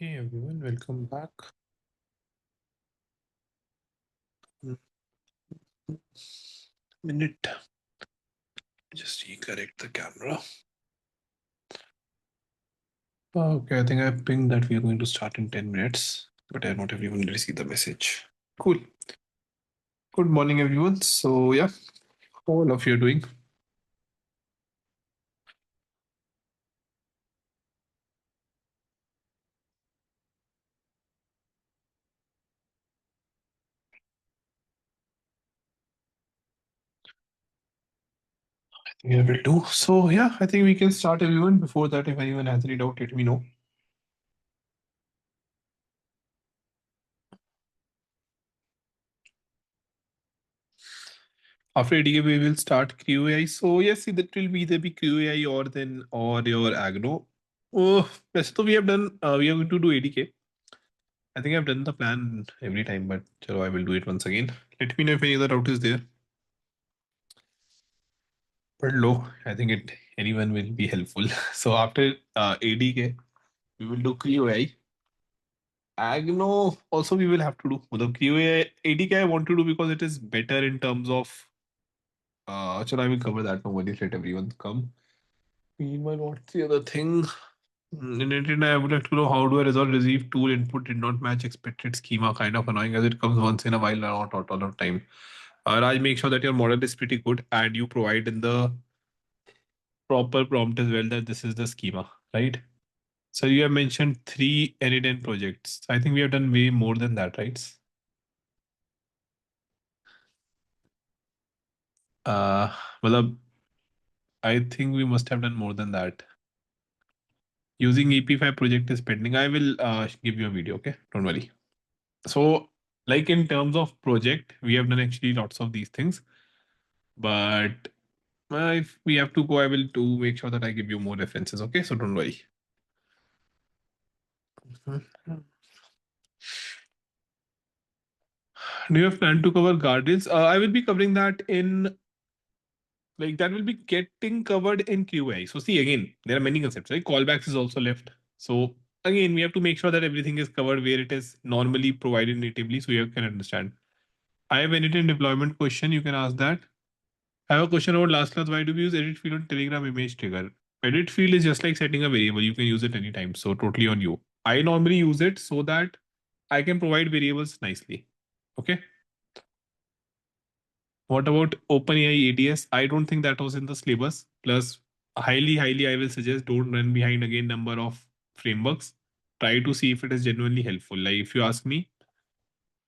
Hey everyone, welcome back. Minute. Just recorrect the camera. Okay, I think I pinged that we are going to start in 10 minutes, but I not everyone received the message. Cool. Good morning, everyone. So, yeah, how all of you are doing? I think I will do. So, yeah, I think we can start, everyone. Before that, if anyone has any doubt, let me know. After ADK, we will start QAI. So, yes, see, that will either be QAI or your Agno. Oh, so we have done, we are going to do ADK. I think I've done the plan every time, but chalo, I will do it once again. Let me know if any other doubt is there. But low, I think anyone will be helpful. So after ADK, we will do QAI. Agno also we will have to do. The QAI ADK I want to do because it is better in terms of. Chalo, I will cover that. No worries, let everyone come. Meanwhile, what's the other thing? In it, I would like to know how do I resolve receive tool input did not match expected schema. Kind of annoying as it comes once in a while, not all the time. Raj, make sure that your model is pretty good and you provide in the proper prompt as well that this is the schema, right? So you have mentioned 3 N10 projects. I think we have done way more than that, right? Uh, well, I think we must have done more than that. Using EP5 project is pending. I will give you a video, okay? Don't worry. So, like in terms of project, we have done actually lots of these things. But if we have to go, I will to make sure that I give you more references, okay? So don't worry. Mhm. Do you have plan to cover guardrails? I will be covering that in like that will be getting covered in QA. So see again, there are many concepts, right? Callbacks is also left. So again, we have to make sure that everything is covered where it is normally provided natively, so you can understand. I have edited deployment question. You can ask that. I have a question about last class. Why do we use edit field on Telegram image trigger? Edit field is just like setting a variable. You can use it anytime. So totally on you. I normally use it so that I can provide variables nicely. Okay. What about OpenAI ADS? I don't think that was in the syllabus. Plus, highly, I will suggest don't run behind again number of frameworks. Try to see if it is genuinely helpful. Like if you ask me,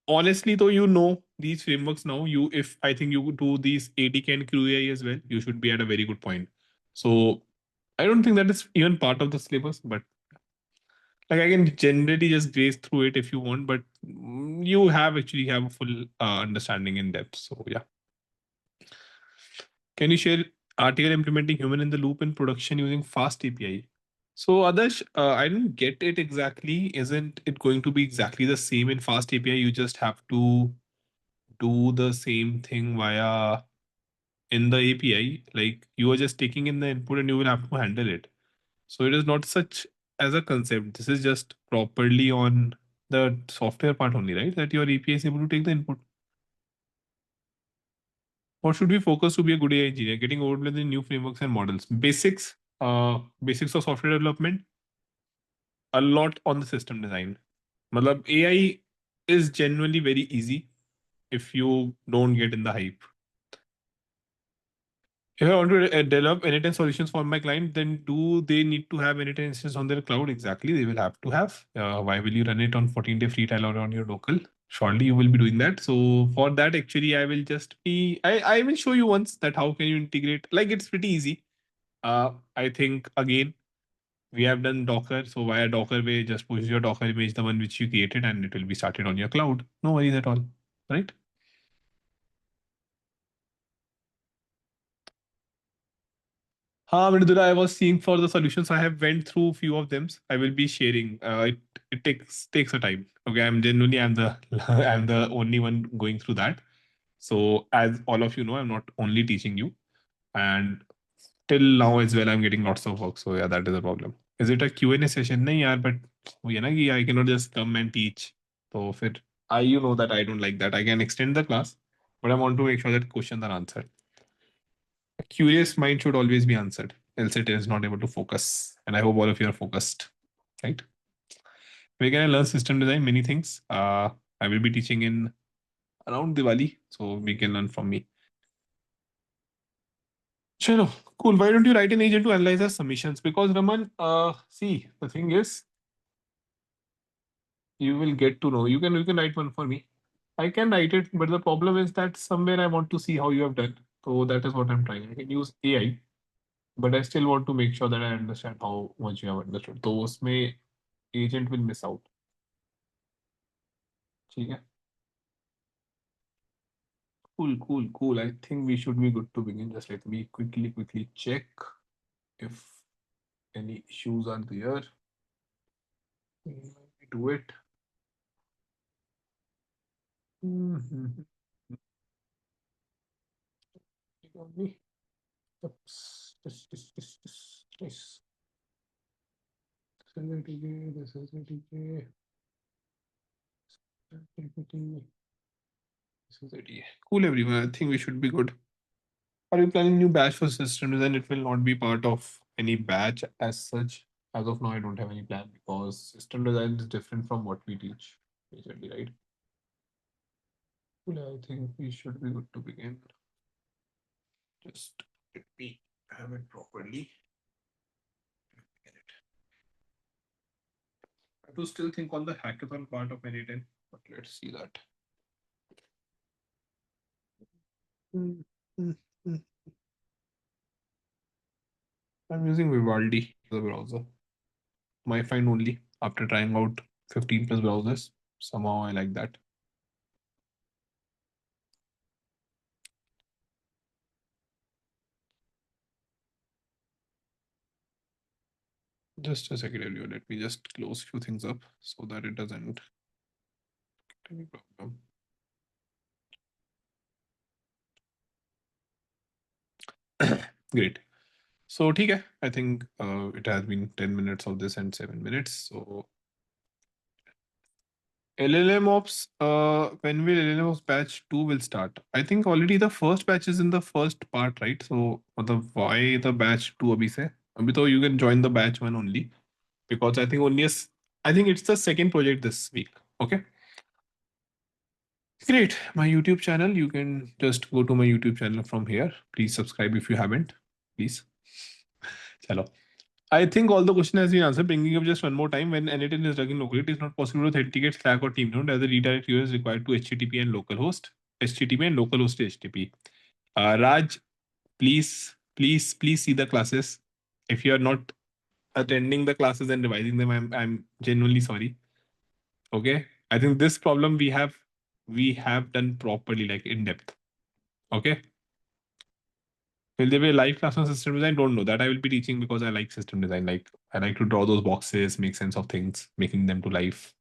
honestly, though, you know these frameworks now. You, if I think you do these ADK and QAI as well, you should be at a very good point. So I don't think that is even part of the syllabus, but like I can generally just graze through it if you want, but you have actually have a full understanding in depth. So yeah. Can you share RTL implementing human in the loop in production using fast API? So Adarsh, I didn't get it exactly. Isn't it going to be exactly the same in fast API? You just have to do the same thing via in the API. Like you are just taking in the input and you will have to handle it. So it is not such as a concept. This is just properly on the software part only, right? That your API is able to take the input. What should we focus to be a good AI engineer? Getting overwhelmed in new frameworks and models. Basics of software development. A lot on the system design. Matlab, AI is genuinely very easy if you don't get in the hype. If I want to develop anytime solutions for my client, then do they need to have anytime instance on their cloud? Exactly, they will have to have. Why will you run it on 14-day free trial or on your local? Surely you will be doing that. So for that, actually, I will just be. I will show you once that how can you integrate. Like it's pretty easy. I think again we have done Docker. So via Docker way, just push your Docker image, the one which you created, and it will be started on your cloud. No worries at all, right? Mridula, I was seeing for the solutions. I have went through few of them. I will be sharing. It takes a time. Okay, I'm the I'm the only one going through that. So as all of you know, I'm not only teaching you, and till now as well, I'm getting lots of work. So yeah, that is a problem. Is it a Q&A session? No, yeah, but वो ये ना कि I cannot just come and teach. तो फिर you know that I don't like that. I can extend the class, but I want to make sure that questions are answered. A curious mind should always be answered, else it is not able to focus. And I hope all of you are focused, right? Where can I learn system design? Many things. I will be teaching in around Diwali, so we can learn from me. Chalo, cool. Why don't you write an agent to analyze our submissions? Because Raman, see, the thing is, you will get to know. You can write one for me. I can write it, but the problem is that somewhere I want to see how you have done. So that is what I'm trying. I can use AI, but I still want to make sure that I understand how much you have understood. तो उसमें agent will miss out. ठीक है? Cool, cool, cool. I think we should be good to begin. Just let me quickly check if any issues are there. Let me do it. Mhm. Oops. This is a DK. This is a DK. This is a DK. Cool, everyone. I think we should be good. Are you planning new batch for system design? It will not be part of any batch as such. As of now, I don't have any plan because system design is different from what we teach majorly, right? Cool, I think we should be good to begin. Just let me have it properly. I have to still think on the hackathon part of N8N, but let's see that. Mm, mm, mm. I'm using Vivaldi, the browser. My find only after trying out 15 plus browsers. Somehow I like that. Just a second, everyone. Let me just close a few things up so that it doesn't get any problem. Great. So, ठीक है. I think it has been 10 minutes of this and 7 minutes. So, LLM Ops, when will LLM Ops batch 2 will start? I think already the first batch is in the first part, right? So, why the batch 2 abhi se? Abhi to you can join the batch 1 only because I think I think it's the second project this week. Okay. Great. My YouTube channel, you can just go to my YouTube channel from here. Please subscribe if you haven't. Please. Chalo. I think all the question has been answered. Bringing up just one more time, when anything is running locally, it is not possible to authenticate Slack or Team Node as a redirect user is required to HTTP and localhost. HTTP and localhost to HTTP. Raj, please see the classes. If you are not attending the classes and revising them, I'm genuinely sorry. Okay. I think this problem we have done properly, like in depth. Okay. Will there be a live class on system design? Don't know. That I will be teaching because I like system design. Like I like to draw those boxes, make sense of things, making them to life.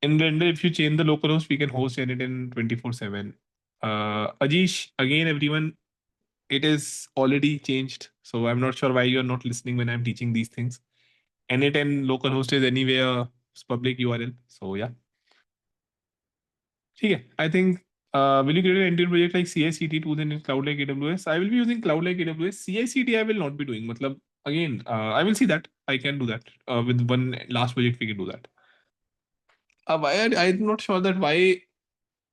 In render, if you change the localhost, we can host it in 24/7. Ajish, again, everyone, it is already changed. So I'm not sure why you're not listening when I'm teaching these things. N8N localhost is anywhere public URL. So yeah. Okay, I think will you create an entire project like CI/CD tools in cloud like AWS? I will be using cloud like AWS. CI/CD I will not be doing. Matlab, again, I will see that I can do that with one last project. We can do that. I'm not sure that why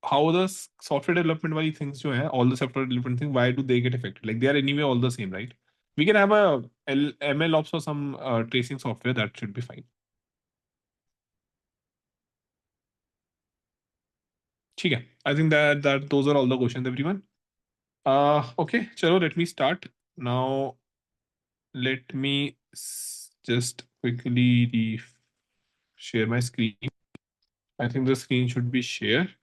how the software development why things जो है all the software development things why do they get affected? Like they are anyway all the same, right? We can have a ML ops or some tracing software that should be fine. ठीक है. I think that those are all the questions, everyone. Okay, chalo, let me start now. Let me just quickly share my screen. I think the screen should be shared.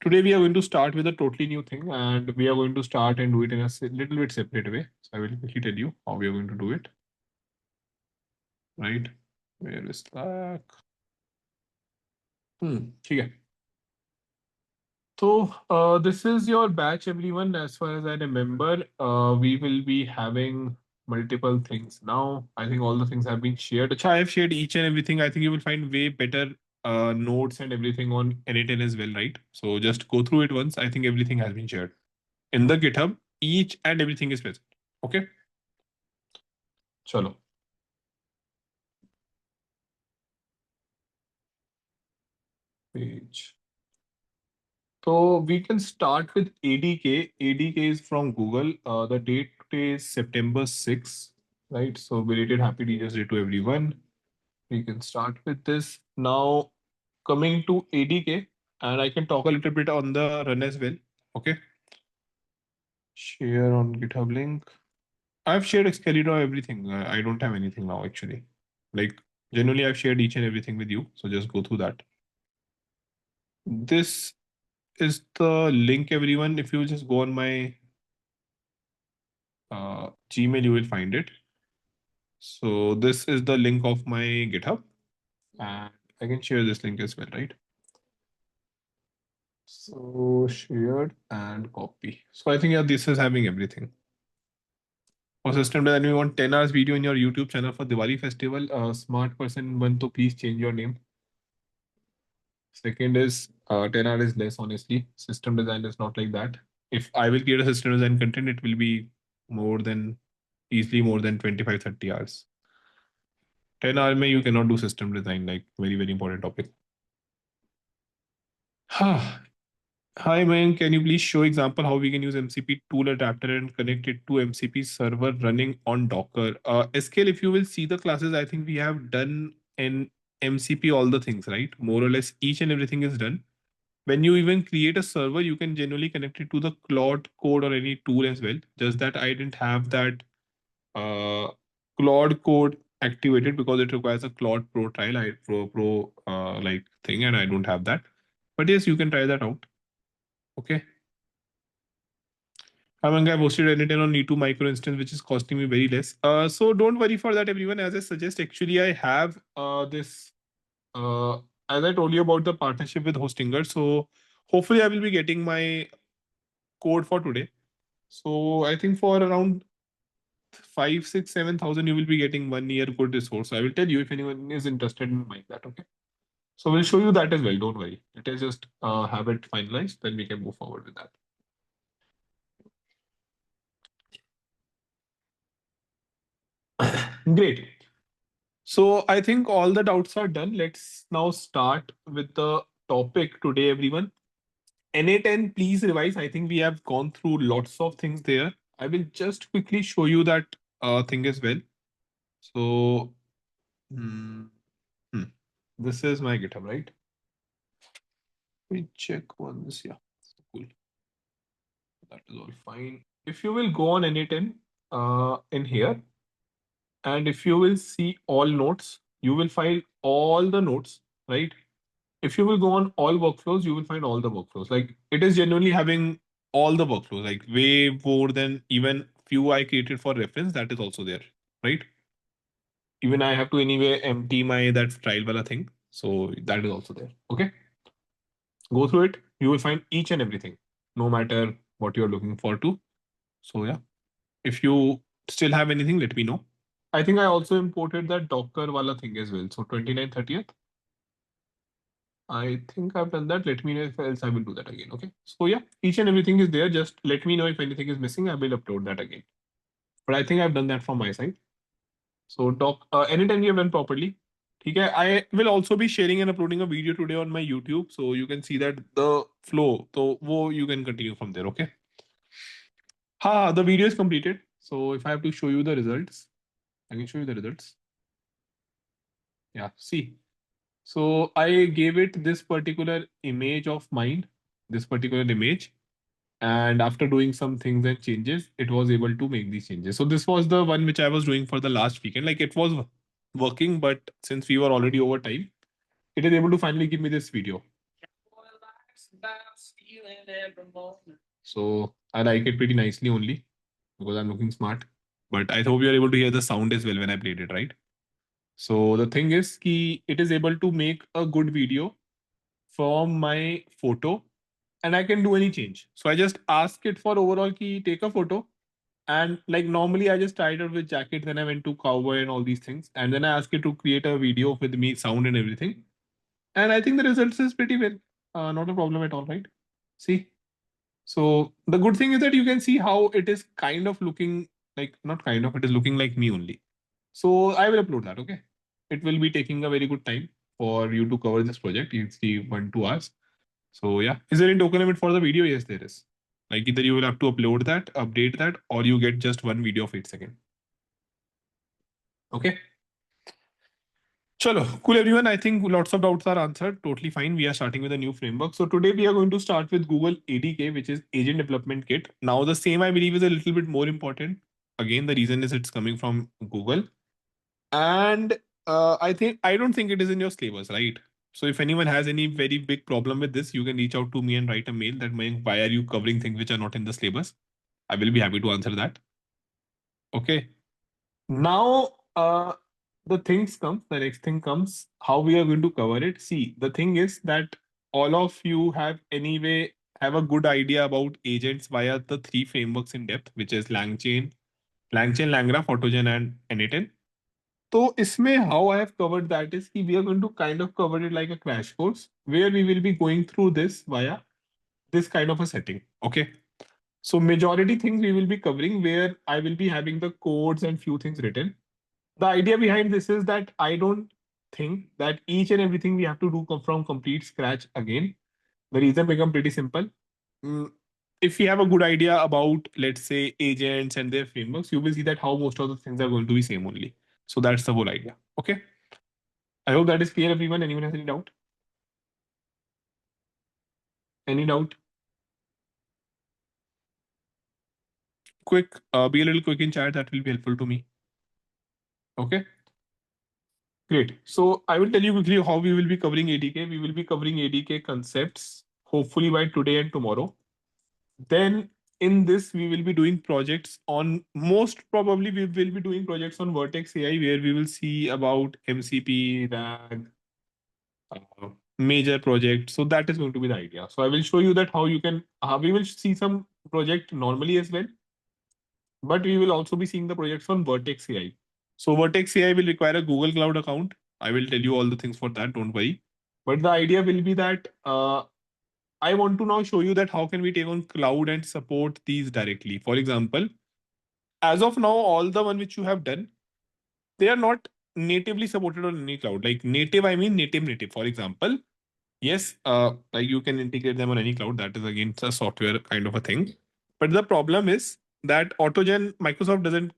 Today we are going to start with a totally new thing, and we are going to start and do it in a little bit separate way. So I will quickly tell you how we are going to do it. Right? Where is Slack? ठीक है. So this is your batch, everyone. As far as I remember, we will be having multiple things. Now I think all the things have been shared. Acha, I have shared each and everything. I think you will find way better notes and everything on N8N as well, right? So just go through it once. I think everything has been shared. In the GitHub, each and everything is present. Okay? Chalo. Page. So we can start with ADK. ADK is from Google. The date today is September 6th, right? So belated Happy Teachers Day to everyone. We can start with this. Now coming to ADK, and I can talk a little bit on the run as well. Okay. Share on GitHub link. I've shared Excalibur everything. I don't have anything now actually. Like generally I've shared each and everything with you. So just go through that. This is the link, everyone. If you just go on my Gmail, you will find it. So this is the link of my GitHub, and I can share this link as well, right? So shared and copy. So I think yeah, this is having everything. For system design, we want 10 hours video in your YouTube channel for Diwali festival. Smart person one, to please change your name. Second is 10 hours is less, honestly. System design is not like that. If I will create a system design content, it will be more than easily more than 25, 30 hours. 10 hours mein you cannot do system design, like very, very important topic. Hi, Mayank. Can you please show example how we can use MCP tool adapter and connect it to MCP server running on Docker? SQL, if you will see the classes, I think we have done in MCP all the things, right? More or less each and everything is done. When you even create a server, you can generally connect it to the Claude code or any tool as well. Just that I didn't have that uh, Claude code activated because it requires a Claude Pro trial, Pro like thing, and I don't have that. But yes, you can try that out. Okay. Among I posted anything on E2 micro instance, which is costing me very less. So don't worry for that, everyone. As I suggest, actually, I have this. As I told you about the partnership with Hostinger, so hopefully I will be getting my code for today. So I think for around 5, 6, 7,000, you will be getting 1 year good resource. So I will tell you if anyone is interested in buying that. Okay. So we'll show you that as well. Don't worry. Let us just have it finalized, then we can move forward with that. Great. So I think all the doubts are done. Let's now start with the topic today, everyone. NA10, please revise. I think we have gone through lots of things there. I will just quickly show you that thing as well. So hmm, this is my GitHub, right? We check once. Yeah, cool. That is all fine. If you will go on NA10 in here, and if you will see all notes, you will find all the notes, right? If you will go on all workflows, you will find all the workflows. Like it is genuinely having all the workflows, like way more than even few I created for reference. That is also there, right? Even I have to anyway empty my that trial wala thing. So that is also there. Okay. Go through it. You will find each and everything, no matter what you're looking for to. So yeah. If you still have anything, let me know. I think I also imported that Docker wala thing as well. So 29, 30th. I think I've done that. Let me know if else I will do that again. Okay. So yeah, each and everything is there. Just let me know if anything is missing. I will upload that again. But I think I've done that from my side. So anytime you have done properly. Okay, I will also be sharing and uploading a video today on my YouTube. So you can see that the flow. So you can continue from there. Okay. The video is completed. So if I have to show you the results, I can show you the results. Yeah, see. So I gave it this particular image of mine, this particular image. And after doing some things and changes, it was able to make these changes. So this was the one which I was doing for the last weekend. Like it was working, but since we were already over time, it is able to finally give me this video. So I like it pretty nicely only because I'm looking smart. But I hope you're able to hear the sound as well when I played it, right? So the thing is ki it is able to make a good video from my photo and I can do any change. So I just ask it for overall key, take a photo And like normally I just started out with jacket, then I went to cowboy and all these things. And then I asked it to create a video with me, sound and everything. And I think the results is pretty well. Not a problem at all, right? See? So the good thing is that you can see how it is kind of looking like, not kind of, it is looking like me only. So I will upload that, okay? It will be taking a very good time for you to cover this project. You see 1 2 hours. So yeah, is there any token limit for the video? Yes, there is. Like either you will have to upload that, update that, or you get just one video of 8 seconds. Okay. Chalo, cool everyone. I think lots of doubts are answered. Totally fine. We are starting with a new framework. So today we are going to start with Google ADK, which is Agent Development Kit. Now the same I believe is a little bit more important. Again, the reason is it's coming from Google, and I don't think it is in your syllabus, right? So if anyone has any very big problem with this, you can reach out to me and write a mail that why are you covering things which are not in the syllabus? I will be happy to answer that. Okay. Now, the next thing comes, how we are going to cover it. See, the thing is that all of you have anyway have a good idea about agents via the three frameworks in depth, which is LangChain, LangGraph, AutoGen, and Anytin. So, isme how I have covered that is कि we are going to kind of cover it like a crash course where we will be going through this via this kind of a setting. Okay. So majority things we will be covering where I will be having the codes and few things written. The idea behind this is that I don't think that each and everything we have to do from complete scratch again. The reason become pretty simple. Mm, If you have a good idea about, let's say, agents and their frameworks, you will see that how most of the things are going to be same only. So that's the whole idea. Okay. I hope that is clear, everyone. Anyone has any doubt? Any doubt? Quick, be a little quick in chat. That will be helpful to me. Okay. Great. So I will tell you quickly how we will be covering ADK. We will be covering ADK concepts hopefully by today and tomorrow. Then in this, we will be doing projects on, most probably we will be doing projects on Vertex AI where we will see about MCP, RAG, major project. So that is going to be the idea. So I will show you that how you can, we will see some project normally as well, but we will also be seeing the projects on Vertex AI. So Vertex AI will require a Google Cloud account. I will tell you all the things for that. Don't worry. But the idea will be that I want to now show you that how can we take on cloud and support these directly. For example, as of now, all the one which you have done, they are not natively supported on any cloud. Like native, I mean native. For example, yes, like you can integrate them on any cloud. That is again a software kind of a thing. But the problem is that AutoGen, Microsoft doesn't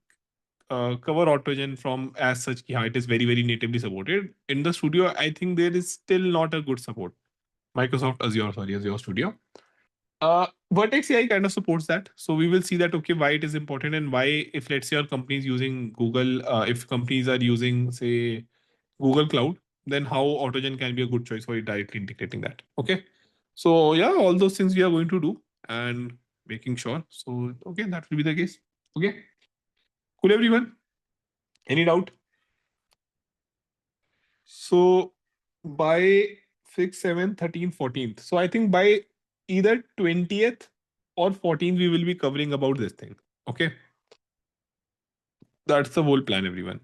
cover AutoGen from as such. Yeah, it is very natively supported. In the studio, I think there is still not a good support. Microsoft Azure, sorry, Azure Studio. Vertex AI kind of supports that. So we will see that, okay, why it is important and why, if let's say your company is using Google, if companies are using, say, Google Cloud, then how AutoGen can be a good choice for directly integrating that. Okay. So yeah, all those things we are going to do and making sure. So, okay, that will be the case. Okay. Cool, everyone. Any doubt? So by 6th, 7th, 13th, 14th. So I think by either 20th or 14th, we will be covering about this thing. Okay. That's the whole plan, everyone.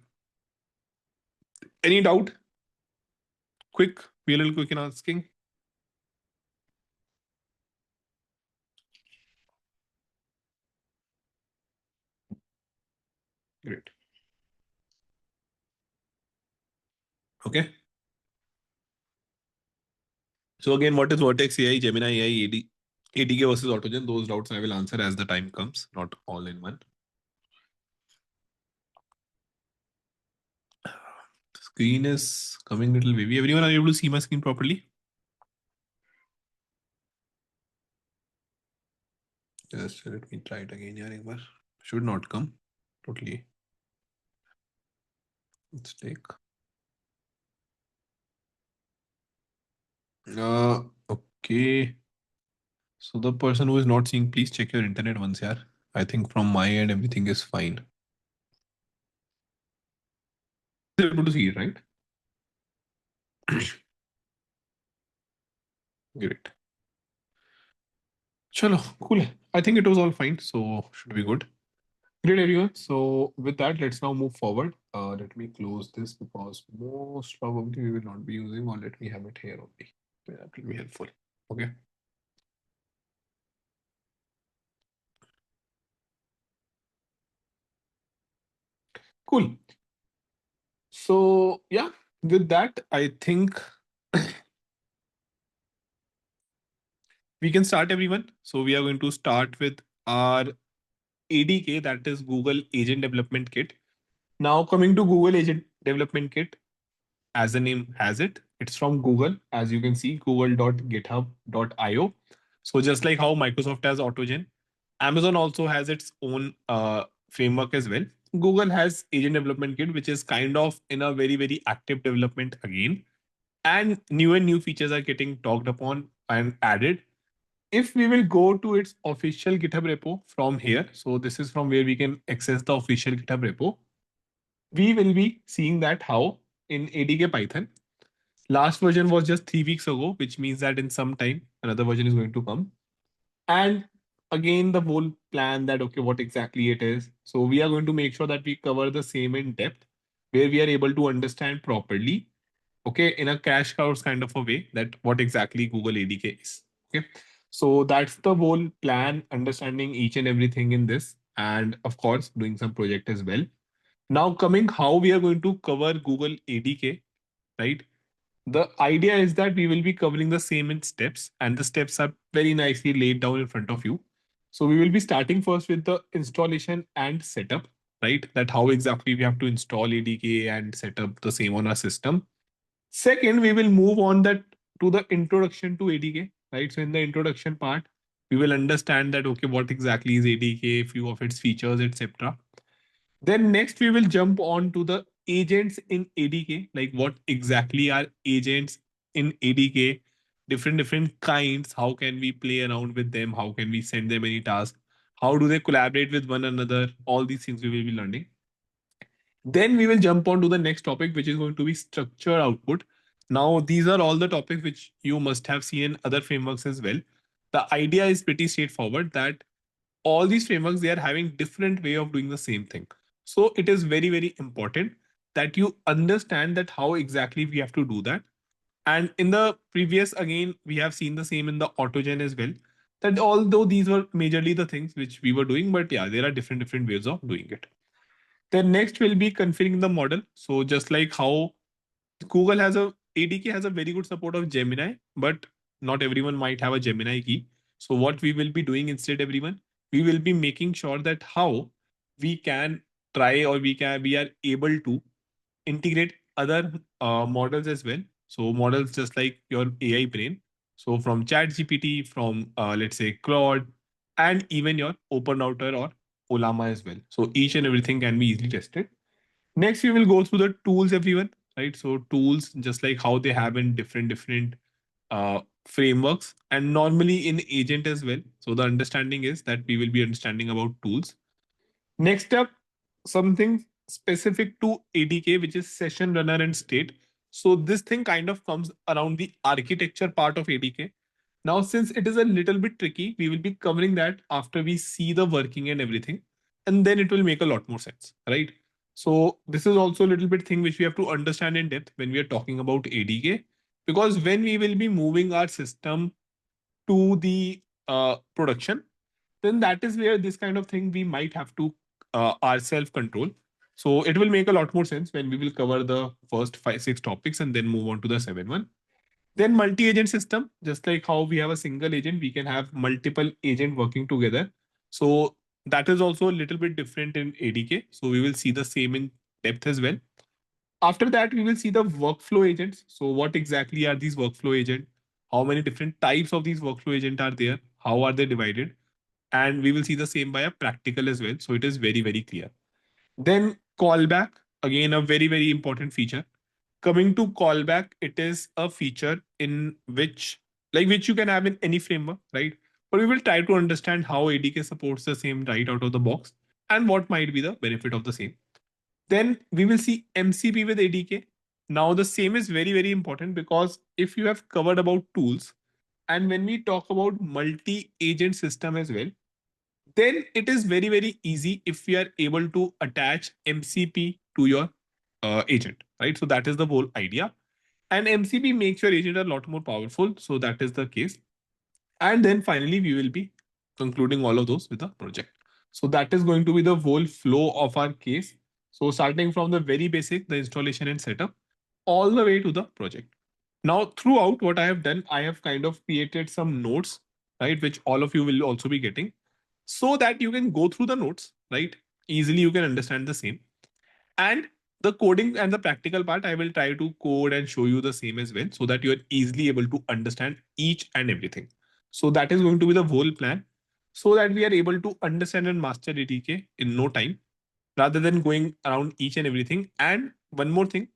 Any doubt? Quick, be a little quick in asking. Great. Okay. So again, what is Vertex AI, Gemini AI, ADK versus Autogen? Those doubts I will answer as the time comes, not all in one. Screen is coming little wavy. Everyone are able to see my screen properly? Just let me try it again here. Should not come. Totally. Let's take. Okay. So the person who is not seeing, please check your internet once, yeah. I think from my end everything is fine. You're able to see it, right? Great. Chalo, cool. I think it was all fine, so should be good. Great, everyone. So with that, let's now move forward. Let me close this because most probably we will not be using, or let me have it here only. Yeah, that will be helpful. Okay. Cool. So yeah, with that, I think we can start, everyone. So we are going to start with our ADK, that is Google Agent Development Kit. Now coming to Google Agent Development Kit, as the name has it, it's from Google. As you can see, google.github.io. So just like how Microsoft has AutoGen, Amazon also has its own framework as well. Google has Agent Development Kit, which is kind of in a very, very active development again. And new features are getting talked upon and added. If we will go to its official GitHub repo from here, so this is from where we can access the official GitHub repo, we will be seeing that how in ADK Python, last version was just 3 weeks ago, which means that in some time another version is going to come. And again, the whole plan that, okay, what exactly it is. So we are going to make sure that we cover the same in depth, where we are able to understand properly, okay, in a cash cows kind of a way, that what exactly Google ADK is. Okay. So that's the whole plan, understanding each and everything in this, and of course, doing some project as well. Now, coming how we are going to cover Google ADK, right? The idea is that we will be covering the same in steps, and the steps are very nicely laid down in front of you. So we will be starting first with the installation and setup, right? That how exactly we have to install ADK and set up the same on our system. Second, we will move on that to the introduction to ADK, right? So in the introduction part, we will understand that, okay, what exactly is ADK, few of its features, etc. Then next we will jump on to the agents in ADK, like what exactly are agents in ADK, different kinds, how can we play around with them, how can we send them any task, how do they collaborate with one another, all these things we will be learning. Then we will jump on to the next topic, which is going to be structure output. Now, these are all the topics which you must have seen in other frameworks as well. The idea is pretty straightforward that all these frameworks, they are having different way of doing the same thing. So it is very, very important that you understand that how exactly we have to do that. And in the previous, again, we have seen the same in the autogen as well, that although these were majorly the things which we were doing, but yeah, there are different ways of doing it. Then next will be configuring the model. So just like how Google has a ADK has a very good support of Gemini, but not everyone might have a Gemini key. So what we will be doing instead, everyone, we will be making sure that how we can try, or we are able to integrate other models as well. So models just like your AI brain. So from ChatGPT, from let's say Claude, and even your OpenRouter or Olama as well. So each and everything can be easily tested. Next, we will go through the tools, everyone, right? So tools, just like how they have in different frameworks, and normally in agent as well. So the understanding is that we will be understanding about tools. Next up, something specific to ADK, which is session runner and state. So this thing kind of comes around the architecture part of ADK. Now, since it is a little bit tricky, we will be covering that after we see the working and everything, and then it will make a lot more sense, right? So this is also a little bit thing which we have to understand in depth when we are talking about ADK, because when we will be moving our system to the production, then that is where this kind of thing we might have to ourself control. So it will make a lot more sense when we will cover the first five, six topics and then move on to the seventh one. Then multi-agent system, just like how we have a single agent, we can have multiple agent working together. So that is also a little bit different in ADK. So we will see the same in depth as well. After that, we will see the workflow agents. So what exactly are these workflow agents? How many different types of these workflow agent are there? How are they divided? And we will see the same by a practical as well. So it is very, very clear. Then callback, again, a very, very important feature. Coming to callback, it is a feature in which, like which you can have in any framework, right? But we will try to understand how ADK supports the same right out of the box and what might be the benefit of the same. Then we will see MCP with ADK. Now the same is very, very important, because if you have covered about tools, and when we talk about multi-agent system as well, then it is very, very easy if we are able to attach MCP to your agent, right? So that is the whole idea. And MCP makes your agent a lot more powerful. So that is the case. And then finally, we will be concluding all of those with a project. So that is going to be the whole flow of our case. So starting from the very basic, the installation and setup, all the way to the project. Now, throughout what I have done, I have kind of created some notes, right, which all of you will also be getting, so that you can go through the notes, right? Easily you can understand the same. And the coding and the practical part, I will try to code and show you the same as well, so that you are easily able to understand each and everything. So that is going to be the whole plan, so that we are able to understand and master ATK in no time, rather than going around each and everything. And one more thing,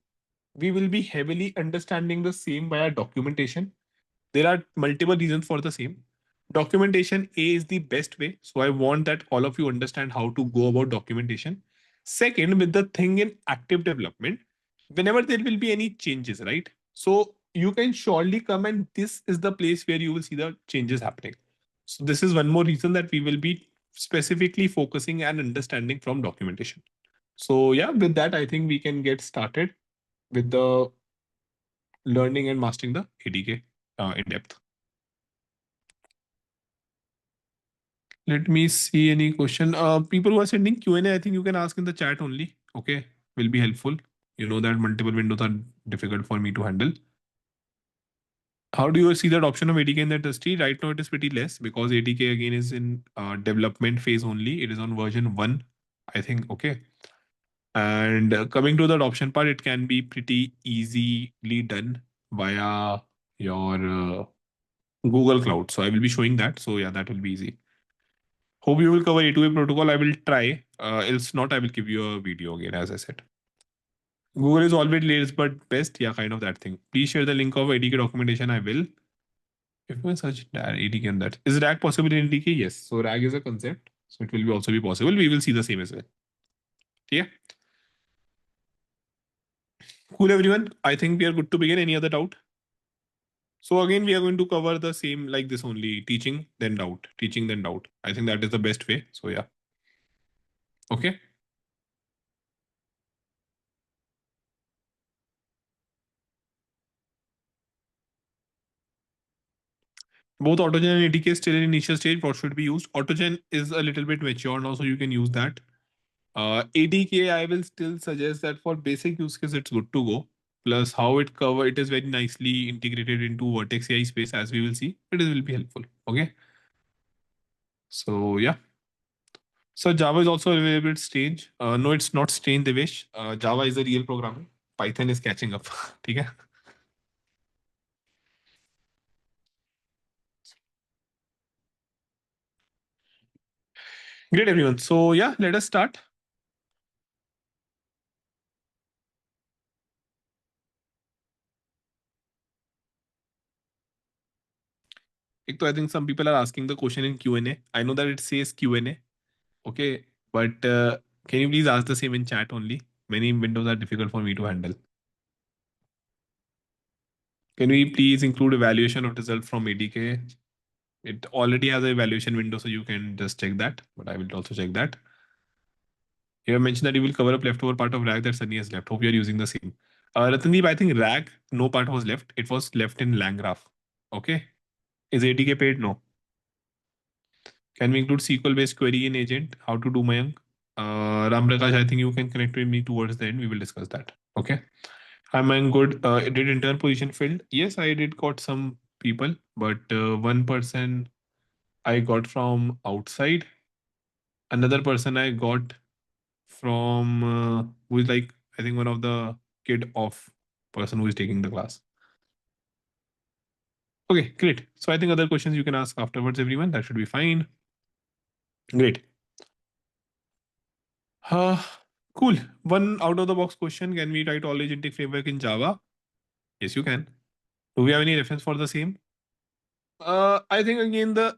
we will be heavily understanding the same via documentation. There are multiple reasons for the same. Documentation A is the best way. So I want that all of you understand how to go about documentation. Second, with the thing in active development, whenever there will be any changes, right? So you can surely come, and this is the place where you will see the changes happening. So this is one more reason that we will be specifically focusing and understanding from documentation. So yeah, with that, I think we can get started with the learning and mastering the ADK in depth. Let me see any question. People who are sending Q&A, I think you can ask in the chat only. Okay, will be helpful. You know that multiple windows are difficult for me to handle. How do you see that option of ATK in the industry? Right now, it is pretty less because ATK again is in development phase only. It is on version 1, I think. Okay. And coming to the adoption part, it can be pretty easily done via your Google Cloud. So I will be showing that. So yeah, that will be easy. Hope you will cover A2A protocol. I will try. Else not, I will give you a video again, as I said. Google is always latest but best. Yeah, kind of that thing. Please share the link of ADK documentation. I will. If you search ADK on that. Is RAG possible in ADK? Yes. So RAG is a concept. So it will be also be possible. We will see the same as well. Yeah. Cool, everyone. I think we are good to begin. Any other doubt? So again, we are going to cover the same like this only. Teaching, then doubt. Teaching, then doubt. I think that is the best way. So yeah. Okay. Both Autogen and ATK still in initial stage. What should be used? Autogen is a little bit mature now, so you can use that. ADK, I will still suggest that for basic use case, it's good to go. Plus, how it is very nicely integrated into Vertex AI space, as we will see. It will be helpful. Okay. So yeah. So Java is also a little bit strange. No, it's not strange, Devesh. Java is a real programming. Python is catching up. Okay. Great, everyone. So yeah, let us start. I think some people are asking the question in Q&A. I know that it says Q&A. Okay, but can you please ask the same in chat only? Many windows are difficult for me to handle. Can we please include evaluation of result from ADK? It already has an evaluation window, so you can just check that. But I will also check that. You have mentioned that you will cover up leftover part of RAG that Sunny has left. Hope you are using the same. Ratandeep, I think RAG, no part was left. It was left in LangGraph. Okay. Is ATK paid? No. Can we include SQL-based query in agent? How to do Mayank? Ramprakash, I think you can connect with me towards the end. We will discuss that. Okay. I'm good. Did intern position filled? Yes, I did got some people, but one person I got from outside. Another person I got from who is like I think one of the kid of person who is taking the class. Okay, great. So I think other questions you can ask afterwards, everyone. That should be fine. Great. Uh, cool. One out of the box question. Can we write all agentic framework in Java? Yes, you can. Do we have any reference for the same? I think again the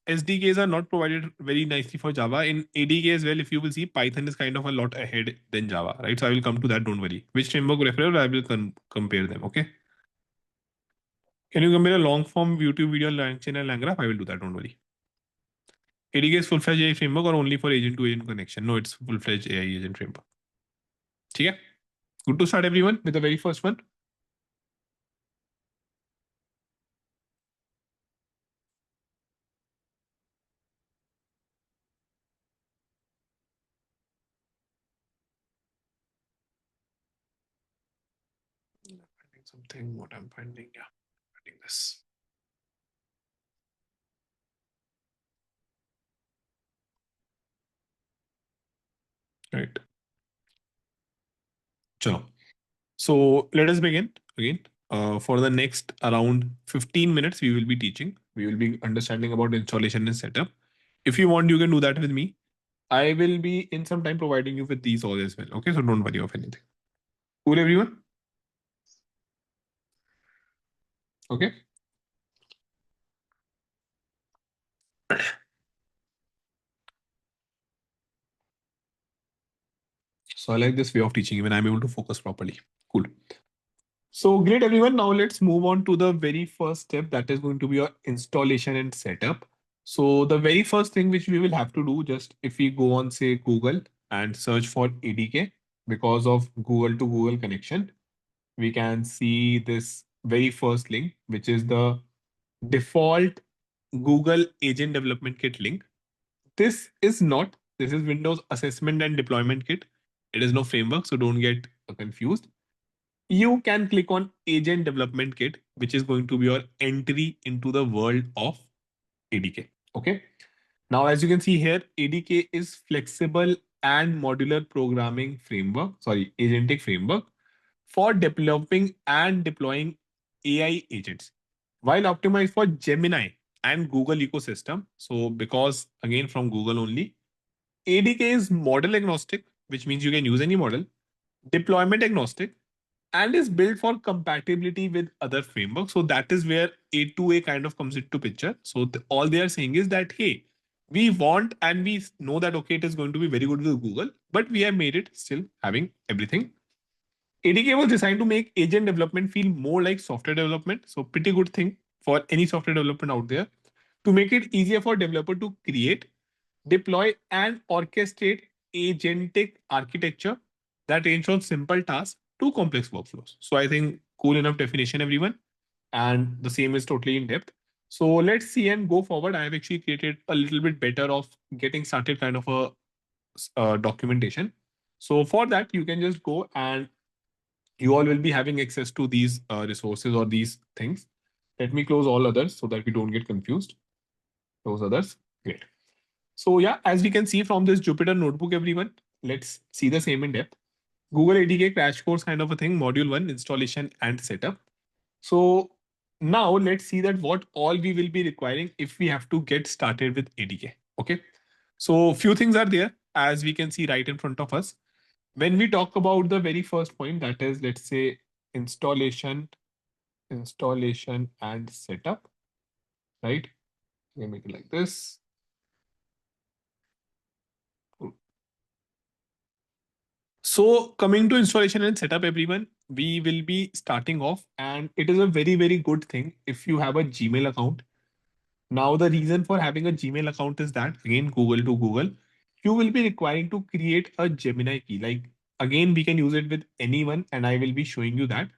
SDKs are not provided very nicely for Java. In ADK as well, if you will see, Python is kind of a lot ahead than Java, right? So I will come to that. Don't worry. Which framework referral? I will compare them. Okay. Can you compare a long form YouTube video, LangChain and LangGraph? I will do that. Don't worry. ADK is full-fledged AI framework or only for agent-to-agent connection? No, it's full-fledged AI agent framework. Okay. Good to start everyone with the very first one. Finding something. What I'm finding, yeah, finding this. Right. Chalo. So let us begin again. For the next around 15 minutes, we will be teaching. We will be understanding about installation and setup. If you want, you can do that with me. I will be in some time providing you with these all as well. Okay, so don't worry of anything. Cool, everyone. Okay. So I like this way of teaching. Even I'm able to focus properly. Cool. So great, everyone. Now let's move on to the very first step that is going to be your installation and setup. So the very first thing which we will have to do, just if we go on say Google and search for ADK, because of Google to Google connection, we can see this very first link, which is the default Google Agent Development Kit link. This is Windows Assessment and Deployment Kit. It is no framework, so don't get confused. You can click on Agent Development Kit, which is going to be your entry into the world of ADK. Okay. Now, as you can see here, ADK is flexible and modular programming framework, agentic framework for developing and deploying AI agents while optimized for Gemini and Google ecosystem. So, because again, from Google only, ADK is model agnostic, which means you can use any model, deployment agnostic, and is built for compatibility with other frameworks. So that is where A2A kind of comes into picture. So all they are saying is that, hey, we want and we know that, okay, it is going to be very good with Google, but we have made it still having everything. ADK was designed to make agent development feel more like software development. So pretty good thing for any software development out there to make it easier for developer to create, deploy, and orchestrate agentic architecture that range from simple tasks to complex workflows. So I think cool enough definition, everyone. And the same is totally in depth. So let's see and go forward. I have actually created a little bit better of getting started kind of a documentation. So for that, you can just go and you all will be having access to these resources or these things. Let me close all others so that we don't get confused. Those others. Great. So yeah, as we can see from this Jupyter notebook, everyone, let's see the same in depth. Google ADK crash course kind of a thing, module 1, installation and setup. So now let's see that what all we will be requiring if we have to get started with ADK. Okay. So few things are there as we can see right in front of us. When we talk about the very first point, that is, let's say installation and setup, right? Let me make it like this. So coming to installation and setup, everyone, we will be starting off, and it is a very, very good thing if you have a Gmail account. Now, the reason for having a Gmail account is that, again, Google to Google, you will be requiring to create a Gemini key. Like, again, we can use it with anyone, and I will be showing you that.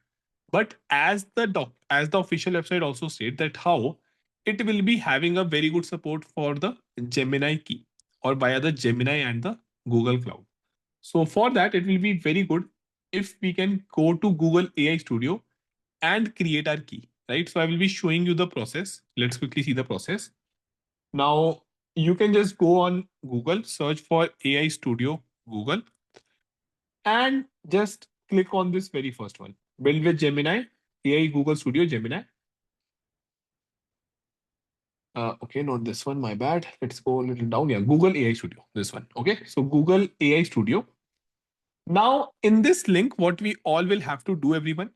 But as the official website also states that how it will be having a very good support for the Gemini key or via the Gemini and the Google Cloud. So for that, it will be very good if we can go to Google AI Studio and create our key, right? So I will be showing you the process. Let's quickly see the process. Now you can just go on Google, search for AI Studio Google, and just click on this very first one. Build with Gemini, AI Google Studio Gemini. Okay, not this one, my bad. Let's go a little down. Yeah, Google AI Studio, this one. Okay, so Google AI Studio. Now, in this link, what we all will have to do, everyone,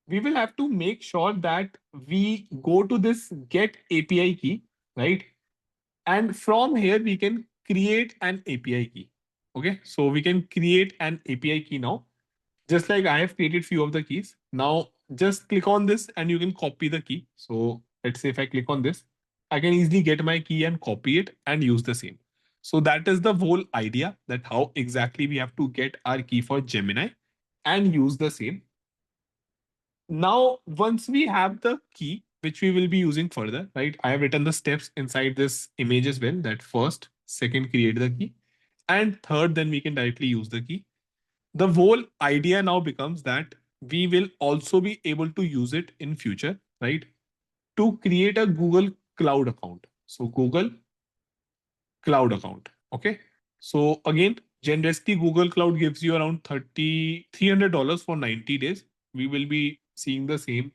we will have to make sure that we go to this get API key, right? And from here, we can create an API key. Okay, so we can create an API key now, just like I have created few of the keys. Now, just click on this and you can copy the key. So let's say if I click on this, I can easily get my key and copy it and use the same. So that is the whole idea, that how exactly we have to get our key for Gemini and use the same. Now, once we have the key, which we will be using further, right? I have written the steps inside this image as well, that first, second, create the key, and third, then we can directly use the key. The whole idea now becomes that we will also be able to use it in future, right? To create a Google Cloud account. So Google Cloud account. Okay. So again, generously, Google Cloud gives you around $300 for 90 days. We will be seeing the same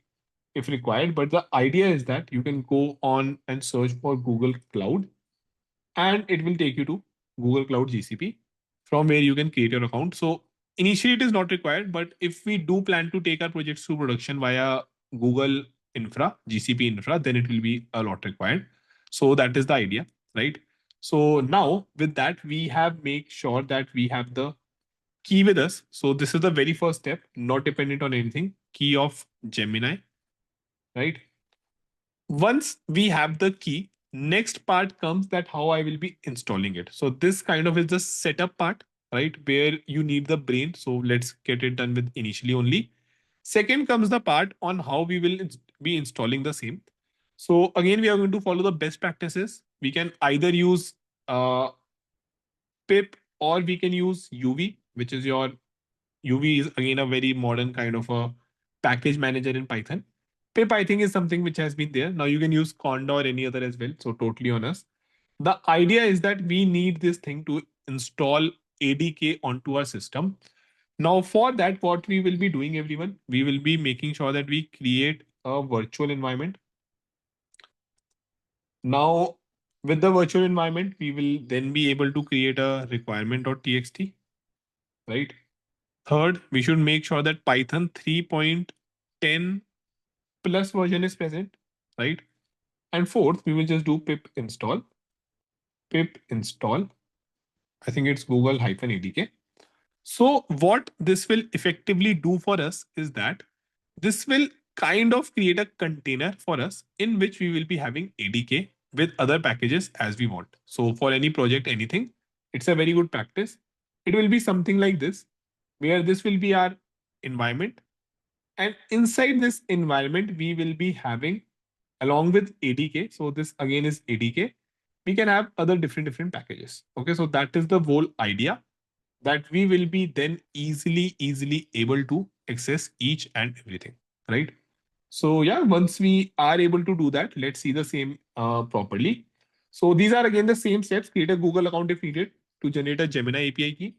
if required. But the idea is that you can go on and search for Google Cloud, and it will take you to Google Cloud GCP, from where you can create your account. So initially it is not required, but if we do plan to take our projects to production via Google infra, GCP infra, then it will be a lot required. So that is the idea, right? So now with that, we have make sure that we have the key with us. So this is the very first step, not dependent on anything, key of Gemini, right? Once we have the key, next part comes that how I will be installing it. So this kind of is the setup part, right? Where you need the brain. So let's get it done with initially only. Second comes the part on how we will be installing the same. So again, we are going to follow the best practices. We can either use uh, pip, or we can use UV, which is your UV is again a very modern kind of a package manager in Python. Pip, I think, is something which has been there. Now you can use Conda or any other as well. So totally on us. The idea is that we need this thing to install ADK onto our system. Now for that, what we will be doing, everyone, we will be making sure that we create a virtual environment. Now with the virtual environment, we will then be able to create a requirement.txt, right? Third, we should make sure that Python 3.10 plus version is present, right? And fourth, we will just do pip install. Pip install. I think it's Google hyphen ADK. So what this will effectively do for us is that this will kind of create a container for us in which we will be having ADK with other packages as we want. So for any project, anything, it's a very good practice. It will be something like this, where this will be our environment. And inside this environment, we will be having along with ADK. So this again is ADK. We can have other different packages. Okay, so that is the whole idea, that we will be then easily able to access each and everything, right? So yeah, once we are able to do that, let's see the same properly. So these are again the same steps. Create a Google account if needed to generate a Gemini API key.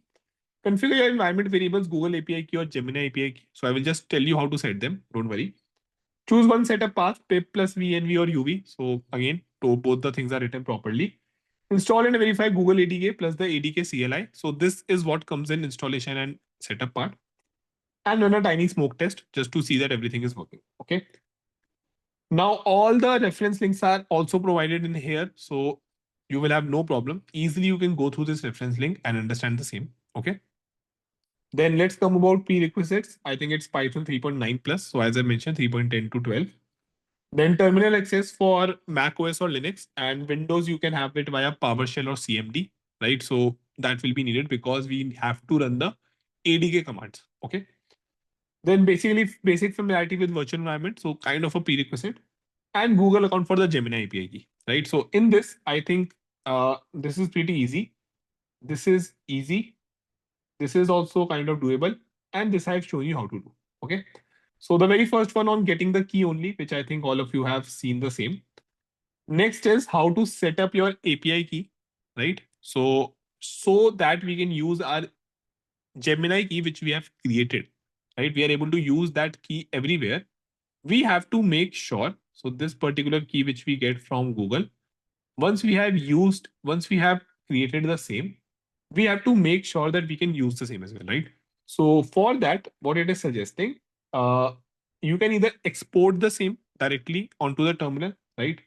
Configure your environment variables, Google API key or Gemini API key. So I will just tell you how to set them. Don't worry. Choose one setup path, pip plus VNV or UV. So again, both the things are written properly. Install and verify Google ADK plus the ADK CLI. So this is what comes in installation and setup part. And run a tiny smoke test just to see that everything is working. Okay. Now all the reference links are also provided in here. So you will have no problem. Easily you can go through this reference link and understand the same. Okay. Then let's come about prerequisites. I think it's Python 3.9 plus. So as I mentioned, 3.10 to 12. Then terminal access for Mac OS or Linux, and Windows you can have it via PowerShell or CMD, right? So that will be needed because we have to run the ADK commands. Okay. Then basically basic familiarity with virtual environment, so kind of a prerequisite, and Google account for the Gemini API key, right? So in this, I think this is pretty easy. This is easy. This is also kind of doable, and this I've shown you how to do. Okay. So the very first one on getting the key only, which I think all of you have seen the same. Next is how to set up your API key, right? So that we can use our Gemini key, which we have created, right? We are able to use that key everywhere. We have to make sure. So this particular key, which we get from Google, once we have created the same, we have to make sure that we can use the same as well, right? So for that, what it is suggesting, uh, you can either export the same directly onto the terminal, right?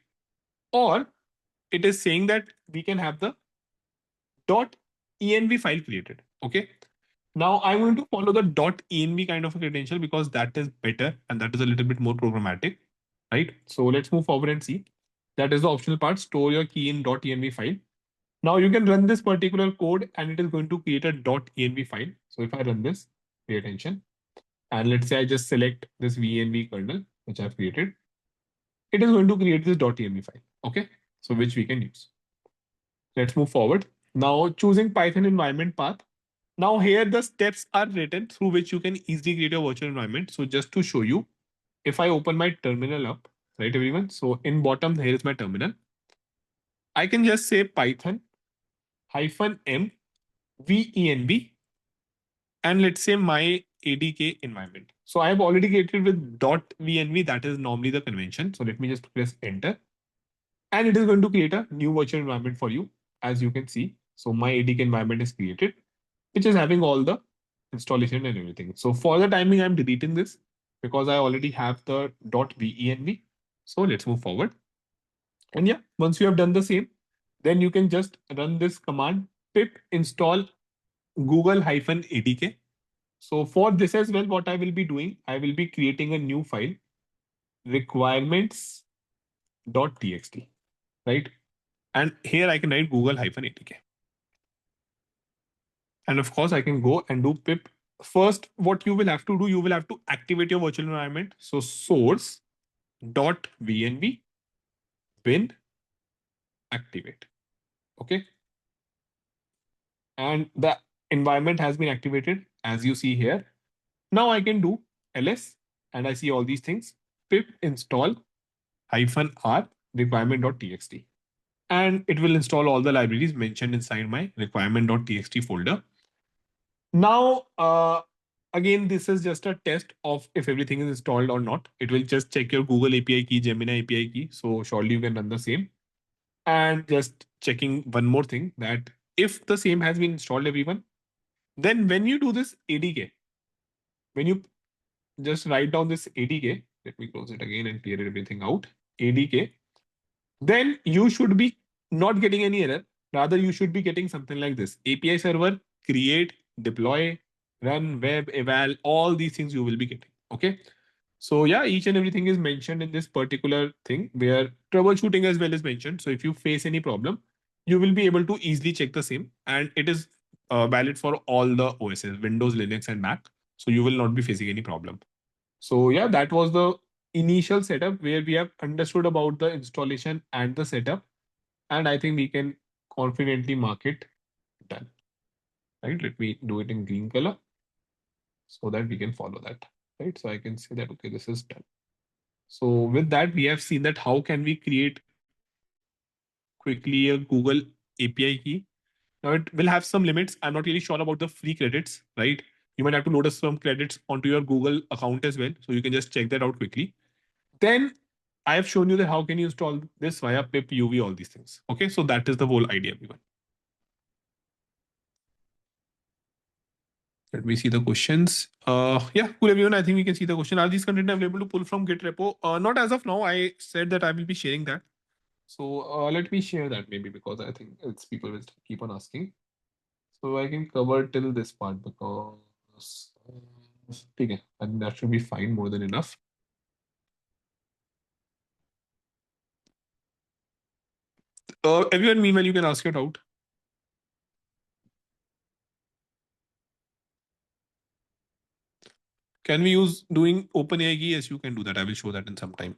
Or it is saying that we can have the .env file created. Okay. Now I'm going to follow the .env kind of a credential because that is better and that is a little bit more programmatic, right? So let's move forward and see. That is the optional part. Store your key in .env file. Now you can run this particular code and it is going to create a .env file. So if I run this, pay attention. And let's say I just select this VNV kernel, which I've created. It is going to create this .env file. Okay. So which we can use. Let's move forward. Now choosing Python environment path. Now here the steps are written through which you can easily create a virtual environment. So just to show you, if I open my terminal up, right everyone? So in bottom, here is my terminal. I can just say Python hyphen m venv and let's say my ADK environment. So I have already created with .venv, that is normally the convention. So let me just press enter and it is going to create a new virtual environment for you as you can see. So my ADK environment is created, which is having all the installation and everything. So for the timing, I'm deleting this because I already have the .venv. So let's move forward. And yeah, once you have done the same, then you can just run this command pip install google-adk. So for this as well, what I will be doing, I will be creating a new file, requirements.txt, right? And here I can write google-adk. And of course, I can go and do pip. First, what you will have to do, you will have to activate your virtual environment. So source.venv bin activate. Okay. And the environment has been activated as you see here. Now I can do ls and I see all these things. Pip install -r requirement.txt. And it will install all the libraries mentioned inside my requirement.txt folder. Now, again, this is just a test of if everything is installed or not. It will just check your Google API key, Gemini API key. So surely you can run the same. And just checking one more thing that if the same has been installed, everyone, then when you do this ADK, when you just write down this ADK, let me close it again and clear everything out. ADK, then you should be not getting any error. Rather, you should be getting something like this: API server, create, deploy, run, web, eval, all these things you will be getting. Okay. So yeah, each and everything is mentioned in this particular thing where troubleshooting as well is mentioned. So if you face any problem, you will be able to easily check the same, and it is valid for all the OSs, Windows, Linux, and Mac. So you will not be facing any problem. So yeah, that was the initial setup where we have understood about the installation and the setup. And I think we can confidently mark it done. Right? Let me do it in green color so that we can follow that. Right? So I can say that, okay, this is done. So with that, we have seen that how can we create quickly a Google API key. Now it will have some limits. I'm not really sure about the free credits, right? You might have to load some credits onto your Google account as well. So you can just check that out quickly. Then I have shown you that how can you install this via pip, UV, all these things. Okay, so that is the whole idea, everyone. Let me see the questions. Yeah, cool, everyone. I think we can see the question. Are these content available to pull from Git repo? Not as of now. I said that I will be sharing that. So let me share that maybe because I think it's people will keep on asking. So I can cover till this part because okay, I think that should be fine, more than enough. Everyone, meanwhile, you can ask your doubt. Can we use doing OpenAI key? Yes, you can do that. I will show that in some time.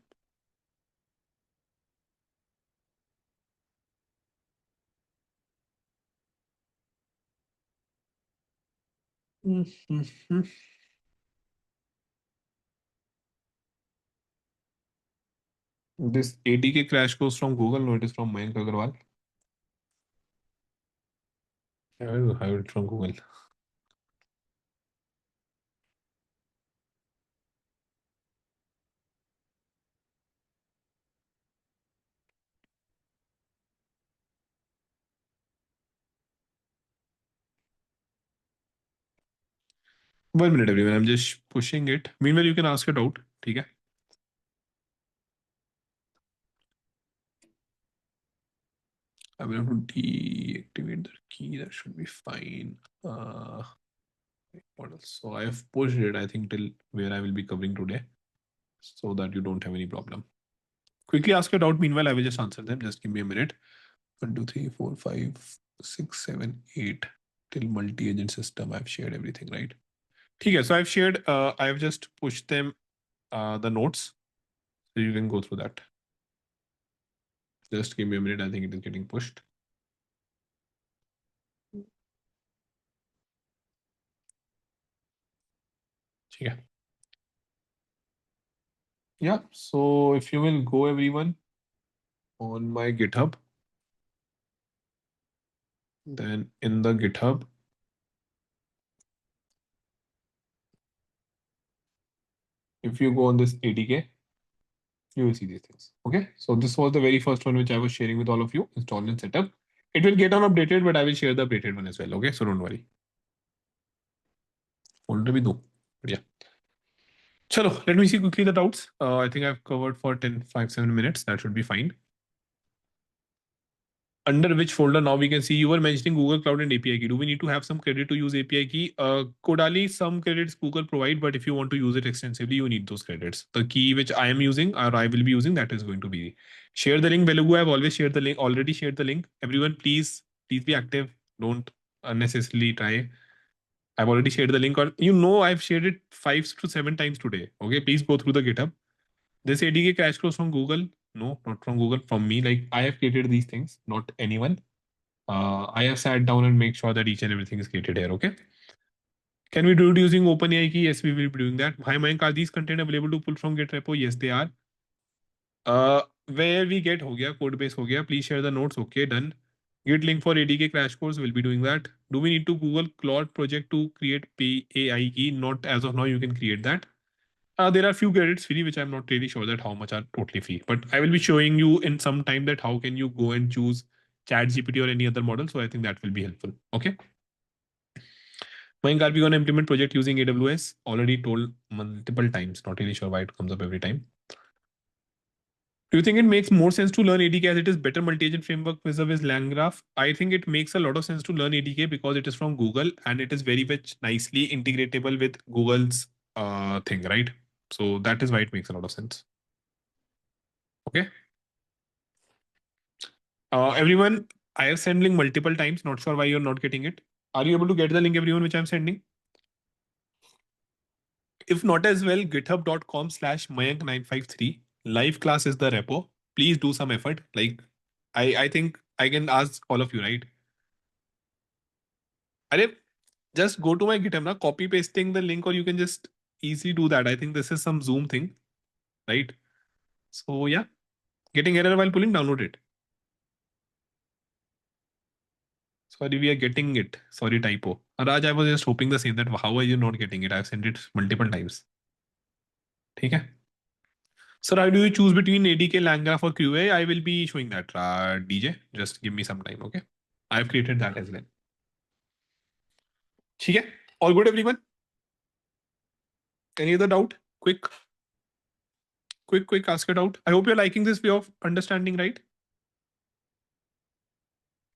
Mhm. This ADK crash course from Google. No, it is from Mayank Agarwal. I will have it from Google. One minute, everyone. I'm just pushing it. Meanwhile, you can ask your doubt. Okay. I will have to deactivate the key. That should be fine. What else? So I have pushed it, I think, till where I will be covering today so that you don't have any problem. Quickly ask your doubt. Meanwhile, I will just answer them. Just give me a minute. 1, 2, 3, 4, 5, 6, 7, 8. Till multi-agent system, I've shared everything, right? Okay, so I've shared, I've just pushed them the notes. So you can go through that. Just give me a minute. I think it is getting pushed. Okay. Yeah. So if you will go everyone on my GitHub, then in the GitHub, if you go on this ADK, you will see these things. Okay. So this was the very first one which I was sharing with all of you. Install and setup. It will get on updated, but I will share the updated one as well. Okay. So don't worry. Folder भी दो. But yeah. Chalo, let me see quickly the doubts. I think I've covered for 10, 5, 7 minutes. That should be fine. Under which folder now we can see you were mentioning Google Cloud and API key. Do we need to have some credit to use API key? Kodali, some credits Google provide, but if you want to use it extensively, you need those credits. The key which I am using or I will be using, that is going to be share the link. Velugu, I've always shared the link, already shared the link. Everyone, please be active. Don't unnecessarily try. I've already shared the link, or I've shared it 5 to 7 times today. Okay, please go through the GitHub. This ADK crash course from Google. No, not from Google, from me. Like I have created these things, not anyone. I have sat down and make sure that each and everything is created here. Okay. Can we do it using OpenAI key? Yes, we will be doing that. Hi, Mayank, are these content available to pull from Git repo? Yes, they are. Where we get ho gaya, code base ho gaya. Please share the notes. Okay, done. Git link for ADK crash course. We'll be doing that. Do we need to Google Cloud project to create PAI key? Not as of now. You can create that. There are few credits free, which I'm not really sure that how much are totally free. But I will be showing you in some time that how can you go and choose ChatGPT or any other model. So I think that will be helpful. Okay. Mayank, are we going to implement project using AWS? Already told multiple times. Not really sure why it comes up every time. Do you think it makes more sense to learn ADK as it is better multi-agent framework vis-a-vis LangGraph? I think it makes a lot of sense to learn ADK because it is from Google and it is very much nicely integratable with Google's thing, right? So that is why it makes a lot of sense. Okay. Everyone, I have sent link multiple times. Not sure why you're not getting it. Are you able to get the link, everyone, which I'm sending? If not as well, github.com/Mayank953. Live class is the repo. Please do some effort. Like, I think I can ask all of you, right? Arey, just go to my GitHub, na, copy pasting the link, or you can just easily do that. I think this is some Zoom thing, right? So yeah, getting error while pulling, download it. Sorry, we are getting it. Sorry, typo. Raj, I was just hoping the same that how are you not getting it? I've sent it multiple times. Okay. Sir, how do you choose between ADK, LangGraph or QA? I will be showing that. DJ, just give me some time, okay? I've created that as well. Okay. All good, everyone? Any other doubt? Quick, ask it out. I hope you're liking this way of understanding, right?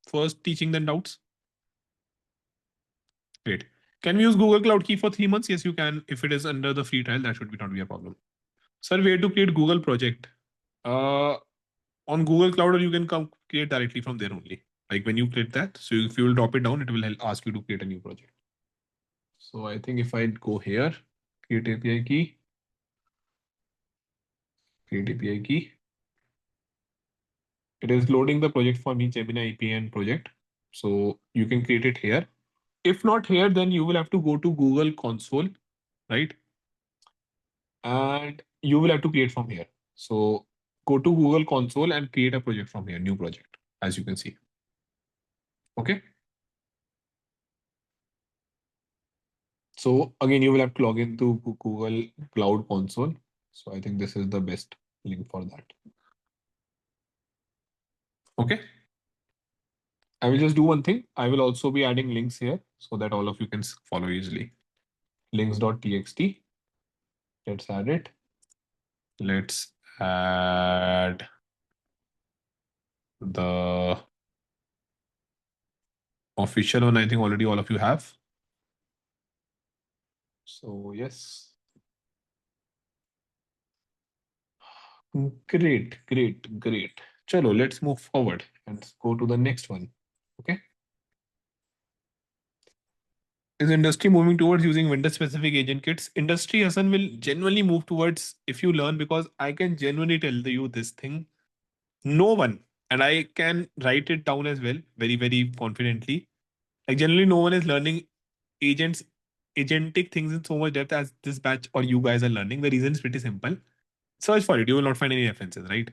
First teaching, then doubts. Great. Can we use Google Cloud Key for 3 months? Yes, you can. If it is under the free trial, that should not be a problem. Sir, where to create Google project? On Google Cloud, or you can come create directly from there only. Like when you create that, so if you will drop it down, it will ask you to create a new project. So I think if I go here, create API key, create API key, it is loading the project for me, Gemini API project. So you can create it here. If not here, then you will have to go to Google console, right? And you will have to create from here. So go to Google console and create a project from here, new project, as you can see. Okay. So again, you will have to log into Google Cloud Console. So I think this is the best link for that. Okay. I will just do one thing. I will also be adding links here so that all of you can follow easily. Links.txt. Let's add it. Let's add the official one. I think already all of you have. So yes. Great, great, great. Chalo, let's move forward and go to the next one. Okay. Is industry moving towards using vendor-specific agent kits? Industry, Hassan, will genuinely move towards if you learn, because I can genuinely tell you this thing. No one, and I can write it down as well, very, very confidently. Like generally, no one is learning agents, agentic things in so much depth as this batch or you guys are learning. The reason is pretty simple. Search for it, you will not find any references, right?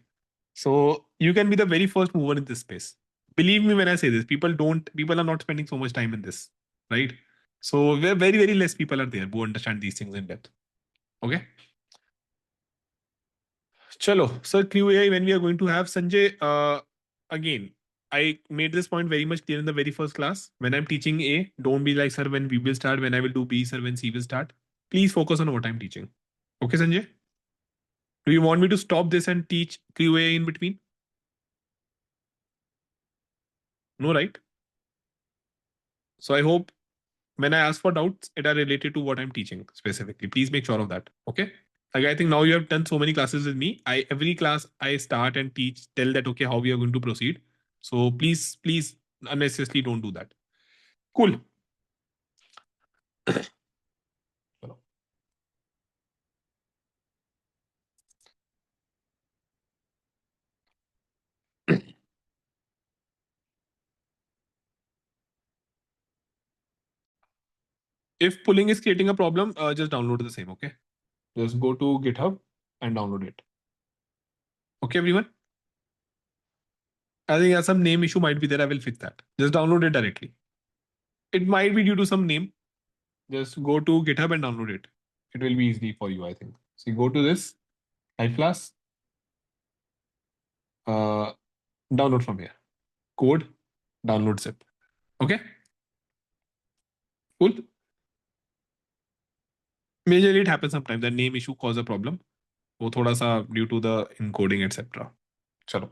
So you can be the very first mover in this space. Believe me when I say this, people are not spending so much time in this, right? So very, very less people are there who understand these things in depth. Okay. Chalo. So QAI, when we are going to have Sanjay, again, I made this point very much clear in the very first class. When I'm teaching A, don't be like, sir, when B will start, when I will do B, sir, when C will start. Please focus on what I'm teaching. Okay, Sanjay? Do you want me to stop this and teach QAI in between? No, right? So I hope when I ask for doubts, it are related to what I'm teaching specifically. Please make sure of that. Okay. Like I think now you have done so many classes with me. I every class I start and teach, tell that okay, how we are going to proceed. So please, please unnecessarily don't do that. Cool. If pulling is creating a problem, just download the same. Okay. Just go to GitHub and download it. Okay, everyone. I think some name issue might be there. I will fix that. Just download it directly. It might be due to some name. Just go to GitHub and download it. It will be easy for you, I think. So you go to this iClass, uh, download from here. Code, download zip. Okay, cool. Majorly it happens sometimes. The name issue cause a problem. वो थोड़ा सा due to the encoding etc. चलो.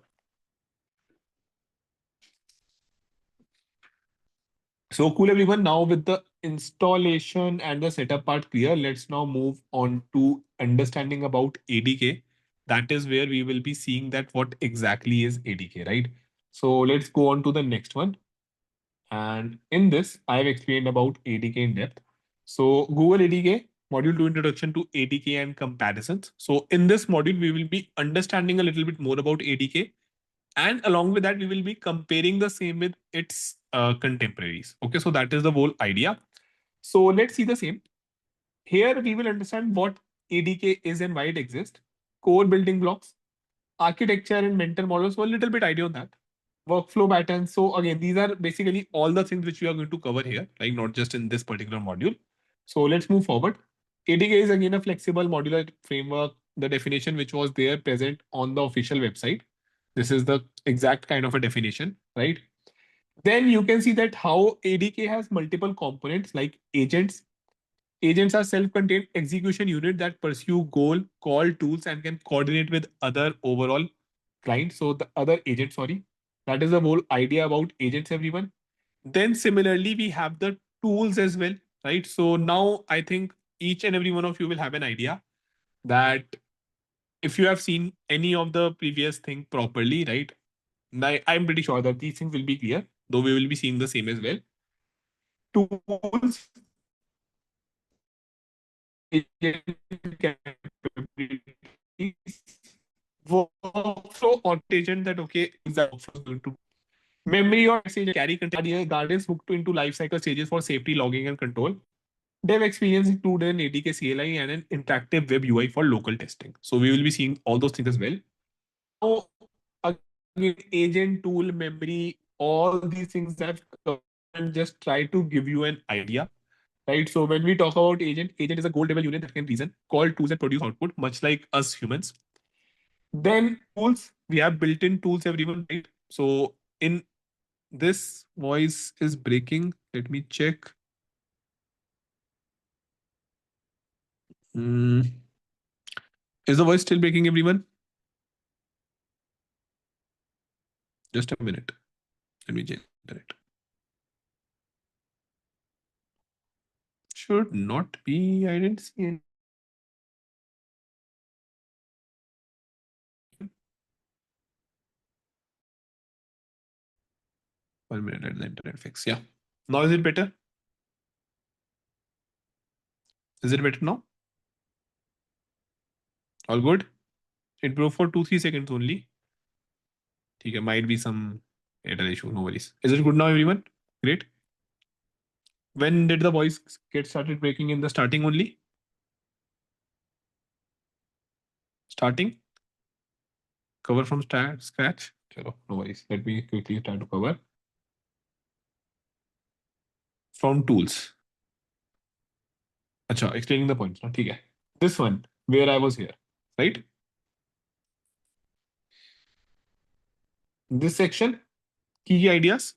So cool everyone. Now with the installation and the setup part clear, let's now move on to understanding about ADK. That is where we will be seeing that what exactly is ADK, right? So let's go on to the next one. And in this, I have explained about ADK in depth. So Google ADK, module 2 introduction to ADK and comparisons. So in this module, we will be understanding a little bit more about ADK. And along with that, we will be comparing the same with its contemporaries. Okay, so that is the whole idea. So let's see the same. Here we will understand what ADK is and why it exists, core building blocks, architecture and mental models. So a little bit idea on that. Workflow patterns. So again, these are basically all the things which we are going to cover here, like not just in this particular module. So let's move forward. ADK is again a flexible modular framework, the definition which was there present on the official website. This is the exact kind of a definition, right? Then you can see that how ADK has multiple components like agents. Agents are self-contained execution unit that pursue goal, call tools, and can coordinate with other overall clients. So the other agent, sorry, that is the whole idea about agents, everyone. Then similarly, we have the tools as well, right? So now I think each and every one of you will have an idea that if you have seen any of the previous thing properly, right? I'm pretty sure that these things will be clear, though we will be seeing the same as well. Tools, agent capabilities, workflow or agent that okay, is that workflow going to memory or message carry container guardians hooked into lifecycle stages for safety logging and control. Dev experience include an ADK CLI and an interactive web UI for local testing. So we will be seeing all those things as well. Now, again, agent, tool, memory, all these things I've covered and just try to give you an idea. Right. So when we talk about agent, agent is a goal level unit that can reason, call tools and produce output, much like us humans. Then tools, we have built-in tools, everyone, right? So in this voice is breaking. Let me check. Hmm. Is the voice still breaking, everyone? Just a minute. Let me change it. Should not be. I didn't see any. 1 minute and the internet fix. Yeah. Now is it better? Is it better now? All good? It broke for 2-3 seconds only. Okay, might be some data issue. No worries. Is it good now, everyone? Great. When did the voice get started breaking in the starting only? Starting? Cover from scratch? Chalo, no worries. Let me quickly try to cover. From tools. Acha, explaining the points. ना, ठीक है. This one, where I was here, right? This section, key ideas.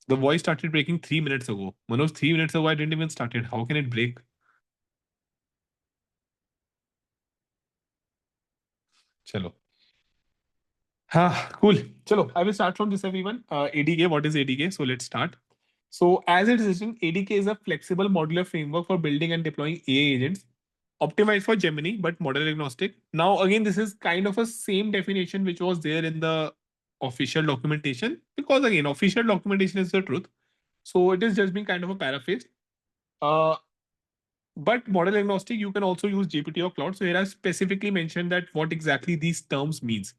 The voice started breaking 3 minutes ago. Manoj, 3 minutes ago I didn't even started. How can it break? Chalo. Cool. Chalo, I will start from this, everyone. ADK, what is ADK? So let's start. So as it is written, ADK is a flexible modular framework for building and deploying AI agents, optimized for Gemini, but model agnostic. Now, again, this is kind of a same definition which was there in the official documentation, because again, official documentation is the truth. So it is just being kind of a paraphrase. Uh, but model agnostic, you can also use GPT or Cloud. So here I specifically mentioned that what exactly these terms means.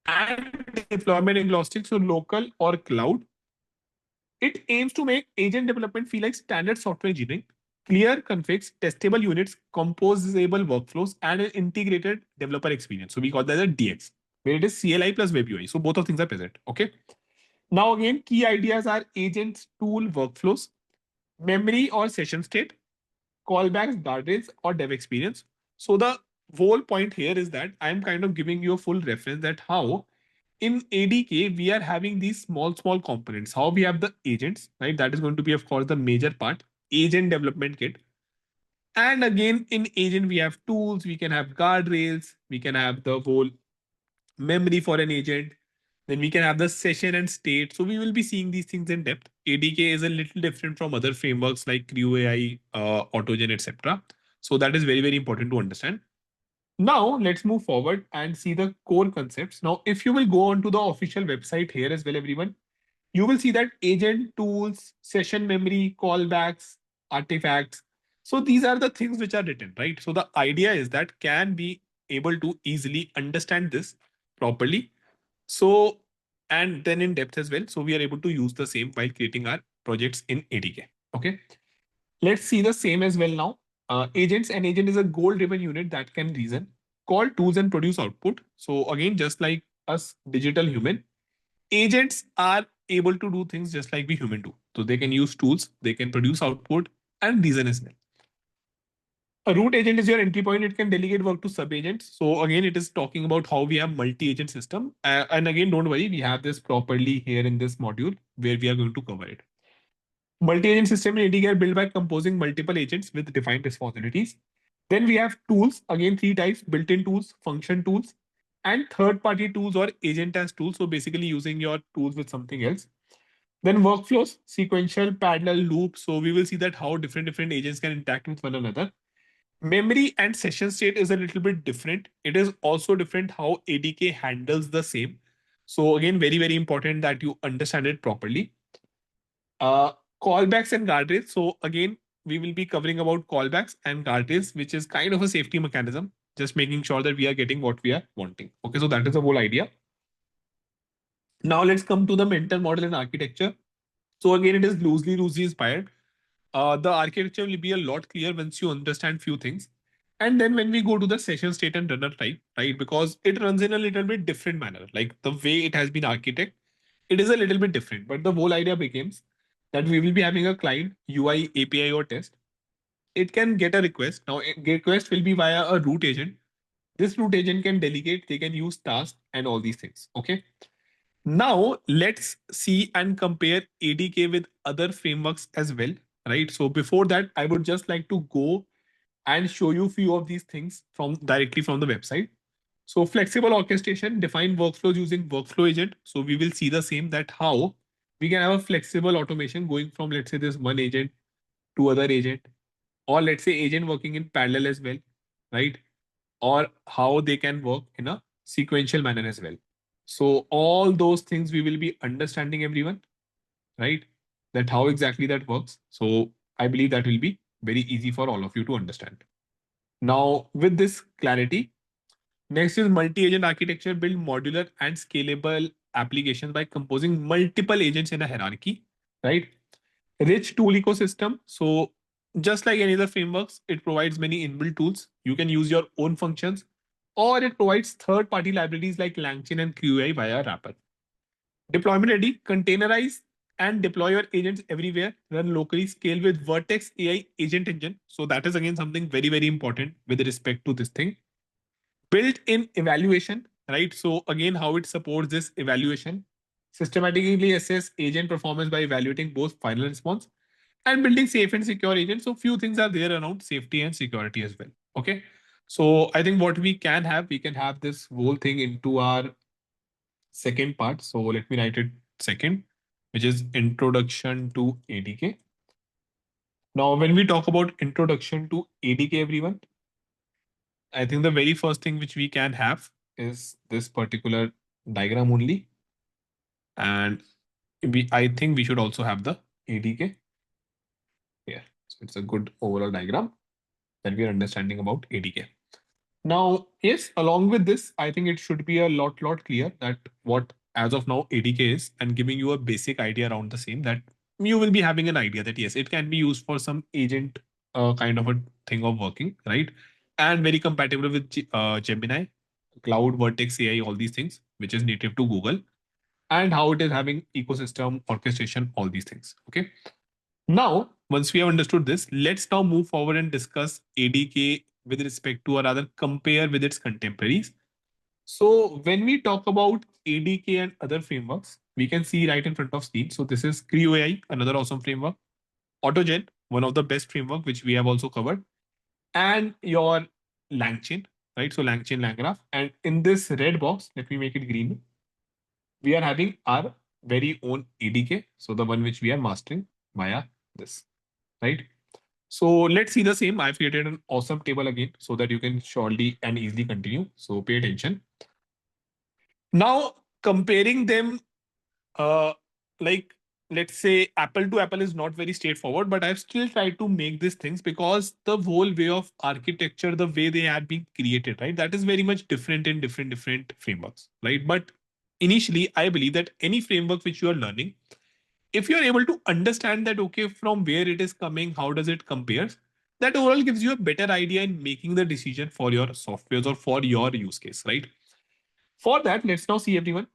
And deployment agnostic, so local or cloud. It aims to make agent development feel like standard software engineering, clear configs, testable units, composable workflows, and an integrated developer experience. So we call that a DX, where it is CLI plus web UI. So both of things are present. Okay. Now again, key ideas are agents, tool, workflows, memory or session state, callbacks, guardrails, or dev experience. So the whole point here is that I'm kind of giving you a full reference that how in ADK we are having these small components. How we have the agents, right? That is going to be, of course, the major part, agent development kit. And again, in agent, we have tools, we can have guardrails, we can have the whole memory for an agent. Then we can have the session and state. So we will be seeing these things in depth. ADK is a little different from other frameworks like Creo AI, Autogen, etc. So that is very important to understand. Now let's move forward and see the core concepts. Now, if you will go onto the official website here as well, everyone, you will see that agent tools, session memory, callbacks, artifacts. So these are the things which are written, right? So the idea is that can be able to easily understand this properly. So, and then in depth as well. So we are able to use the same while creating our projects in ADK. Okay. Let's see the same as well now. Agents, an agent is a goal-driven unit that can reason, call tools and produce output. So again, just like us digital human, agents are able to do things just like we human do. So they can use tools, they can produce output and reason as well. A root agent is your entry point. It can delegate work to sub-agents. So again, it is talking about how we have multi-agent system. And again, don't worry, we have this properly here in this module where we are going to cover it. Multi-agent system in ADK are built by composing multiple agents with defined responsibilities. Then we have tools, again, three types: built-in tools, function tools, and third-party tools or agent as tools. So basically using your tools with something else. Then workflows, sequential, parallel, loop. So we will see that how different agents can interact with one another. Memory and session state is a little bit different. It is also different how ADK handles the same. So again, very important that you understand it properly. Uh, Callbacks and guardrails. So again, we will be covering about callbacks and guardrails, which is kind of a safety mechanism, just making sure that we are getting what we are wanting. Okay, so that is the whole idea. Now let's come to the mental model and architecture. So again, it is loosely inspired. The architecture will be a lot clearer once you understand few things. And then when we go to the session state and runner type, right? Because it runs in a little bit different manner. Like the way it has been architected, it is a little bit different. But the whole idea becomes that we will be having a client, UI, API, or test. It can get a request. Now, a request will be via a root agent. This root agent can delegate, they can use tasks and all these things. Okay. Now, let's see and compare ADK with other frameworks as well, right? So before that, I would just like to go and show you a few of these things from directly from the website. So flexible orchestration, define workflows using workflow agent. So we will see the same, that how we can have a flexible automation going from, let's say, this one agent to other agent, or let's say agent working in parallel as well, right? Or how they can work in a sequential manner as well. So all those things we will be understanding, everyone, right? That how exactly that works. So I believe that will be very easy for all of you to understand. Now, with this clarity, next is multi-agent architecture, build modular and scalable applications by composing multiple agents in a hierarchy, right? Rich tool ecosystem. So just like any other frameworks, it provides many inbuilt tools. You can use your own functions, or it provides third-party libraries like LangChain and QA via wrapper. Deployment ready, containerize and deploy your agents everywhere. Run locally, scale with Vertex AI agent engine. So that is again something very, very important with respect to this thing. Built in evaluation, right? So again, how it supports this evaluation. Systematically assess agent performance by evaluating both final response and building safe and secure agents. So few things are there around safety and security as well. Okay. So I think what we can have this whole thing into our second part. So let me write it second, which is introduction to ADK. Now, when we talk about introduction to ADK, everyone, I think the very first thing which we can have is this particular diagram only. And I think we should also have the ADK here. So it's a good overall diagram that we are understanding about ADK. Now, yes, along with this, I think it should be a lot clear that what as of now ADK is, and giving you a basic idea around the same, that you will be having an idea that yes, it can be used for some agent kind of a thing of working, right? And very compatible with Gemini, Cloud, Vertex AI, all these things, which is native to Google, and how it is having ecosystem orchestration, all these things. Okay. Now, once we have understood this, let's now move forward and discuss ADK with respect to, or rather compare with its contemporaries. So when we talk about ADK and other frameworks, we can see right in front of screen. So this is Creo AI, another awesome framework. AutoGen, one of the best framework, which we have also covered. And your LangChain, right? So LangChain, LangGraph. And in this red box, let me make it green. We are having our very own ADK. So the one which we are mastering via this, right? So let's see the same. I've created an awesome table again so that you can surely and easily continue. So pay attention. Now, comparing them, uh, like let's say apple to apple is not very straightforward, but I've still tried to make these things because the whole way of architecture, the way they have been created, right, that is very much different in different frameworks, right? But initially, I believe that any framework which you are learning, if you're able to understand that okay, from where it is coming, how does it compares, that overall gives you a better idea in making the decision for your softwares or for your use case, right? For that, let's now see, everyone,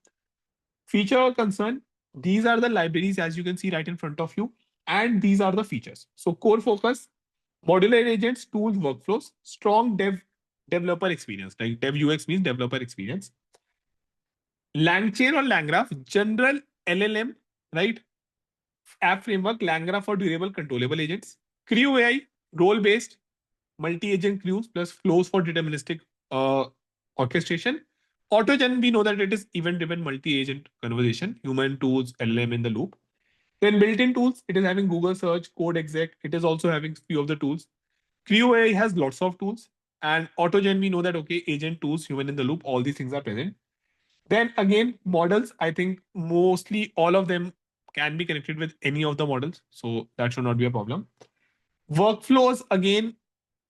feature or concern. These are the libraries as you can see right in front of you, and these are the features. So core focus, modular agents, tools, workflows, strong developer experience, like dev UX means developer experience. LangChain or LangGraph, general LLM, right? App framework, LangGraph for durable controllable agents. Creo AI, role based, multi agent queues plus flows for deterministic uh, orchestration. AutoGen, we know that it is event driven multi agent conversation, human tools, LLM in the loop. Then built in tools, it is having Google search, code exec. It is also having few of the tools. Creo AI has lots of tools. And AutoGen, we know that okay, agent tools, human in the loop, all these things are present. Then again, models, I think mostly all of them can be connected with any of the models. So that should not be a problem. Workflows, again,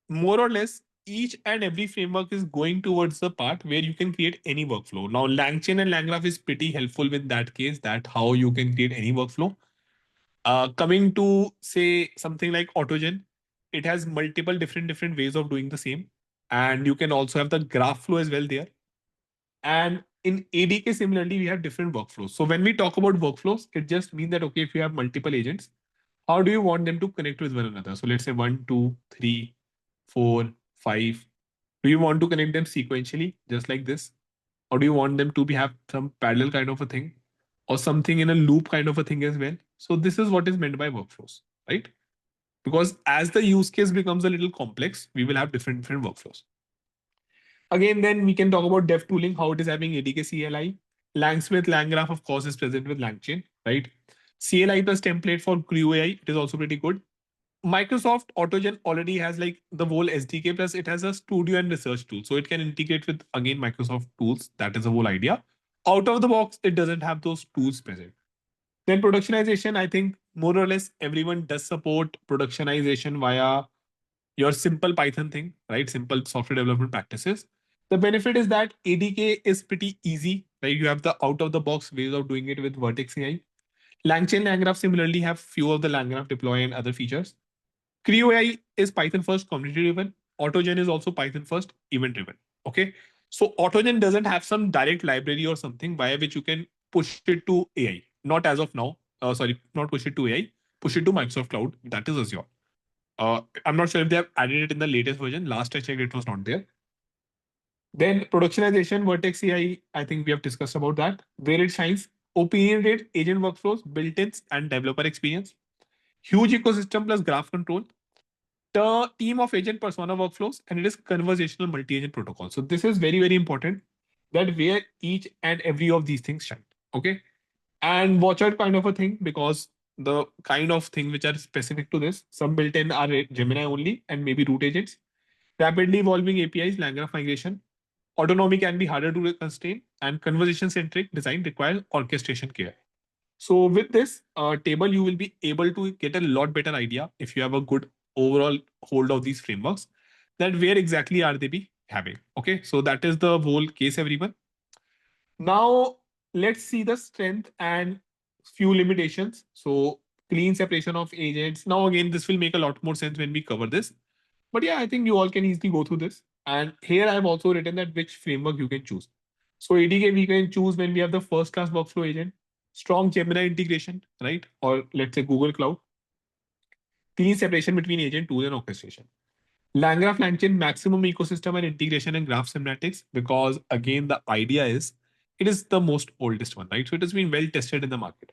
more or less, each and every framework is going towards the part where you can create any workflow. Now, LangChain and LangGraph is pretty helpful with that case, that how you can create any workflow. Coming to say something like AutoGen, it has multiple different ways of doing the same, and you can also have the graph flow as well there. And in ADK, similarly, we have different workflows. So when we talk about workflows, it just means that okay, if you have multiple agents, how do you want them to connect with one another? So let's say 1, 2, 3, 4, 5. Do you want to connect them sequentially, just like this? Or do you want them to be have some parallel kind of a thing? Or something in a loop kind of a thing as well? So this is what is meant by workflows, right? Because as the use case becomes a little complex, we will have different workflows. Again, then we can talk about dev tooling, how it is having ADK CLI. Langsmith, LangGraph, of course, is present with LangChain, right? CLI plus template for Creo AI, it is also pretty good. Microsoft AutoGen already has like the whole SDK, plus it has a studio and research tool. So it can integrate with again Microsoft tools. That is the whole idea. out of the box, it doesn't have those tools present. Then productionization, I think more or less everyone does support productionization via your simple Python thing, right? Simple software development practices. The benefit is that ADK is pretty easy, right? You have the out of the box ways of doing it with Vertex AI. LangChain, LangGraph similarly have few of the LangGraph deploy and other features. Creo AI is Python first, community driven. Autogen is also Python first, event driven. Okay. So Autogen doesn't have some direct library or something via which you can push it to AI. Not as of now. Sorry, not push it to AI. Push it to Microsoft Cloud. That is Azure. I'm not sure if they have added it in the latest version. Last I checked, it was not there. Then productionization, Vertex AI, I think we have discussed about that. Where it shines, opinionated agent workflows, built-ins, and developer experience. Huge ecosystem plus graph control. The team of agent persona workflows, and it is conversational multi-agent protocol. So this is very, very important that where each and every of these things shine. Okay. And watch out kind of a thing because the kind of thing which are specific to this, some built-in are Gemini only and maybe root agents. Rapidly evolving APIs, LangGraph migration. Autonomy can be harder to constrain, and conversation-centric design requires orchestration care. So with this table, you will be able to get a lot better idea if you have a good overall hold of these frameworks, that where exactly are they be having. Okay, so that is the whole case, everyone. Now let's see the strength and few limitations. So clean separation of agents. Now again, this will make a lot more sense when we cover this. But yeah, I think you all can easily go through this. And here I've also written that which framework you can choose. So ADK we can choose when we have the first class workflow agent, strong Gemini integration, right? Or let's say Google Cloud, clean separation between agent, tool, and orchestration. LangGraph LangChain maximum ecosystem and integration and graph semantics, because again the idea is it is the most oldest one, right? So it has been well tested in the market.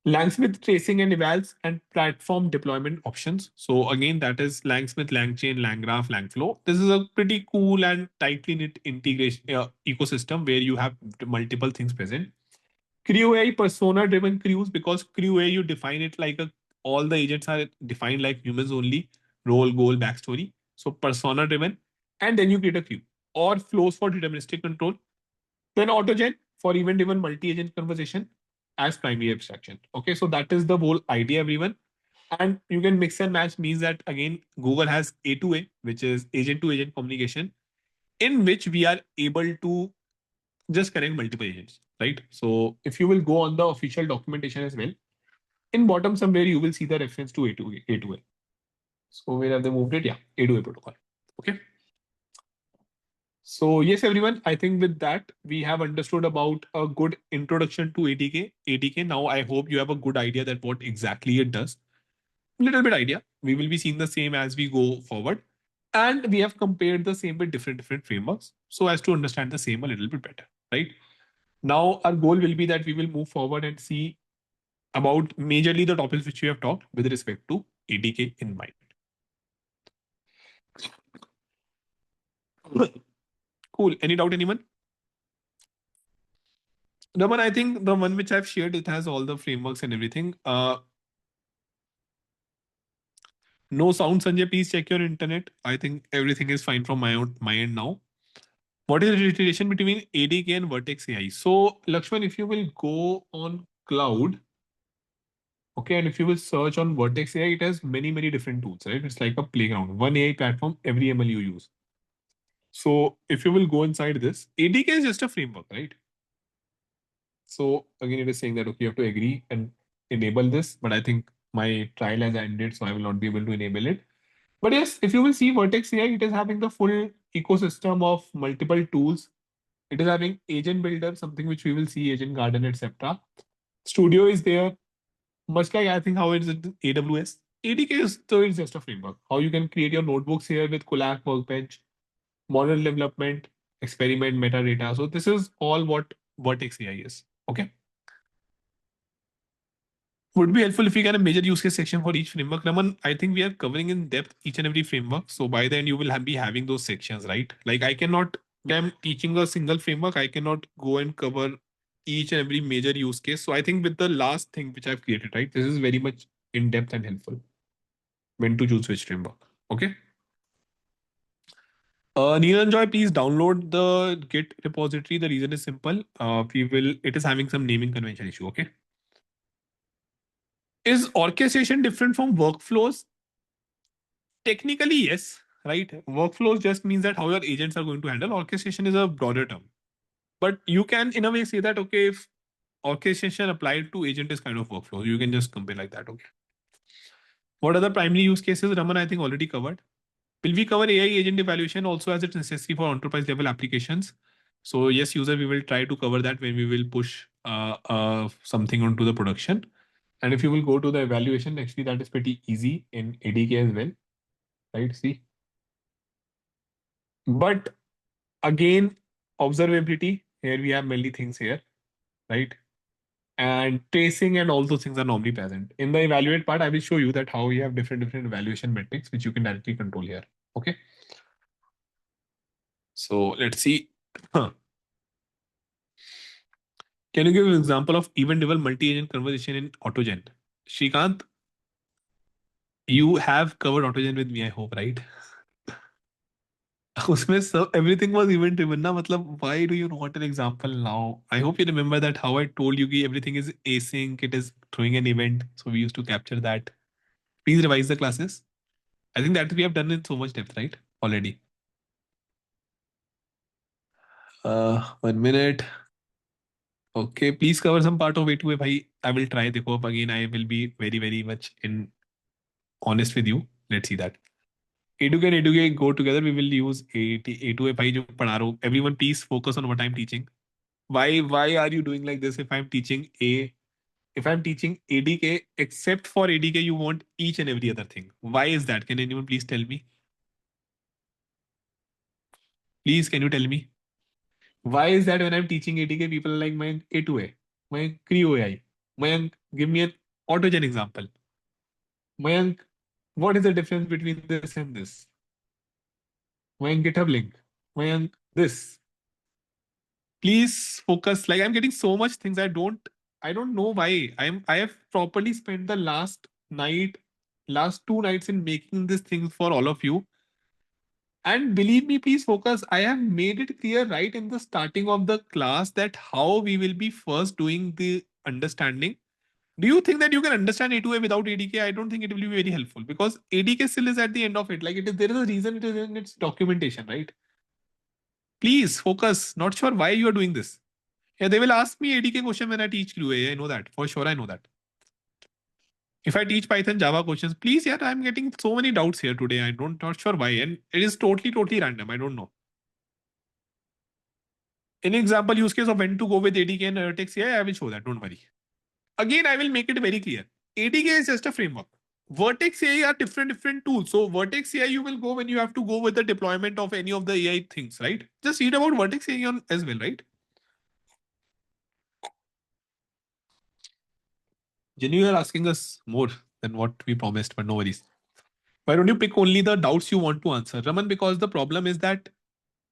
Langsmith tracing and evals and platform deployment options. So again, that is Langsmith, LangChain, LangGraph, LangFlow. This is a pretty cool and tightly knit integration ecosystem where you have multiple things present. Creo AI persona driven crews, because Creo AI you define it like a all the agents are defined like humans only, role, goal, backstory. So persona driven, and then you create a queue or flows for deterministic control. Then autogen for event driven multi-agent conversation as primary abstraction. Okay, so that is the whole idea, everyone. And you can mix and match means that again, Google has A2A, which is agent to agent communication, in which we are able to just connect multiple agents, right? So if you will go on the official documentation as well, in bottom somewhere you will see the reference to A2A. So where have they moved it? Yeah, A2A protocol. Okay. So yes, everyone, I think with that, we have understood about a good introduction to ADK. ADK. Now I hope you have a good idea that what exactly it does. Little bit idea. We will be seeing the same as we go forward. And we have compared the same with different frameworks so as to understand the same a little bit better, right? Now our goal will be that we will move forward and see about majorly the topics which we have talked with respect to ADK in mind. Cool. Any doubt, anyone? Raman, I think the one which I've shared, it has all the frameworks and everything. No sound, Sanjay. Please check your internet. I think everything is fine from my end now. What is the relation between ADK and Vertex AI? So, Lakshman, if you will go on cloud, okay, and if you will search on Vertex AI, it has many different tools, right? It's like a playground. One AI platform, every ML you use. So, if you will go inside this, ADK is just a framework, right? So again, it is saying that okay, you have to agree and enable this, but I think my trial has ended, so I will not be able to enable it. But yes, if you will see Vertex AI, it is having the full ecosystem of multiple tools. It is having agent builder, something which we will see, agent garden, etc. Studio is there, much like I think how it is in AWS. ADK is so it's just a framework. How you can create your notebooks here with Colab, Workbench, model development, experiment, metadata. So this is all what Vertex AI is. Okay. Would be helpful if we get a major use case section for each framework. Raman, I think we are covering in depth each and every framework. So by the end, you will be having those sections, right? Like I cannot, when I'm teaching a single framework, I cannot go and cover each and every major use case. So I think with the last thing which I've created, right? This is very much in depth and helpful when to choose which framework. Okay. Neil and Joy, please download the Git repository. The reason is simple. It is having some naming convention issue. Okay. Is orchestration different from workflows? Technically, yes. Right. Workflows just means that how your agents are going to handle. Orchestration is a broader term. But you can, in a way, say that, okay, if orchestration applied to agent is kind of workflow, you can just compare like that. Okay. What are the primary use cases? Raman, I think already covered. Will we cover AI agent evaluation also as it's necessary for enterprise level applications? So yes, user, we will try to cover that when we will push something onto the production. And if you will go to the evaluation, actually that is pretty easy in ADK as well, right? See, but again, observability. Here we have many things here, right? And tracing and all those things are normally present. In the evaluate part, I will show you that how we have different evaluation metrics which you can directly control here. Okay. So let's see. Can you give an example of event-driven multi-agent conversation in AutoGen? Shrikant, you have covered AutoGen with me, I hope, right? उसमें सब everything was event driven ना मतलब why do you want an example now? I hope you remember that how I told you कि everything is async, it is throwing an event, so we used to capture that. Please revise the classes. I think that we have done in so much depth, right? Already. 1 minute. Okay, please cover some part of A2A, bhai. I will try. देखो, again, I will be very much in honest with you. Let's see that. A2K and A2K go together. We will use A2A, bhai, जो पढ़ा रहा हूँ. Everyone, please focus on what I'm teaching. Why are you doing like this? If I'm teaching ADK, except for ADK, you want each and every other thing. Why is that? Can anyone please tell me? Please, can you tell me? Why is that when I'm teaching ATK, people are like my A2A, my Creo AI, Mayank, give me an autogen example. Mayank, what is the difference between this and this? Mayank, GitHub link. Mayank, this. Please focus. Like I'm getting so much things. I don't know why. I have properly spent the last 2 nights in making this thing for all of you. And believe me, please focus. I have made it clear right in the starting of the class that how we will be first doing the understanding. Do you think that you can understand A2A without ADK? I don't think it will be very helpful because ADK still is at the end of it. Like there is a reason it is in its documentation, right? Please focus. Not sure why you are doing this. Yeah, they will ask me ADK question when I teach QA. I know that. For sure, I know that. If I teach Python Java questions, please, yeah, I'm getting so many doubts here today. I don't not sure why. And it is totally random. I don't know. In example use case of when to go with ADK and Vertex AI, I will show that. Don't worry. Again, I will make it very clear. ADK is just a framework. Vertex AI are different tools. So Vertex AI you will go when you have to go with the deployment of any of the AI things, right? Just read about Vertex AI as well, right? Jenny, you are asking us more than what we promised, but no worries. Why don't you pick only the doubts you want to answer, Raman? Because the problem is that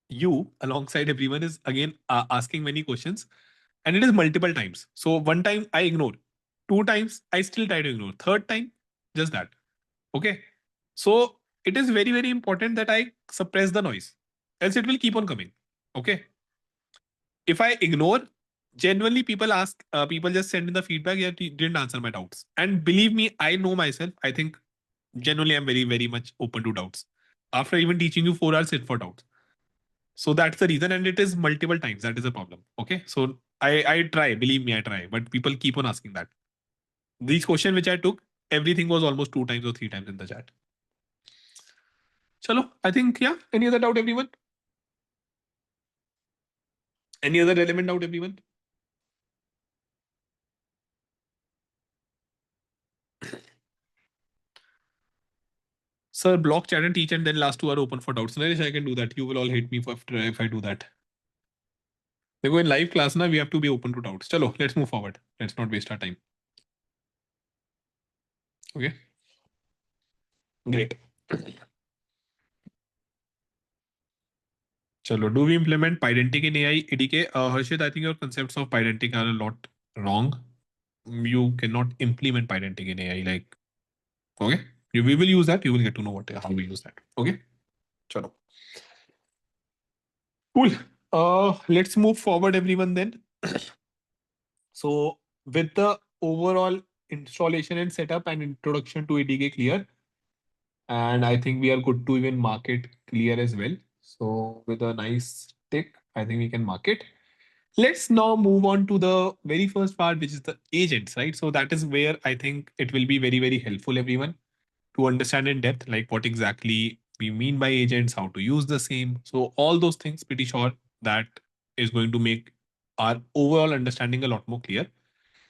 you, alongside everyone, is again asking many questions, and it is multiple times. So one time I ignore, 2 times I still try to ignore, third time just that. Okay, so it is very important that I suppress the noise, else it will keep on coming. Okay, if I ignore, genuinely people just send in the feedback that you didn't answer my doubts, and believe me, I know myself. I think genuinely I'm very much open to doubts. After even teaching you 4 hours, sit for doubts. So that's the reason, and it is multiple times. That is a problem. Okay, so I try. Believe me, I try. But people keep on asking that. These questions which I took, everything was almost 2 times or 3 times in the chat. Chalo, I think yeah. Any other doubt, everyone? Any other relevant doubt, everyone? Sir, block chat and teach, and then last 2 are open for doubts. Naresh, I can do that. You will all hate me for if I do that. They go in live class now. We have to be open to doubts. Chalo, let's move forward. Let's not waste our time. Okay. Great. Chalo, do we implement Pydantic in AI ADK? Harshit, I think your concepts of Pydantic are a lot wrong. You cannot implement Pydantic in AI. Like, okay, we will use that. You will get to know how we use that. Okay, chalo. Cool. Let's move forward, everyone. Then, so with the overall installation and setup and introduction to ADK clear, and I think we are good to even mark it clear as well. So with a nice tick, I think we can mark it. Let's now move on to the very first part, which is the agents, right? So that is where I think it will be very, very helpful, everyone, to understand in depth, like what exactly we mean by agents, how to use the same. So all those things, pretty sure that is going to make our overall understanding a lot more clear.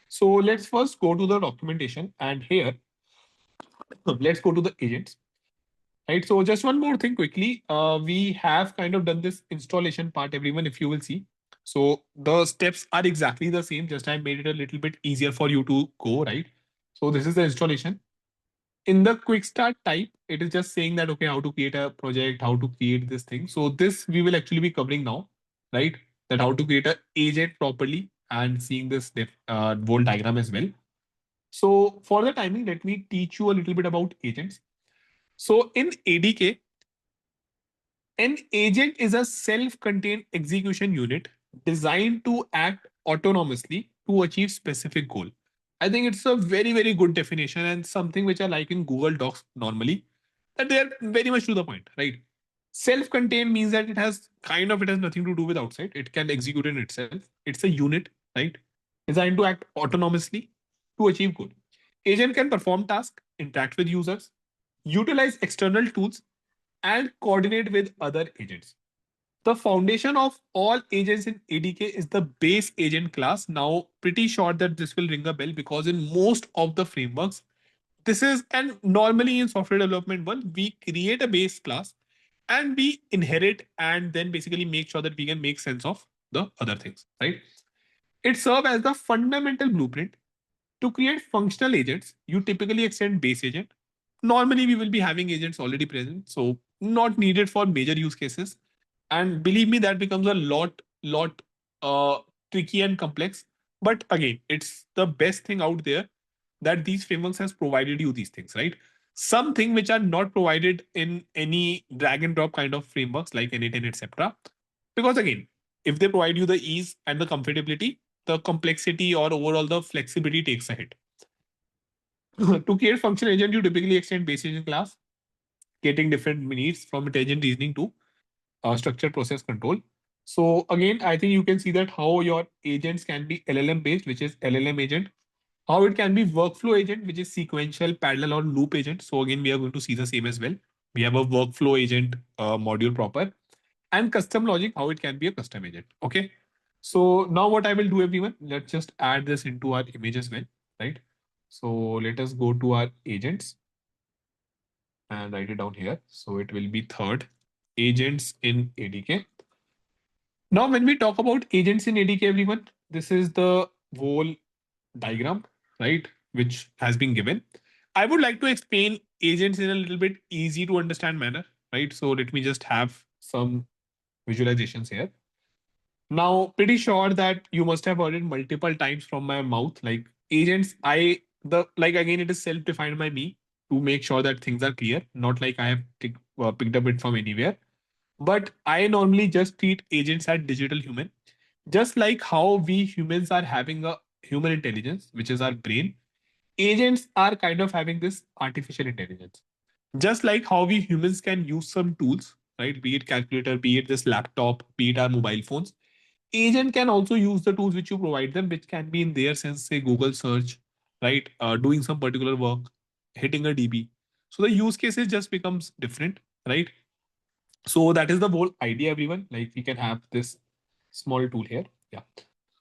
So let's first go to the documentation, and here, let's go to the agents. Right. So just one more thing quickly. We have kind of done this installation part, everyone, if you will see. So the steps are exactly the same, just I made it a little bit easier for you to go, right? So this is the installation. In the quick start type, it is just saying that, okay, how to create a project, how to create this thing. So this we will actually be covering now, right? That how to create an agent properly and seeing this whole diagram as well. So for the timing, let me teach you a little bit about agents. So in ADK, an agent is a self contained execution unit designed to act autonomously to achieve specific goal. I think it's a very, very good definition and something which I like in Google Docs normally, that they are very much to the point, right? Self contained means that it has nothing to do with outside. It can execute in itself. It's a unit, right? Designed to act autonomously to achieve goal. Agent can perform tasks, interact with users, utilize external tools, and coordinate with other agents. The foundation of all agents in ADK is the base agent class. Now, pretty sure that this will ring a bell because in most of the frameworks, this is, and normally in software development one, we create a base class and we inherit and then basically make sure that we can make sense of the other things, right? It serves as the fundamental blueprint. To create functional agents, you typically extend base agent. Normally, we will be having agents already present, so not needed for major use cases. And believe me, that becomes a lot tricky and complex. But again, it's the best thing out there that these frameworks has provided you these things, right? Something which are not provided in any drag and drop kind of frameworks like N8 etc. Because again, if they provide you the ease and the comfortability, the complexity or overall the flexibility takes a hit. To create function agent, you typically extend base agent class, getting different needs from intelligent reasoning to structured process control. So again, I think you can see that how your agents can be LLM based, which is LLM agent. How it can be workflow agent, which is sequential, parallel, or loop agent. So again, we are going to see the same as well. We have a workflow agent module proper, and custom logic, how it can be a custom agent. Okay. So now what I will do, everyone, let's just add this into our image as well, right? So let us go to our agents and write it down here. So it will be third, agents in ADK. Now, when we talk about agents in ADK, everyone, this is the whole diagram, right? Which has been given. I would like to explain agents in a little bit easy to understand manner, right? So let me just have some visualizations here. Now, pretty sure that you must have heard it multiple times from my mouth. Like agents, again, it is self-defined by me to make sure that things are clear, not like I have picked up it from anywhere. But I normally just treat agents as digital human, just like how we humans are having a human intelligence, which is our brain. Agents are kind of having this artificial intelligence. Just like how we humans can use some tools, right? Be it calculator, be it this laptop, be it our mobile phones, agent can also use the tools which you provide them, which can be in their sense, say Google search, right? Doing some particular work, hitting a DB. So the use cases just becomes different, right? So that is the whole idea, everyone. Like we can have this small tool here. Yeah.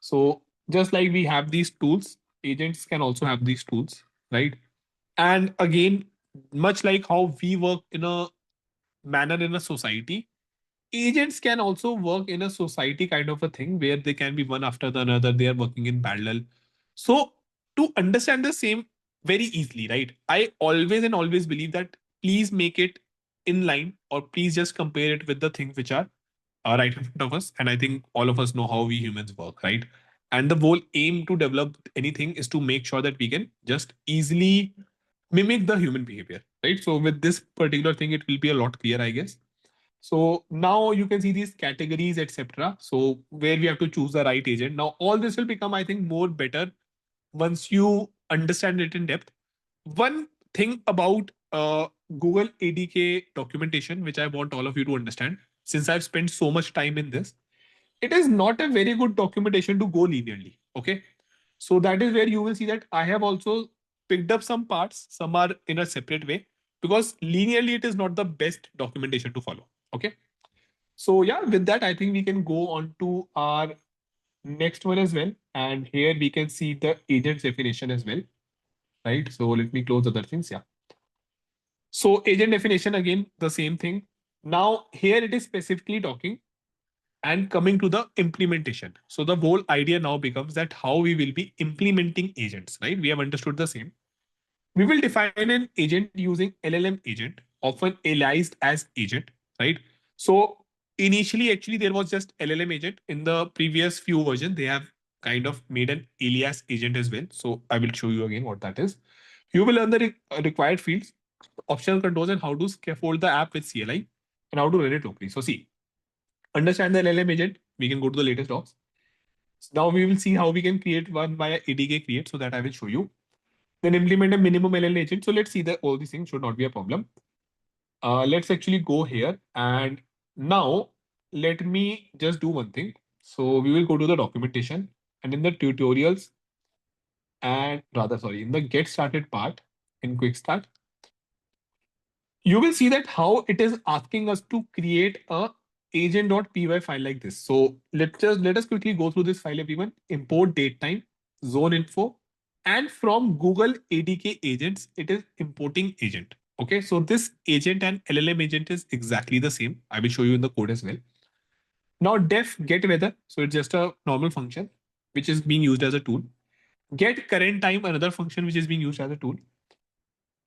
So just like we have these tools, agents can also have these tools, right? And again, much like how we work in a manner in a society, agents can also work in a society kind of a thing where they can be one after the another, they are working in parallel. So to understand the same very easily, right, I always believe that please make it in line, or please just compare it with the things which are right in front of us. And I think all of us know how we humans work, right? And the whole aim to develop anything is to make sure that we can just easily mimic the human behavior, right? So with this particular thing, it will be a lot clear, I guess. So now you can see these categories, etc. So where we have to choose the right agent. Now all this will become, I think, more better once you understand it in depth. One thing about Google ADK documentation, which I want all of you to understand, since I've spent so much time in this, it is not a very good documentation to go linearly. Okay. So that is where you will see that I have also picked up some parts, some are in a separate way, because linearly it is not the best documentation to follow. Okay. So yeah, with that, I think we can go on to our next one as well. And here we can see the agent's definition as well. Right. So let me close other things. Yeah. So agent definition, again, the same thing. Now here it is specifically talking and coming to the implementation. So the whole idea now becomes that how we will be implementing agents, right? We have understood the same. We will define an agent using LLM agent, often aliased as agent, right? So initially, actually, there was just LLM agent. In the previous few versions, they have kind of made an alias agent as well. So I will show you again what that is. You will learn the required fields, optional controls, and how to scaffold the app with CLI and how to run it locally. So see, understand the LLM agent. We can go to the latest docs. Now we will see how we can create one via ADK create. So that I will show you. Then implement a minimum LL agent. So let's see that all these things should not be a problem. Let's actually go here and now let me just do one thing. So we will go to the documentation and in the tutorials and rather sorry in the get started part in quick start, you will see that how it is asking us to create a agent.py file like this. So let us quickly go through this file, everyone. Import datetime, zone info, and from Google ADK agents, it is importing agent. Okay, so this agent and LLM agent is exactly the same. I will show you in the code as well. Now def get weather, so it's just a normal function which is being used as a tool. Get current time, another function which is being used as a tool.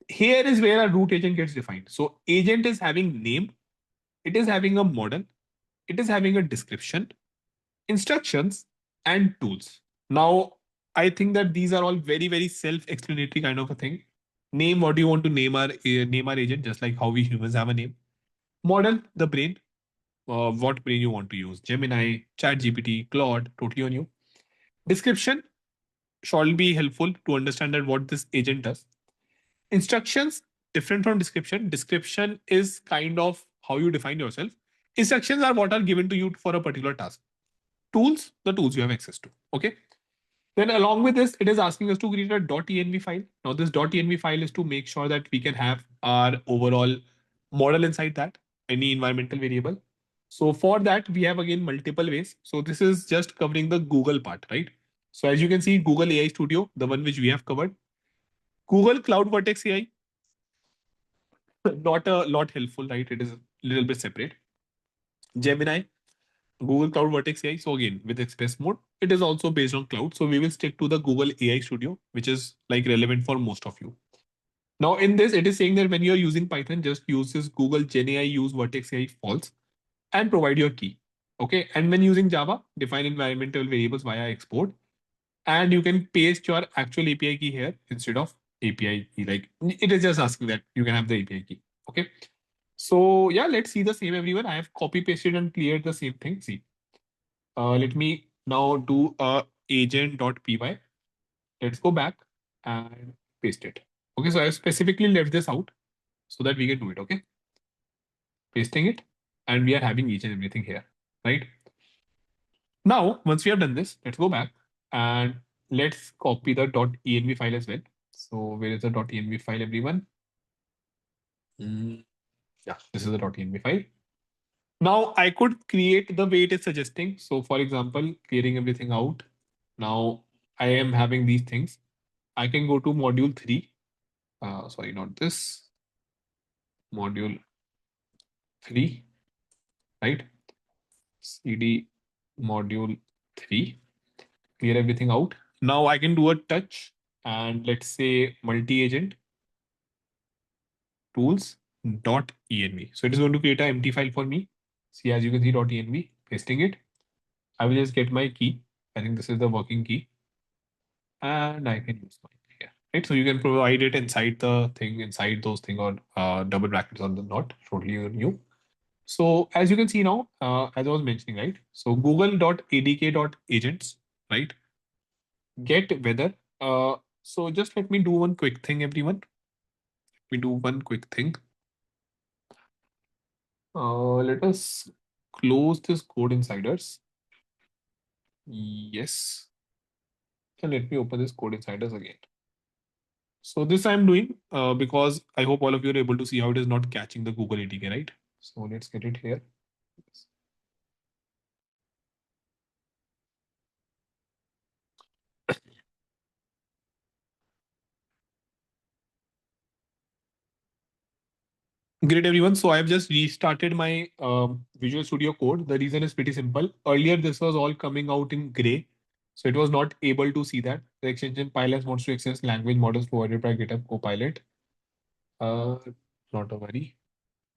Here is where a root agent gets defined. So agent is having name, it is having a model, it is having a description, instructions, and tools. Now, I think that these are all very, very self-explanatory kind of a thing. Name, what do you want to name our agent, just like how we humans have a name. Model, the brain, what brain you want to use. Gemini, ChatGPT, Claude, totally on you. Description shall be helpful to understand that what this agent does. Instructions, different from description. Description is kind of how you define yourself. Instructions are what are given to you for a particular task. Tools, the tools you have access to. Okay. Then along with this, it is asking us to create a .env file. Now this .env file is to make sure that we can have our overall model inside that, any environmental variable. So for that, we have again multiple ways. So this is just covering the Google part, right? So as you can see, Google AI Studio, the one which we have covered. Google Cloud Vertex AI, not a lot helpful, right? It is a little bit separate. Gemini, Google Cloud Vertex AI. So again, with Express mode, it is also based on cloud. So we will stick to the Google AI Studio, which is like relevant for most of you. Now in this, it is saying that when you are using Python, just use this Google Gen AI use Vertex AI false and provide your key. Okay. And when using Java, define environmental variables via export. And you can paste your actual API key here instead of API key. Like it is just asking that you can have the API key. Okay. So yeah, let's see the same, everyone. I have copy pasted and cleared the same thing. See, let me now do a agent.py. Let's go back and paste it. Okay, so I specifically left this out so that we can do it. Okay, pasting it, and we are having each and everything here, right? Now, once we have done this, let's go back and let's copy the .env file as well. So where is the .env file, everyone? Yeah, this is the .env file. Now I could create the way it is suggesting. So for example, clearing everything out. Now I am having these things. I can go to module 3. Sorry, not this. Module 3, right? CD module 3. Clear everything out. Now I can do a touch and let's say multi-agent tools .env. So it is going to create an empty file for me. See, as you can see, .env, pasting it. I will just get my key. I think this is the working key. And I can use my key here. Right. So you can provide it inside the thing, inside those thing or double brackets on the not, totally on you. So as you can see now, as I was mentioning, right? So google.adk.agents, right? Get weather. So just let me do one quick thing, everyone. Let me do one quick thing. Let us close this code insiders. Yes. And let me open this code insiders again. So this I'm doing because I hope all of you are able to see how it is not catching the Google ATK, right? So let's get it here. Great, everyone. So I've just restarted my Visual Studio Code. The reason is pretty simple. Earlier, this was all coming out in gray. So it was not able to see that. The extension Pylon wants to access language models provided by GitHub Copilot. Uh, Not a worry.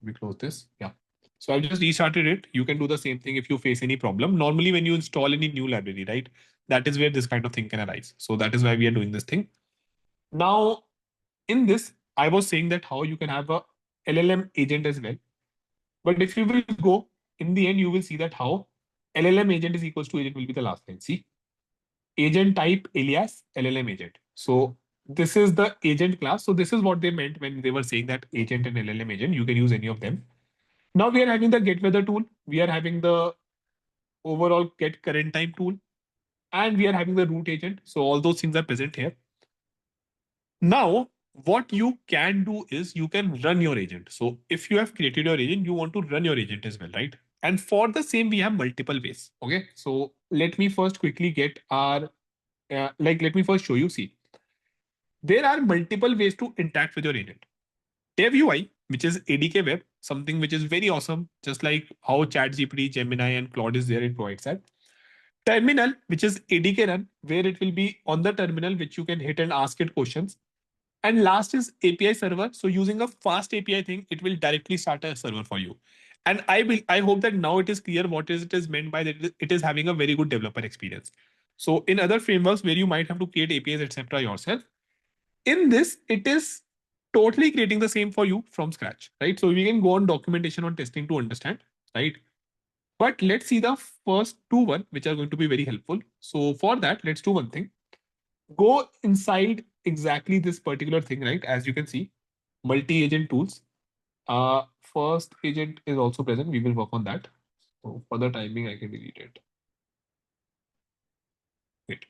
We close this. Yeah. So I've just restarted it. You can do the same thing if you face any problem. Normally, when you install any new library, right, that is where this kind of thing can arise. So that is why we are doing this thing. Now, in this, I was saying that how you can have a LLM agent as well. But if you will go, in the end, you will see that how LLM agent is equals to agent will be the last line. See, agent type alias LLM agent. So this is the agent class. So this is what they meant when they were saying that agent and LLM agent. You can use any of them. Now we are having the get weather tool. We are having the overall get current time tool, and we are having the root agent. So all those things are present here. Now, what you can do is you can run your agent. So if you have created your agent, you want to run your agent as well, right? And for the same, we have multiple ways. Okay. So let me first quickly get our, let me first show you. See, there are multiple ways to interact with your agent. Dev UI, which is ADK Web, something which is very awesome, just like how ChatGPT, Gemini, and Claude is there, it provides that. Terminal, which is ADK Run, where it will be on the terminal, which you can hit and ask it questions. And last is API server. So using a fast API thing, it will directly start a server for you. And I hope that now it is clear what is it is meant by that it is having a very good developer experience. So in other frameworks where you might have to create APIs, etc. yourself, in this, it is totally creating the same for you from scratch, right? So we can go on documentation on testing to understand, right? But let's see the first two one, which are going to be very helpful. So for that, let's do one thing. Go inside exactly this particular thing, right? As you can see, multi-agent tools. First agent is also present. We will work on that. So for the timing, I can delete it. Great.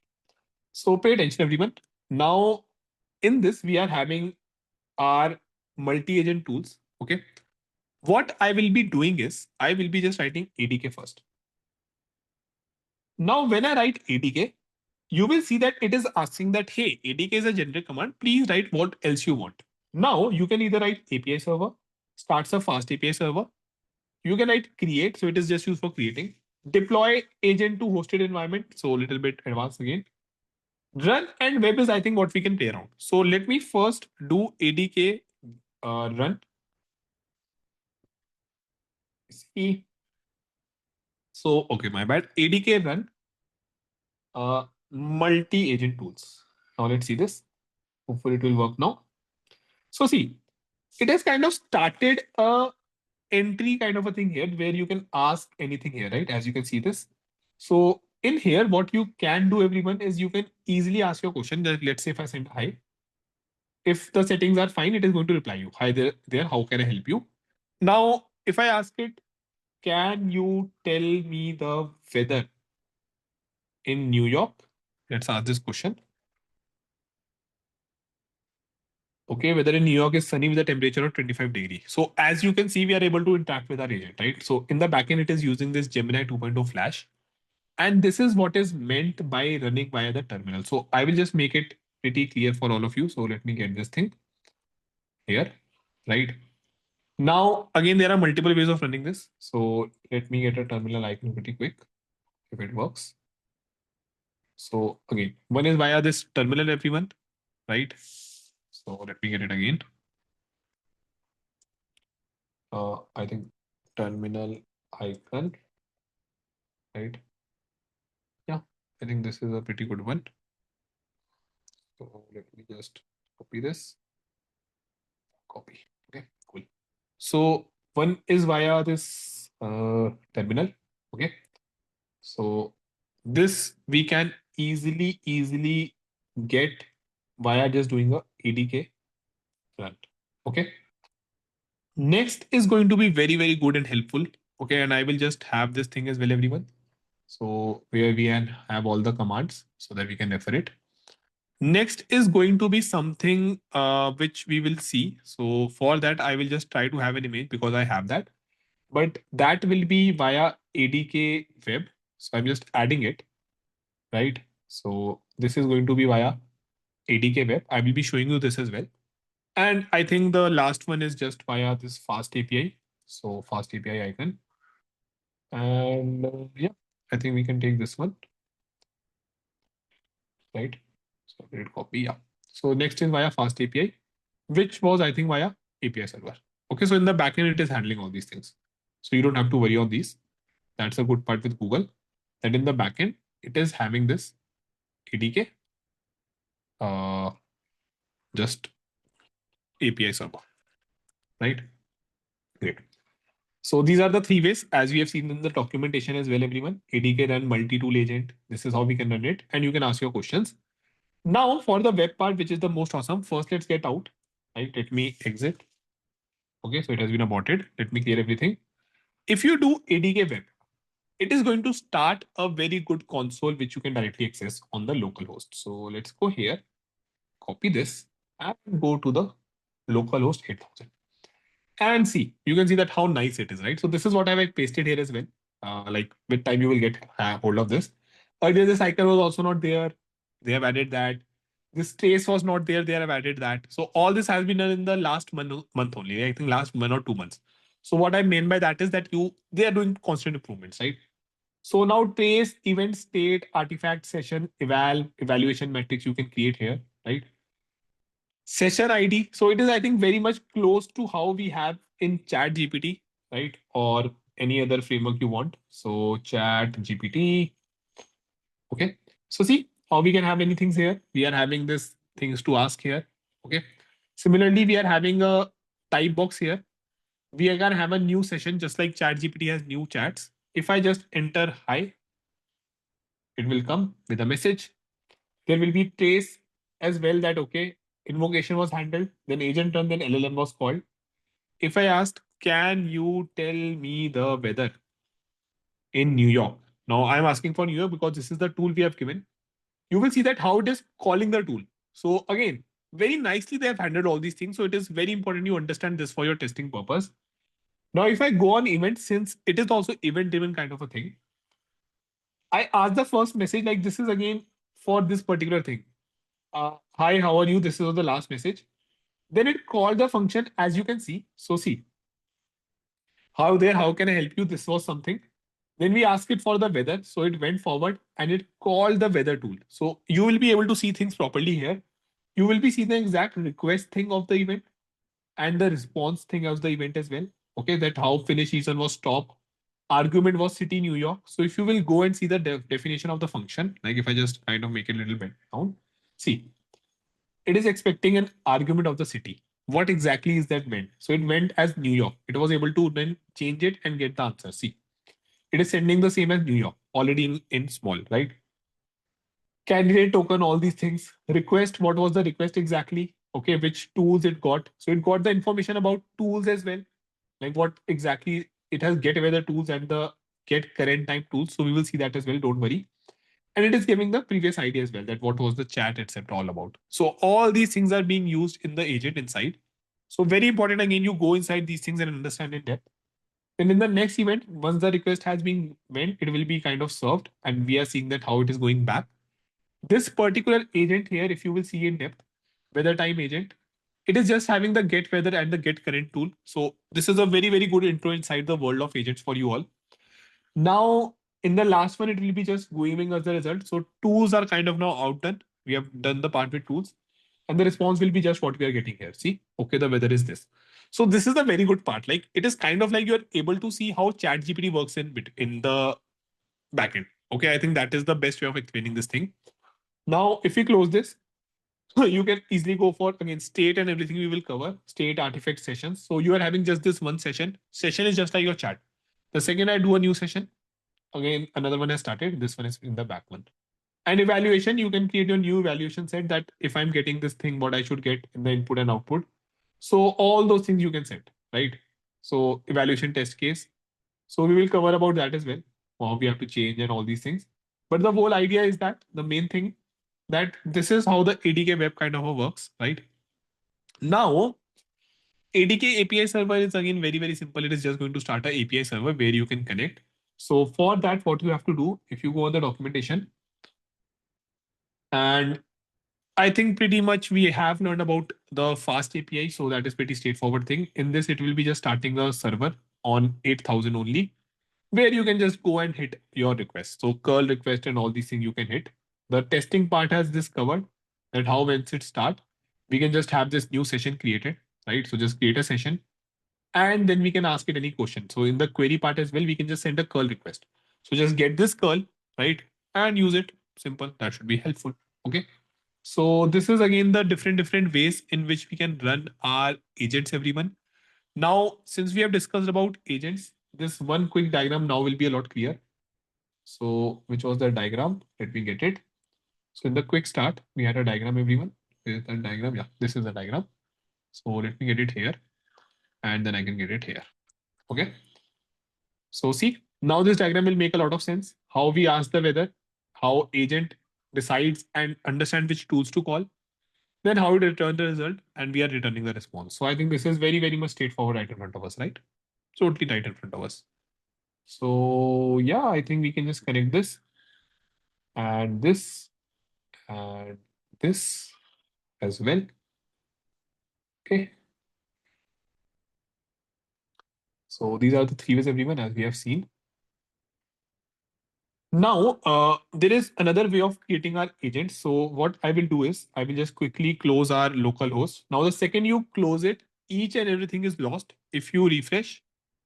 So pay attention, everyone. Now, in this, we are having our multi-agent tools. Okay. What I will be doing is I will be just writing ADK first. Now, when I write ADK, you will see that it is asking that, hey, ADK is a generic command. Please write what else you want. Now, you can either write API server, starts a fast API server. You can write create, so it is just used for creating. Deploy agent to hosted environment, so a little bit advanced again. Run and web is, I think, what we can play around. So let me first do ADK run. See, so okay, my bad. ADK run multi-agent tools. Now let's see this. Hopefully it will work now. So see, it has kind of started a entry kind of a thing here where you can ask anything here, right? As you can see this. So in here, what you can do, everyone, is you can easily ask your question. Let's say if I send hi, if the settings are fine, it is going to reply you. Hi there, how can I help you? Now, if I ask it, can you tell me the weather in New York? Let's ask this question. Okay, weather in New York is sunny with a temperature of 25 degrees. So as you can see, we are able to interact with our agent, right? So in the backend, it is using this Gemini 2.0 Flash. And this is what is meant by running via the terminal. So I will just make it pretty clear for all of you. So let me get this thing here, right? Now, again, there are multiple ways of running this. So let me get a terminal icon pretty quick if it works. So again, one is via this terminal, everyone, right? So let me get it again. I think terminal icon, right? Yeah, I think this is a pretty good one. So let me just copy this. Copy. Okay, cool. So One is via this terminal. Okay. So this we can easily get via just doing a ADK run. Okay. Next is going to be very good and helpful. Okay, and I will just have this thing as well, everyone. So where we can have all the commands so that we can refer it. Next is going to be something which we will see. So for that, I will just try to have an image because I have that. But that will be via ADK web. So I'm just adding it, right? So this is going to be via ADK web. I will be showing you this as well. And I think the last one is just via this fast API. So fast API icon. And yeah, I think we can take this one, right? So grid copy, yeah. So next is via fast API, which was I think via API server. Okay, so in the backend it is handling all these things. So you don't have to worry on these. That's a good part with Google. That in the backend it is having this ADK, just API server, right? Great. So these are the three ways, as we have seen in the documentation as well, everyone. ADK run multi-tool agent. This is how we can run it, and you can ask your questions. Now for the web part, which is the most awesome. First, let's get out. Right? Let me exit. Okay, so it has been aborted. Let me clear everything. If you do ADK web, it is going to start a very good console which you can directly access on the local host. So let's go here, copy this, and go to the localhost 8000. And see, you can see that how nice it is, right? So this is what I've pasted here as well. Like with time, you will get hold of this. Earlier, this icon was also not there. They have added that. This trace was not there. They have added that. So all this has been done in the last month only. I think last 1 or 2 months. So what I mean by that is that they are doing constant improvements, right? So now trace, event state, artifact, session, evaluation metrics you can create here, right? Session ID. So it is, I think, very much close to how we have in Chat GPT, right? Or any other framework you want. So Chat GPT. Okay. So see how we can have many things here. We are having this things to ask here. Okay. Similarly, we are having a type box here. We are gonna have a new session just like Chat GPT has new chats. If I just enter hi, it will come with a message. There will be trace as well that okay, invocation was handled, then agent run, then LLM was called. If I asked, can you tell me the weather in New York? Now I'm asking for New York because this is the tool we have given. You will see that how it is calling the tool. So again, very nicely they have handled all these things. So it is very important you understand this for your testing purpose. Now, if I go on events, since it is also event driven kind of a thing, I ask the first message like this is again for this particular thing. Hi, how are you? This is the last message. Then it called the function as you can see. So see, how can I help you? This was something. Then we ask it for the weather. So it went forward and it called the weather tool. So you will be able to see things properly here. You will be seeing the exact request thing of the event and the response thing of the event as well. Okay, that how finish season was stop. Argument was city New York. So if you will go and see the definition of the function, like if I just kind of make it a little bit down, see, it is expecting an argument of the city. What exactly is that meant? So it went as New York. It was able to then change it and get the answer. See, it is sending the same as New York, already in small, right? Candidate token, all these things. Request, what was the request exactly? Okay, which tools it got. So it got the information about tools as well. Like what exactly it has get weather tools and the get current time tools. So we will see that as well. Don't worry. And it is giving the previous idea as well that what was the chat, etc. all about. So all these things are being used in the agent inside. So very important again, you go inside these things and understand in depth. Then in the next event, once the request has been went, it will be kind of served, and we are seeing that how it is going back. This particular agent here, if you will see in depth, weather time agent, it is just having the get weather and the get current tool. So this is a very good intro inside the world of agents for you all. Now, in the last one, it will be just giving us the result. So tools are kind of now outdone. We have done the part with tools. And the response will be just what we are getting here. See, okay, the weather is this. So this is the very good part. Like it is kind of like you're able to see how ChatGPT works in the backend. Okay, I think that is the best way of explaining this thing. Now, if we close this, You can easily go for again state and everything we will cover state artifact sessions. So you are having just this one session. Session is just like your chat. The second I do a new session, again another one has started. This one is in the back one. And evaluation, you can create your new evaluation set that if I'm getting this thing, what I should get in the input and output. So all those things you can set, right? So evaluation test case. So we will cover about that as well. How we have to change and all these things. But the whole idea is that the main thing that this is how the ADK web kind of works, right? Now, ADK API server is again very, very simple. It is just going to start an API server where you can connect. So for that, what you have to do, if you go on the documentation, and I think pretty much we have learned about the fast API. So that is pretty straightforward thing. In this, it will be just starting a server on 8,000 only, where you can just go and hit your request. So curl request and all these things you can hit. The testing part has this covered, that how once it start, we can just have this new session created, right? So just create a session and then we can ask it any question. So in the query part as well, we can just send a curl request. So just get this curl, right? And use it. Simple. That should be helpful. Okay. So this is again the different ways in which we can run our agents, everyone. Now, since we have discussed about agents, this one quick diagram now will be a lot clear. So which was the diagram? Let me get it. So in the quick start, we had a diagram, everyone. Is the diagram? Yeah, this is the diagram. So let me get it here and then I can get it here. Okay. So see, now this diagram will make a lot of sense. How we ask the weather, how agent decides and understand which tools to call, then how to return the result, and we are returning the response. So I think this is very, very much straightforward right in front of us, right? Totally right in front of us. So yeah, I think we can just connect this and this and this as well. Okay. So these are the three ways, everyone, as we have seen. Now, there is another way of creating our agent. So what I will do is I will just quickly close our local host. Now, the second you close it, each and everything is lost. If you refresh,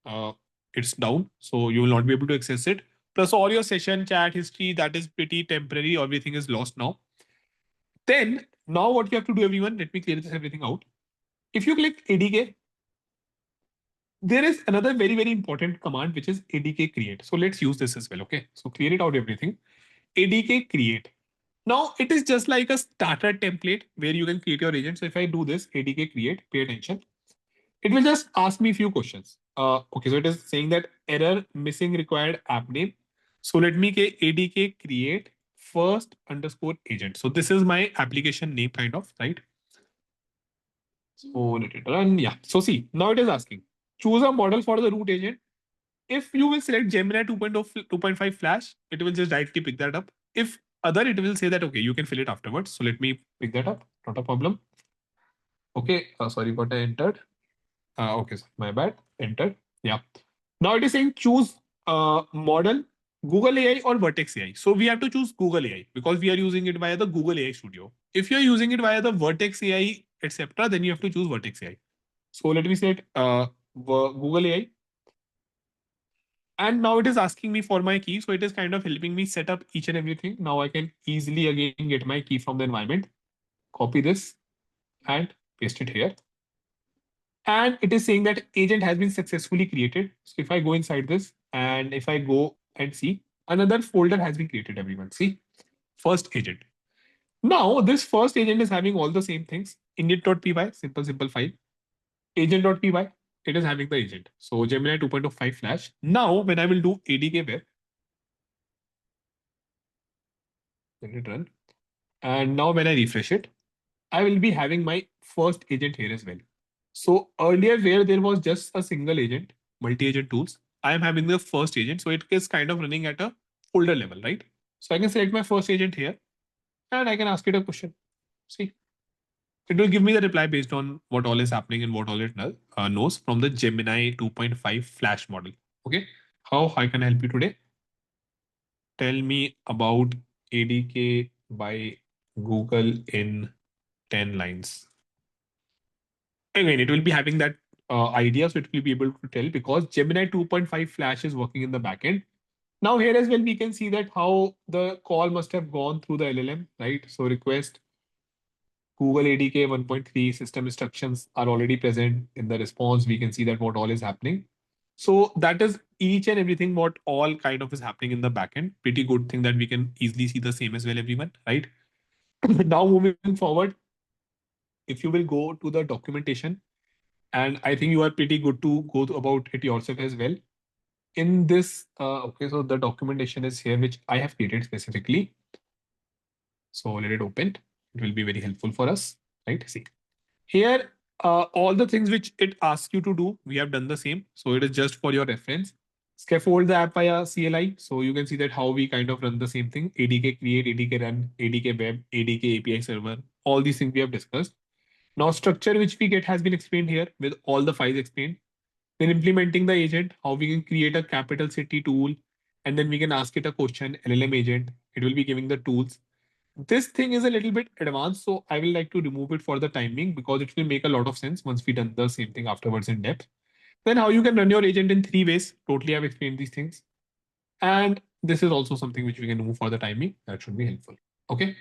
uh, it's down. So you will not be able to access it. Plus all your session chat history, that is pretty temporary. Everything is lost now. Then now what you have to do, everyone, let me clear this everything out. If you click ADK, there is another very, very important command, which is ADK create. So let's use this as well. Okay. So clear it out everything. ADK create. Now it is just like a starter template where you can create your agent. So if I do this ADK create, pay attention, it will just ask me a few questions. Okay, so it is saying that error missing required app name. So let me get ADK create first underscore agent. So this is my application name kind of, right? So let it run. Yeah. So see, now it is asking, choose a model for the root agent. If you will select Gemini 2.0, 2.5 Flash, it will just directly pick that up. If other, it will say that, okay, you can fill it afterwards. So let me pick that up. Not a problem. Okay. Sorry, what I entered. Okay, so my bad. Entered. Yeah. Now it is saying choose model, Google AI or Vertex AI. So we have to choose Google AI because we are using it via the Google AI Studio. If you're using it via the Vertex AI, etc., then you have to choose Vertex AI. So let me select Google AI. And now it is asking me for my key. So it is kind of helping me set up each and everything. Now I can easily again get my key from the environment, copy this and paste it here. And it is saying that agent has been successfully created. So if I go inside this and if I go and see, another folder has been created, everyone. See, first agent. Now this first agent is having all the same things. Init.py, simple file. Agent.py, it is having the agent. So Gemini 2.5 Flash. Now when I will do ADK web, let it run. And now when I refresh it, I will be having my first agent here as well. So earlier where there was just a single agent, multi-agent tools, I am having the first agent. So it is kind of running at a folder level, right? So I can select my first agent here and I can ask it a question. See, it will give me the reply based on what all is happening and what all it knows from the Gemini 2.5 Flash model. Okay. How can I help you today? Tell me about ADK by Google in 10 lines. Again, it will be having that idea, so it will be able to tell because Gemini 2.5 Flash is working in the backend. Now here as well, we can see that how the call must have gone through the LLM, right? So request Google ADK 1.3 system instructions are already present in the response. We can see that what all is happening. So that is each and everything what all kind of is happening in the backend. Pretty good thing that we can easily see the same as well, everyone, right? Now moving forward, if you will go to the documentation, and I think you are pretty good to go about it yourself as well. In this, okay, so the documentation is here, which I have created specifically. So let it open. It will be very helpful for us, right? See. Here, all the things which it asks you to do, we have done the same. So it is just for your reference. Scaffold the app via CLI. So you can see that how we kind of run the same thing. ADK create, ADK run, ADK web, ADK API server. All these things we have discussed. Now structure which we get has been explained here with all the files explained. Then implementing the agent, how we can create a capital city tool, and then we can ask it a question, LLM agent. It will be giving the tools. This thing is a little bit advanced, so I will like to remove it for the timing because it will make a lot of sense once we done the same thing afterwards in depth. Then how you can run your agent in 3 ways. Totally, I've explained these things. And this is also something which we can remove for the timing. That should be helpful. Okay.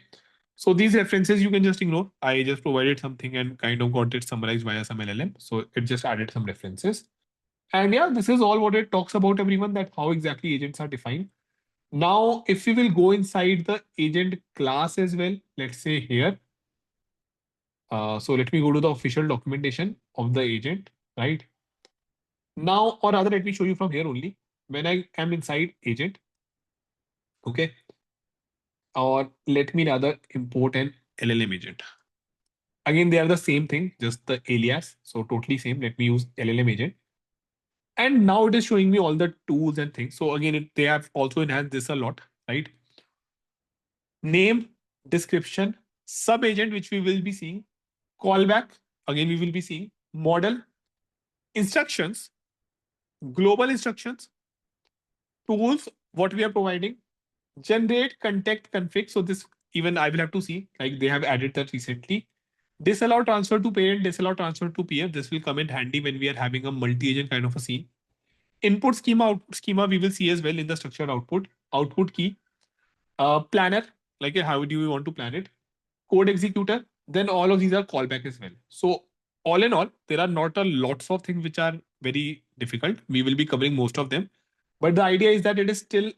So these references you can just ignore. I just provided something and kind of got it summarized via some LLM. So it just added some references. And yeah, this is all what it talks about, everyone, that how exactly agents are defined. Now, if we will go inside the agent class as well, let's say here. So let me go to the official documentation of the agent, right? Now, or rather, let me show you from here only. When I am inside agent, okay, or let me rather import an LLM agent. Again, they are the same thing, just the alias. So totally same. Let me use LLM agent. And now it is showing me all the tools and things. So again, they have also enhanced this a lot, right? Name, description, sub agent, which we will be seeing, callback, again, we will be seeing, model, instructions, global instructions, tools, what we are providing, generate context config. So this even I will have to see, like they have added that recently. Disallow transfer to parent, disallow transfer to peer. This will come in handy when we are having a multi-agent kind of a scene. Input schema, output schema, we will see as well in the structured output. Output key, planner, like how do we want to plan it? Code executor, then all of these are callback as well. So all in all, there are not a lots of things which are very difficult. We will be covering most of them. But the idea is that it is still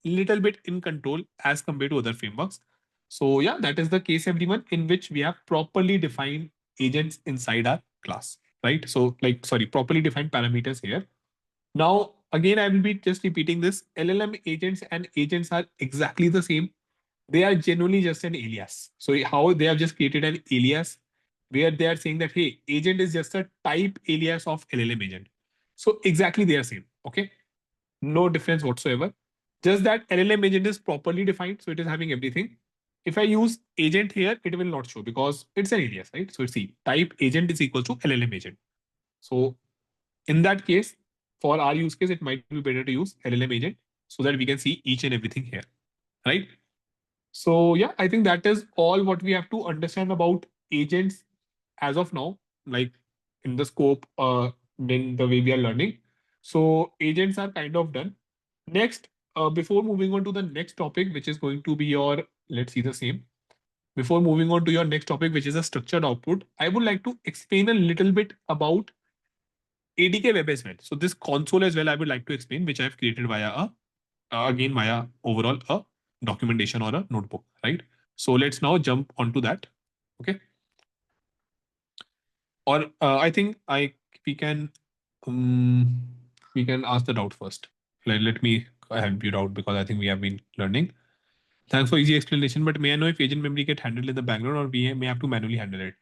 little bit in control as compared to other frameworks. So yeah, that is the case, everyone, in which we have properly defined agents inside our class, right? So like, sorry, properly defined parameters here. Now, again, I will be just repeating this. LLM agents and agents are exactly the same. They are genuinely just an alias. So how they have just created an alias where they are saying that, hey, agent is just a type alias of LLM agent. So exactly they are same. Okay. No difference whatsoever. Just that LLM agent is properly defined. So it is having everything. If I use agent here, it will not show because it's an alias, right? So it's see type agent is equal to LLM agent. So in that case, for our use case, it might be better to use LLM agent so that we can see each and everything here, right? So yeah, I think that is all what we have to understand about agents as of now, like in the scope, in the way we are learning. So agents are kind of done. Next, before moving on to the next topic, which is going to be your, let's see the same. Before moving on to your next topic, which is a structured output, I would like to explain a little bit about ADK web as well. So this console as well, I would like to explain, which I've created via a again via overall a documentation or a notebook, right? So let's now jump onto that. Okay. Or I think um, we can ask the doubt first. Let me help you out because I think we have been learning. Thanks for easy explanation, but may I know if agent memory get handled in the background or we may have to manually handle it?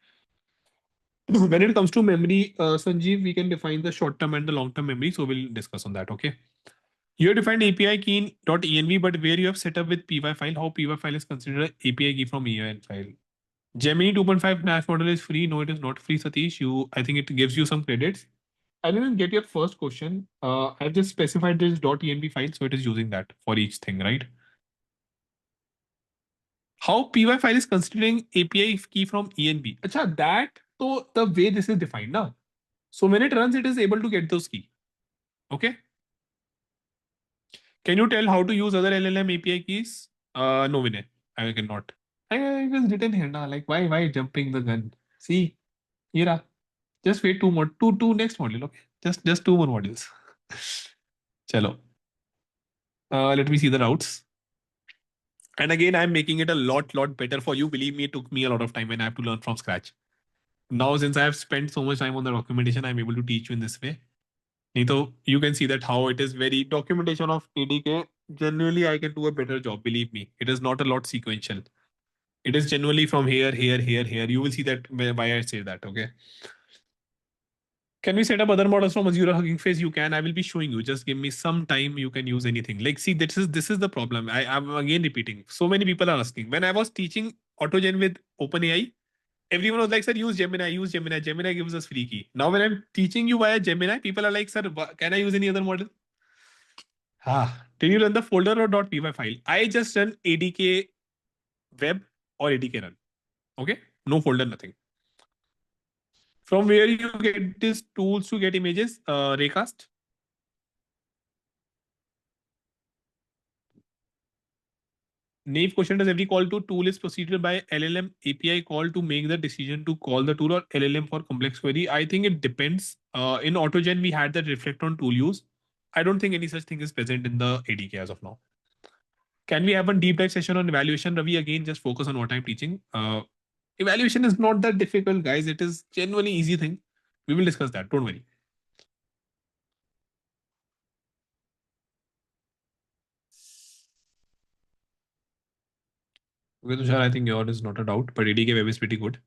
When it comes to memory, Sanjeev, we can define the short-term and the long-term memory. So we'll discuss on that. Okay. You have defined API key in .env, but where you have set up with py file, how py file is considered an API key from env file. Gemini 2.5 Nash model is free. No, it is not free, Satish. I think it gives you some credits. I didn't get your first question. I've just specified this .env file, so it is using that for each thing, right? How py file is considering API key from env? Acha, that so the way this is defined now. So when it runs, it is able to get those key. Okay. Can you tell how to use other LLM API keys? No, Vinay, I cannot. I was written here now. Like, why jumping the gun? See, Ira, just wait two next module. Okay, just two more modules. Chalo. Let me see the routes. And again, I'm making it a lot better for you. Believe me, it took me a lot of time and I have to learn from scratch. Now, since I have spent so much time on the documentation, I'm able to teach you in this way. Nito, you can see that how it is very documentation of ADK. Generally, I can do a better job. Believe me, it is not a lot sequential. It is generally from here. You will see that why I say that. Okay. Can we set up other models from Azure Hugging Face? You can. I will be showing you. Just give me some time. You can use anything. Like, see, this is the problem. I'm again repeating. So many people are asking. When I was teaching AutoGen with OpenAI, everyone was like, "Sir, use Gemini. Use Gemini. Gemini gives us free key." Now, when I'm teaching you via Gemini, people are like, "Sir, can I use any other model?" Did you run the folder or .py file? I just run ADK web or ADK run. Okay, no folder, nothing. From where you get these tools to get images, Raycast. Naive question: does every call to tool is preceded by LLM API call to make the decision to call the tool or LLM for complex query? I think it depends. In AutoGen, we had that reflect on tool use. I don't think any such thing is present in the ADK as of now. Can we have a deep dive session on evaluation, Ravi? Again, just focus on what I'm teaching. Evaluation is not that difficult, guys. It is genuinely easy thing. We will discuss that. Don't worry. Okay, Tushar, I think yours is not a doubt, but ADK web is pretty good.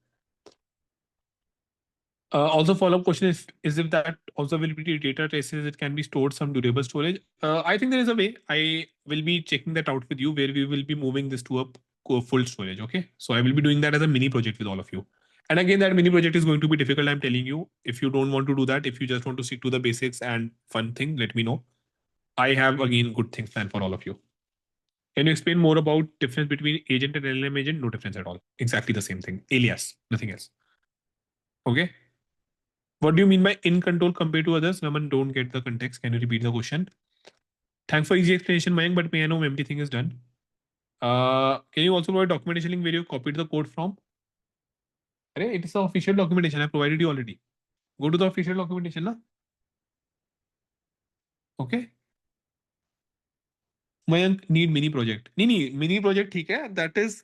Also, follow-up question is if that also will be data traces, it can be stored some durable storage. I think there is a way. I will be checking that out with you where we will be moving this to a full storage. Okay, so I will be doing that as a mini project with all of you. And again, that mini project is going to be difficult. I'm telling you. If you don't want to do that, if you just want to stick to the basics and fun thing, let me know. I have again good things planned for all of you. Can you explain more about difference between agent and LLM agent? No difference at all. Exactly the same thing. Alias, nothing else. Okay. What do you mean by in control compared to others? Naman, don't get the context. Can you repeat the question? Thanks for easy explanation, Mayank, but may I know when everything is done? Can you also provide documentation link where you copied the code from? Arey, it is the official documentation. I provided you already. Go to the official documentation, na? Okay. Mayank need mini project. Nee, mini project, ठीक है? That is,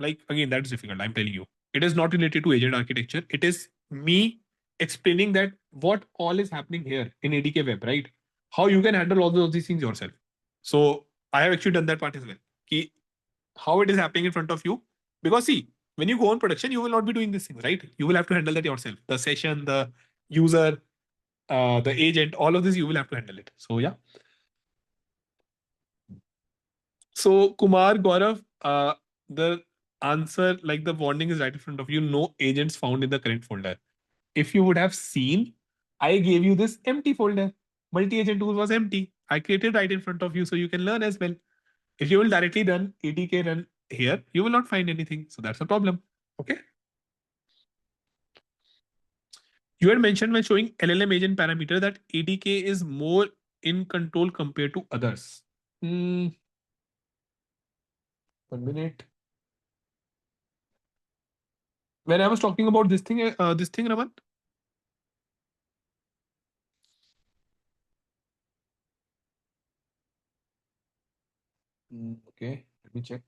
like again, that is difficult. I'm telling you, it is not related to agent architecture. It is me explaining that what all is happening here in ADK web, right? How you can handle all those these things yourself. So I have actually done that part as well. Ki how it is happening in front of you. Because see, when you go on production, you will not be doing these things, right? You will have to handle that yourself. The session, the user, the agent, all of this you will have to handle it. So yeah. So Kumar Gaurav, the answer, like the warning is right in front of you. No agents found in the current folder. If you would have seen, I gave you this empty folder. Multi-agent tool was empty. I created right in front of you so you can learn as well. If you will directly run ADK run here, you will not find anything. So that's a problem. Okay. You had mentioned when showing LLM agent parameter that ADK is more in control compared to others. 1 minute. When I was talking about this thing, Raman. Okay, let me check.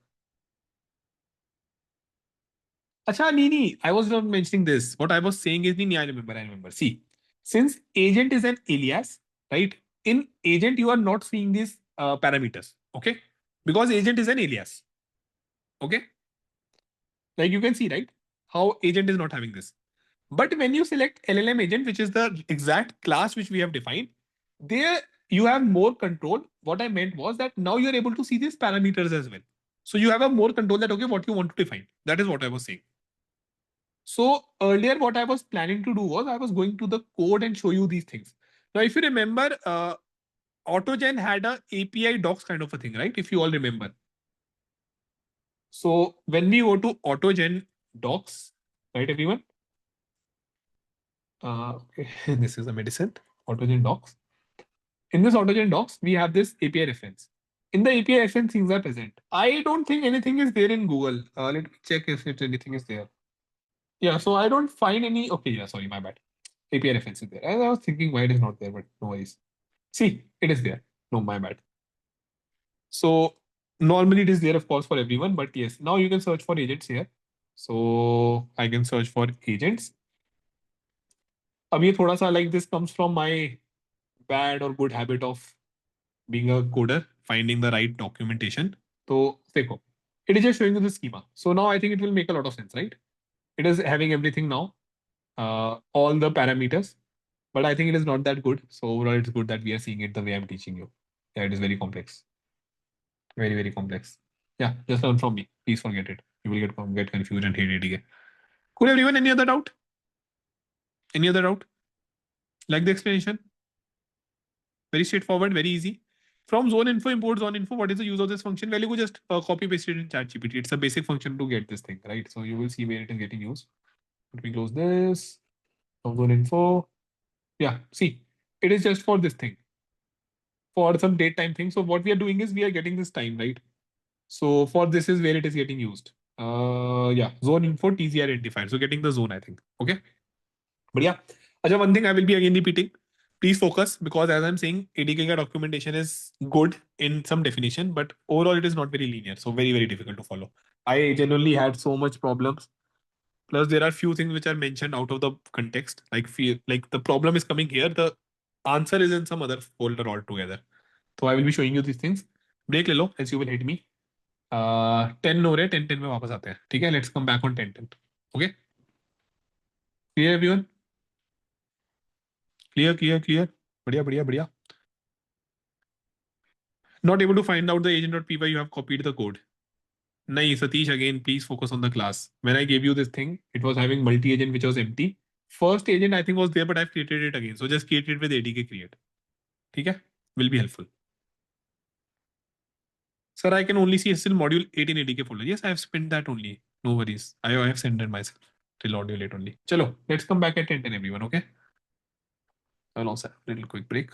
Acha, nee. I was not mentioning this. What I was saying is, nee, I remember. See, since agent is an alias, right? In agent, you are not seeing these parameters, okay? Because agent is an alias, okay? Like you can see, right? How agent is not having this. But when you select LLM agent, which is the exact class which we have defined, there you have more control. What I meant was that now you're able to see these parameters as well. So you have a more control that, okay, what you want to define. That is what I was saying. So earlier, what I was planning to do was I was going to the code and show you these things. Now, if you remember, AutoGen had a API docs kind of a thing, right? If you all remember. So when we go to AutoGen docs, right, everyone? Okay, this is a medicine, AutoGen docs. In this AutoGen docs, we have this API reference. In the API reference, things are present. I don't think anything is there in Google. Let me check if anything is there. Yeah, so I don't find any. Okay, yeah, sorry, my bad. API reference is there. And I was thinking why it is not there, but no worries. See, it is there. No, my bad. So normally it is there, of course, for everyone. But yes, now you can search for agents here. So I can search for agents. अब ये थोड़ा सा like this comes from my bad or good habit of being a coder, finding the right documentation. So देखो, it is just showing you the schema. So now I think it will make a lot of sense, right? It is having everything now, all the parameters, but I think it is not that good. So overall, it's good that we are seeing it the way I'm teaching you. Yeah, it is very complex, very very complex. Yeah, just learn from me. Please forget it. You will get confused and hate it again. Cool, everyone. Any other doubt? Any other doubt? Like the explanation? Very straightforward, very easy. From zone info, import zone info. What is the use of this function? Well, you could just copy paste it in ChatGPT. It's a basic function to get this thing, right? So you will see where it is getting used. Let me close this. From zone info. Yeah, see, it is just for this thing, for some date time thing. So what we are doing is we are getting this time, right? So for this is where it is getting used. Yeah, zone info TZ identifier. So getting the zone, I think. Okay. But yeah, Acha, one thing I will be again repeating. Please focus because as I'm saying, ADK ka documentation is good in some definition, but overall it is not very linear. So very, very difficult to follow. I genuinely had so much problems. Plus, there are few things which are mentioned out of the context. Like fear, like the problem is coming here. The answer is in some other folder altogether. So I will be showing you these things. Break ले लो, as you will hit me. 10 हो रहे 10 में वापस आते हैं. ठीक है, let's come back on 10. Okay, clear everyone? Clear. बढ़िया बढ़िया बढ़िया. Not able to find out the agent.py, you have copied the code. Nahi, Satish, again, please focus on the class. When I gave you this thing, it was having multi-agent which was empty. First agent I think was there, but I've created it again. So just create it with ADK create. Okay? Will be helpful. Sir, I can only see still module 8 in ADK folder. Yes, I have spent that only. No worries. I have sent it myself till module 8 only. Chalo, let's come back at 10 everyone, okay? I'll also have a little quick break.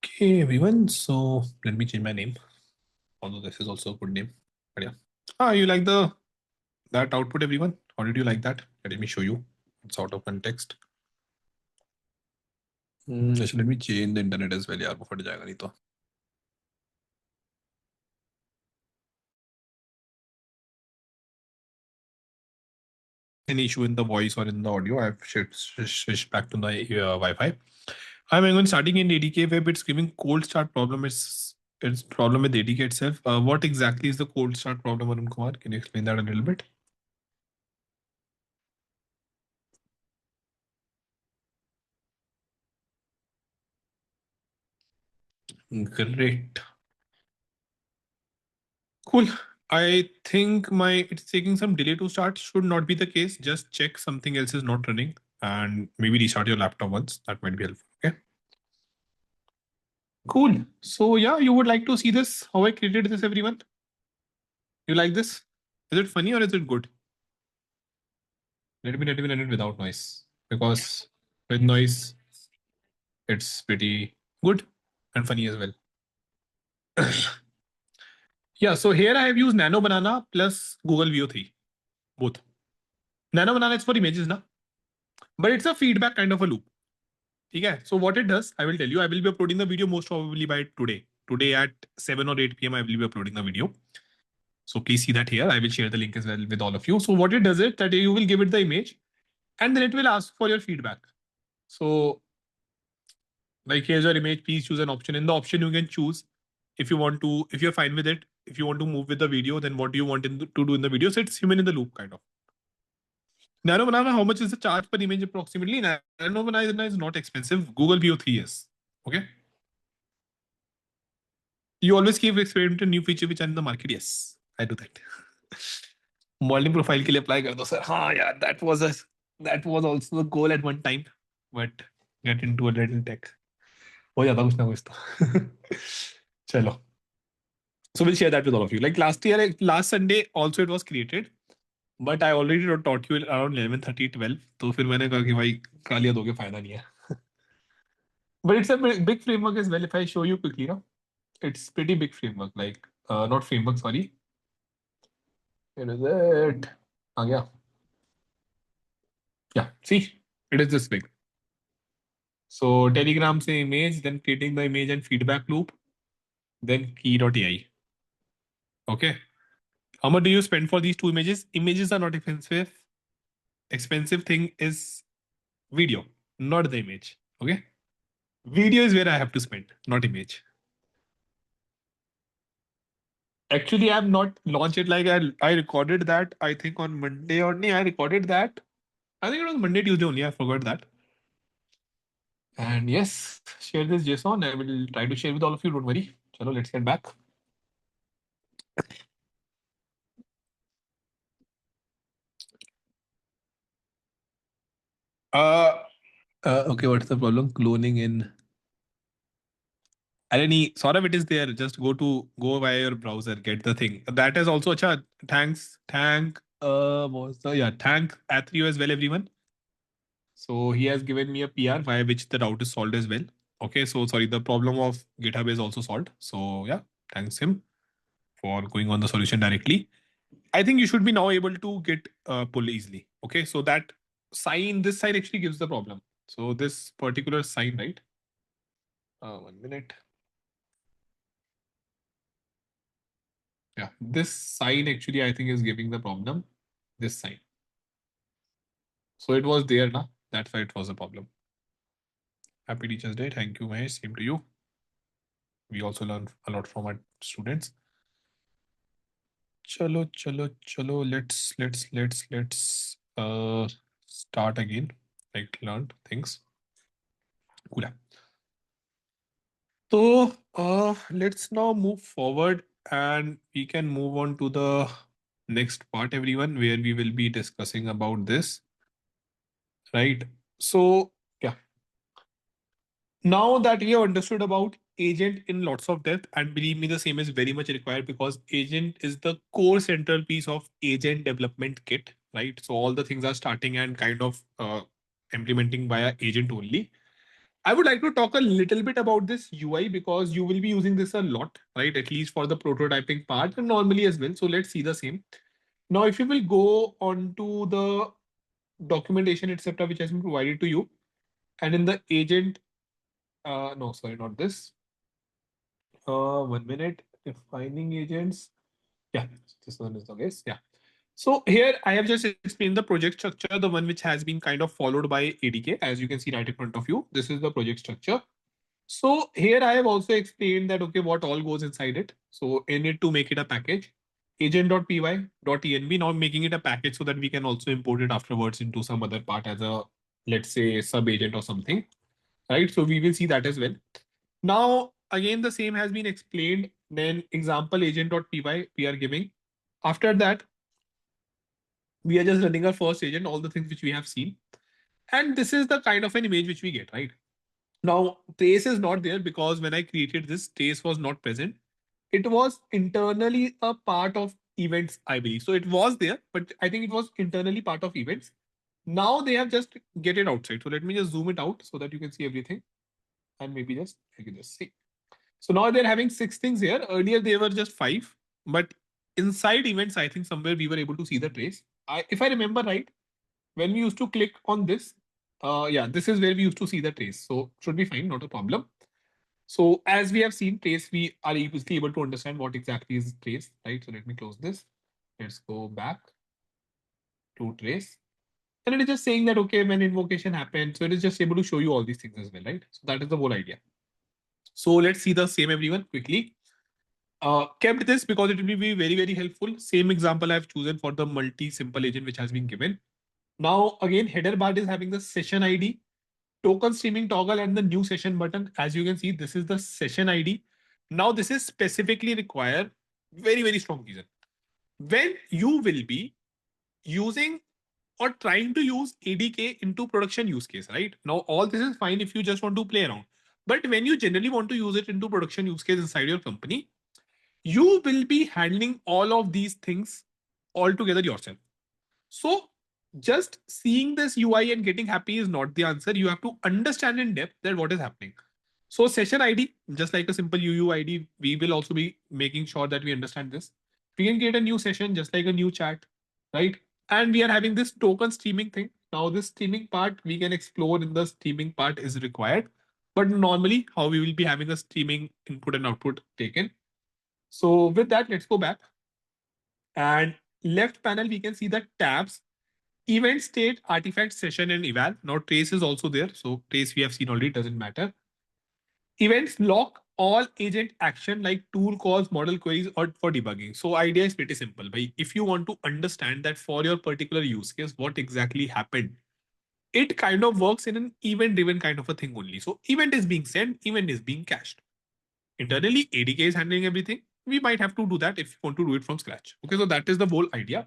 Okay, everyone. So let me change my name. Although this is also a good name. But yeah. Ah, you like the that output, everyone? How did you like that? Let me show you. It's out of context. Actually, let me change the internet as well. यार वो फट जाएगा नहीं तो. Any issue in the voice or in the audio, I've switched back to the Wi-Fi. I'm going starting in ADK web. It's giving cold start problem. It's problem with ADK itself. What exactly is the cold start problem, Arun Kumar? Can you explain that a little bit? Great. Cool. I think it's taking some delay to start. Should not be the case. Just check something else is not running and maybe restart your laptop once. That might be helpful. Okay. Cool. So yeah, you would like to see this? How I created this, everyone? You like this? Is it funny or is it good? Let me run it without noise because with noise, it's pretty good and funny as well. Yeah. So here I have used Nano Banana plus Google View 3, both. Nano Banana is for images, na? But it's a feedback kind of a loop. Okay. So what it does, I will tell you. I will be uploading the video most probably by today. Today at 7 or 8 p.m. I will be uploading the video. So please see that here. I will share the link as well with all of you. So what it does is that you will give it the image and then it will ask for your feedback. So like here's your image, please choose an option. In the option you can choose if you want to, if you're fine with it, if you want to move with the video, then what do you want to do in the video? So it's human in the loop kind of. Nano Banana, how much is the charge per image approximately? Nano Banana is not expensive. Google View 3 is. Okay. You always keep experimenting new feature which are in the market. Yes, I do that. Modeling profile के लिए apply कर दो sir. हाँ यार, that was also the goal at one time, but get into a little tech. हो जाता कुछ ना कुछ तो. चलो. So we'll share that with all of you. Like last year, like last Sunday also it was created, but I already taught you around 11:30, 12. तो फिर मैंने कहा कि भाई गालियाँ दोगे फायदा नहीं है. But it's a big framework as well. If I show you quickly, no, it's pretty big framework. Like not framework, sorry. Where is it? Ah, yeah. Yeah. See, it is this big. So Telegram say image, then creating the image and feedback loop, then key.ai. Okay. How much do you spend for these two images? Images are not expensive. Expensive thing is video, not the image. Okay. Video is where I have to spend, not image. Actually, I have not launched it. Like I recorded that, I think on Monday or I recorded that. I think it was Monday, Tuesday only. I forgot that. And yes, share this JSON. I will try to share with all of you. Don't worry. Chalo, let's get back. Okay, what's the problem? Cloning in. Any sort of it is there. Just go via your browser, get the thing. That is also acha. Thanks, thank. Was the yeah thank Athrio as well, everyone. So he has given me a PR via which the route is solved as well. Okay, so sorry, the problem of GitHub is also solved. So yeah, thanks him for going on the solution directly. I think you should be now able to get pull easily. Okay, so that sign, this sign actually gives the problem. So this particular sign, right? 1 minute. Yeah, this sign actually I think is giving the problem. This sign. So it was there now. That's why it was a problem. Happy Teachers Day. Thank you, Mahesh. Same to you. We also learn a lot from our students. Chalo. Let's start again. Like learn things. Cool. So let's now move forward and we can move on to the next part, everyone, where we will be discussing about this. Right. So yeah. Now that we have understood about agent in lots of depth, and believe me, the same is very much required because agent is the core central piece of agent development kit, right? So all the things are starting and kind of implementing via agent only. I would like to talk a little bit about this UI because you will be using this a lot, right? At least for the prototyping part and normally as well. So let's see the same. Now, if you will go onto the documentation, etc., which has been provided to you, and in the agent, no, sorry, not this. 1 minute, defining agents. Yeah, this one is the case. Yeah. So here I have just explained the project structure, the one which has been kind of followed by ADK, as you can see right in front of you. This is the project structure. So here I have also explained that, okay, what all goes inside it. So in it to make it a package, agent.py.env, now making it a package so that we can also import it afterwards into some other part as a, let's say, sub agent or something, right? So we will see that as well. Now, again, the same has been explained. Then example agent.py we are giving. After that, we are just running our first agent, all the things which we have seen. And this is the kind of an image which we get, right? Now, trace is not there because when I created this, trace was not present. It was internally a part of events, I believe. So it was there, but I think it was internally part of events. Now they have just get it outside. So let me just zoom it out so that you can see everything. And maybe just, I can just see. So now they're having 6 things here. Earlier they were just 5, but inside events, I think somewhere we were able to see the trace. If I remember right, when we used to click on this, yeah, this is where we used to see the trace. So should be fine, not a problem. So as we have seen trace, we are easily able to understand what exactly is trace, right? So let me close this. Let's go back to trace. And it is just saying that, okay, when invocation happened, so it is just able to show you all these things as well, right? So that is the whole idea. So let's see the same everyone quickly. Kept this because it will be very, very helpful. Same example I've chosen for the multi simple agent which has been given. Now, again, header bar is having the session ID, token streaming toggle, and the new session button. As you can see, this is the session ID. Now, this is specifically require very, very strong reason. When you will be using or trying to use ADK into production use case, right? Now, all this is fine if you just want to play around. But when you generally want to use it into production use case inside your company, you will be handling all of these things all together yourself. So just seeing this UI and getting happy is not the answer. You have to understand in depth that what is happening. So session ID, just like a simple UUID, we will also be making sure that we understand this. We can create a new session just like a new chat, right? And we are having this token streaming thing. Now this streaming part we can explore in the streaming part is required. But normally how we will be having a streaming input and output taken. So with that, let's go back. And left panel, we can see the tabs, event state, artifact, session, and eval. Now trace is also there. So trace we have seen already, doesn't matter. Events lock all agent action like tool calls, model queries, or for debugging. So idea is pretty simple. But if you want to understand that for your particular use case, what exactly happened, it kind of works in an event driven kind of a thing only. So event is being sent, event is being cached. Internally, ADK is handling everything. We might have to do that if you want to do it from scratch. Okay, so that is the whole idea.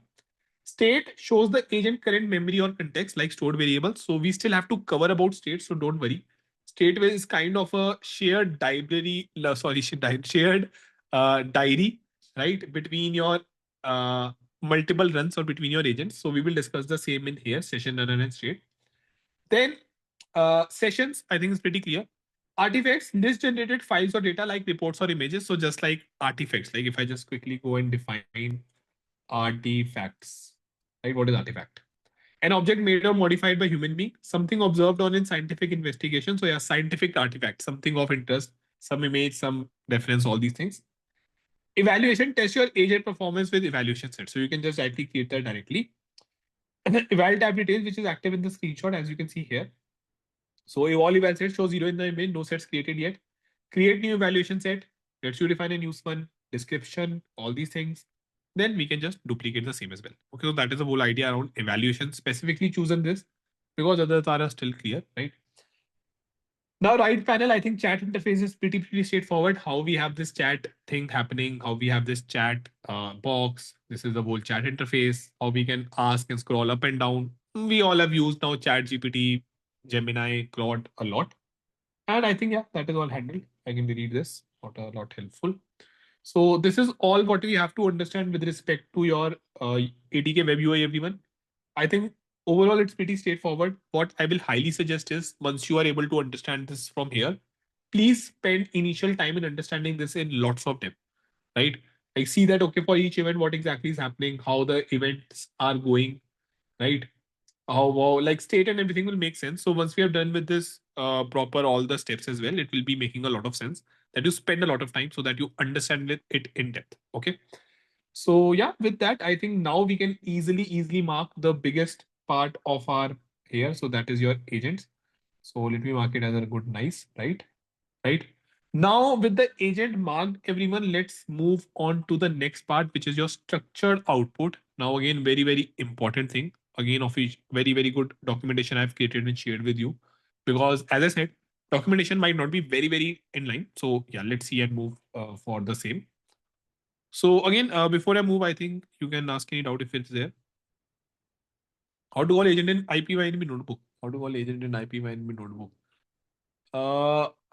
State shows the agent current memory or context like stored variables. So we still have to cover about state, so don't worry. State is kind of a shared library, sorry, shared diary, right, between your uh, multiple runs or between your agents. So we will discuss the same in here, session runner and state. Then sessions, I think is pretty clear. Artifacts, list generated files or data like reports or images. So just like artifacts, like if I just quickly go and define artifacts, right? What is artifact? An object made or modified by human being, something observed on in scientific investigation. So yeah, scientific artifact, something of interest, some image, some reference, all these things. Evaluation, test your agent performance with evaluation set. So you can just directly create that directly. And then eval tab details, which is active in the screenshot, as you can see here. So eval eval set shows 0 in the image, no sets created yet. Create new evaluation set, lets you define a new one, description, all these things. Then we can just duplicate the same as well. Okay, so that is the whole idea around evaluation, specifically chosen this because others are still clear, right? Now, right panel, I think chat interface is pretty straightforward. How we have this chat thing happening, how we have this chat box. This is the whole chat interface. How we can ask and scroll up and down. We all have used now Chat GPT, Gemini, Claude a lot. And I think, yeah, that is all handled. I can delete this, not a lot helpful. So this is all what we have to understand with respect to your ATK web UI, everyone. I think overall, it's pretty straightforward. What I will highly suggest is once you are able to understand this from here, please spend initial time in understanding this in lots of depth, right? I see that, okay, for each event, what exactly is happening, how the events are going, right? How wow, like state and everything will make sense. So once we have done with this proper all the steps as well, it will be making a lot of sense that you spend a lot of time so that you understand it in depth. Okay. So yeah, with that, I think now we can easily mark the biggest part of our here. So that is your agents. So let me mark it as a good nice, right? Now with the agent marked, everyone, let's move on to the next part, which is your structured output. Now again, very important thing. Again, of each very good documentation I've created and shared with you, because as I said, documentation might not be very in line. So yeah, let's see and move for the same. So again, before I move, I think you can ask any doubt if it's there. How to call agent in IPYNB notebook? How to call agent in IPYNB notebook?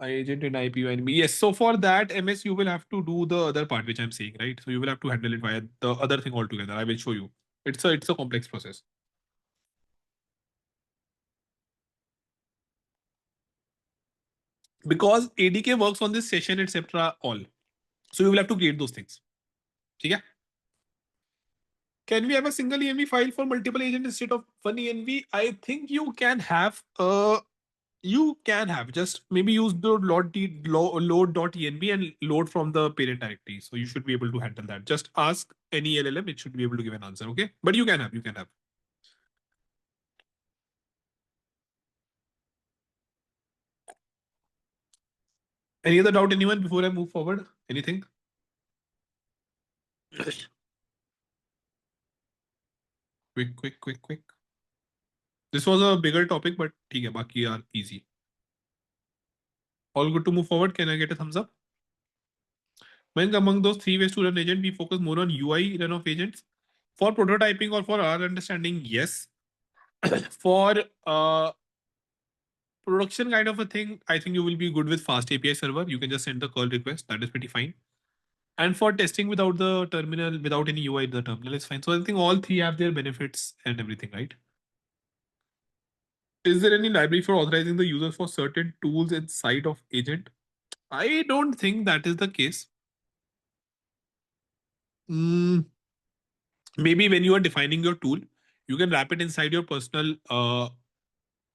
Agent in IPYNB. Yes. So for that, MS, you will have to do the other part which I'm saying, right? So you will have to handle it via the other thing altogether. I will show you. It's a complex process. Because ADK works on this session, etc. all. So you will have to create those things. Okay? Can we have a single env file for multiple agents instead of one env? I think you can have just maybe use the load.env and load from the parent directory. So you should be able to handle that. Just ask any LLM, it should be able to give an answer. Okay. But you can have. Any other doubt, anyone, before I move forward? Anything? Quick. This was a bigger topic, but ठीक है, बाकी are easy. All good to move forward. Can I get a thumbs up? When among those three ways to run agent, we focus more on UI run of agents. For prototyping or for our understanding, yes. For production kind of a thing, I think you will be good with fast API server. You can just send the curl request. That is pretty fine. And for testing without the terminal, without any UI, the terminal is fine. So I think all three have their benefits and everything, right? Is there any library for authorizing the users for certain tools inside of agent? I don't think that is the case. Mm, maybe when you are defining your tool, you can wrap it inside your personal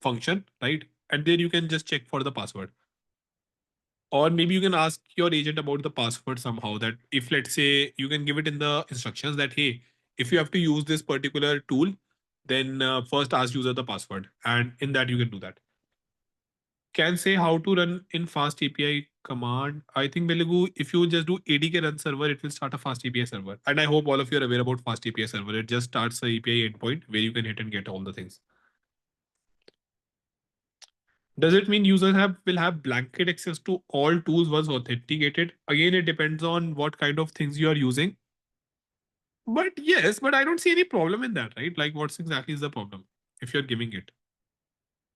function, right? And then you can just check for the password. Or maybe you can ask your agent about the password somehow, that if, let's say, you can give it in the instructions that, hey, if you have to use this particular tool, then first ask user the password, and in that you can do that. Can say how to run in fast API command. I think, Belugu, if you just do ADK run server, it will start a fast API server. And I hope all of you are aware about fast API server. It just starts the API endpoint where you can hit and get all the things. Does it mean users will have blanket access to all tools once authenticated? Again, it depends on what kind of things you are using. But yes, but I don't see any problem in that, right? Like, what's exactly is the problem if you're giving it?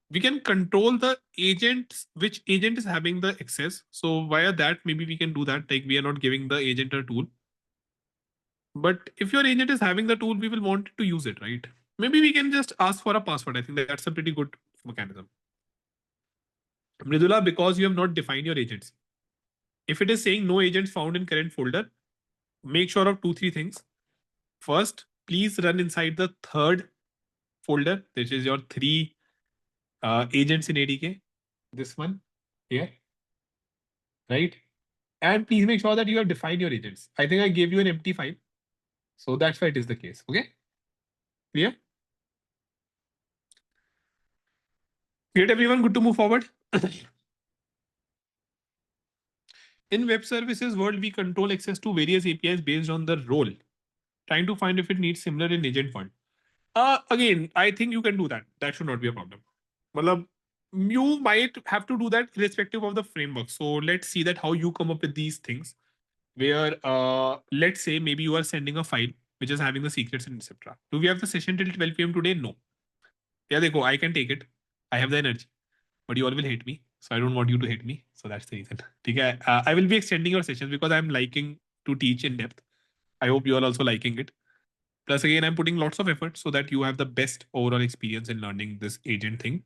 We can control the agents, which agent is having the access. So via that, maybe we can do that. Like, we are not giving the agent a tool. But if your agent is having the tool, we will want to use it, right? Maybe we can just ask for a password. I think that's a pretty good mechanism. Mridula, because you have not defined your agents. If it is saying no agents found in current folder, make sure of 2-3 things. First, please run inside the third folder, which is your three agents in ADK. This one here, right? And please make sure that you have defined your agents. I think I gave you an empty file. So that's why it is the case. Okay. Clear? Great, everyone. Good to move forward. In web services world, we control access to various APIs based on the role, trying to find if it needs similar in agent fund. Again, I think you can do that. That should not be a problem. Matlab, you might have to do that irrespective of the framework. So let's see that how you come up with these things. Where let's say maybe you are sending a file which is having the secrets and etc. Do we have the session till 12 p.m. today? No. Yeah, they go. I can take it. I have the energy, but you all will hate me. So I don't want you to hate me. So that's the reason. Okay, I will be extending your sessions because I'm liking to teach in depth. I hope you are also liking it. Plus, again, I'm putting lots of effort so that you have the best overall experience in learning this agent thing.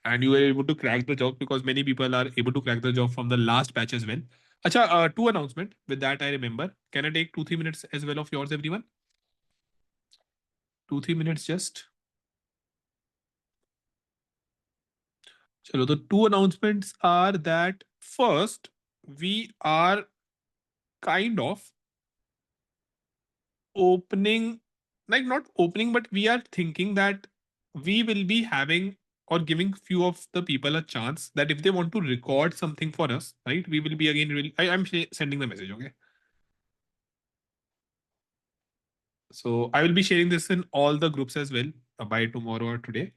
And you were able to crack the job because many people are able to crack the job from the last batch as well. Acha, two announcement. With that, I remember. Can I take 2-3 minutes as well of yours, everyone? 2-3 minutes just. So the two announcements are that first, we are kind of opening, like not opening, but we are thinking that we will be having or giving few of the people a chance that if they want to record something for us, right? We will be again. I'm sending the message, okay? So I will be sharing this in all the groups as well by tomorrow or today.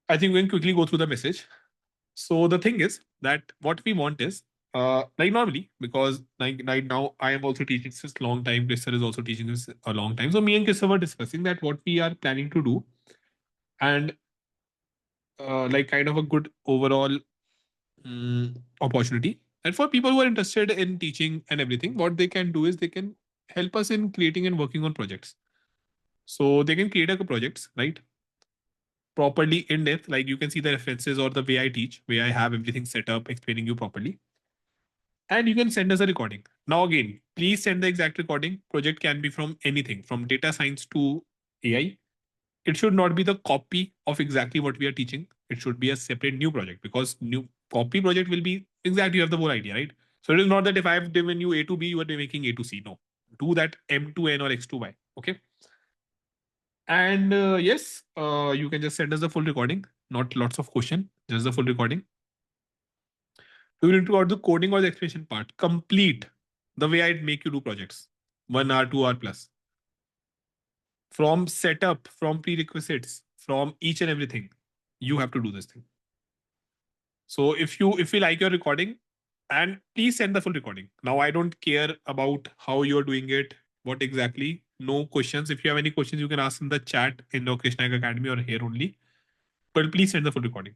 I think we can quickly go through the message. So the thing is that what we want is like normally, because like right now I am also teaching since long time. Christopher is also teaching this a long time. So me and Christopher were discussing that what we are planning to do, and like kind of a good overall opportunity. And for people who are interested in teaching and everything, what they can do is they can help us in creating and working on projects. So they can create a projects, right? Properly in depth, like you can see the references or the way I teach, where I have everything set up, explaining you properly. And you can send us a recording. Now, again, please send the exact recording. Project can be from anything, from data science to AI. It should not be the copy of exactly what we are teaching. It should be a separate new project because new copy project will be exactly you have the whole idea, right? So it is not that if I have given you A to B, you are making A to C. No, do that M to N or X to Y. Okay. And yes, you can just send us the full recording, not lots of question, just the full recording. We will into the coding or the explanation part. Complete the way I'd make you do projects. 1 hour, 2 hour plus. From setup, from prerequisites, from each and everything. You have to do this thing. So if you like your recording, and please send the full recording. Now I don't care about how you're doing it, what exactly. No questions. If you have any questions, you can ask in the chat in the Krishna Academy or here only. But please send the full recording.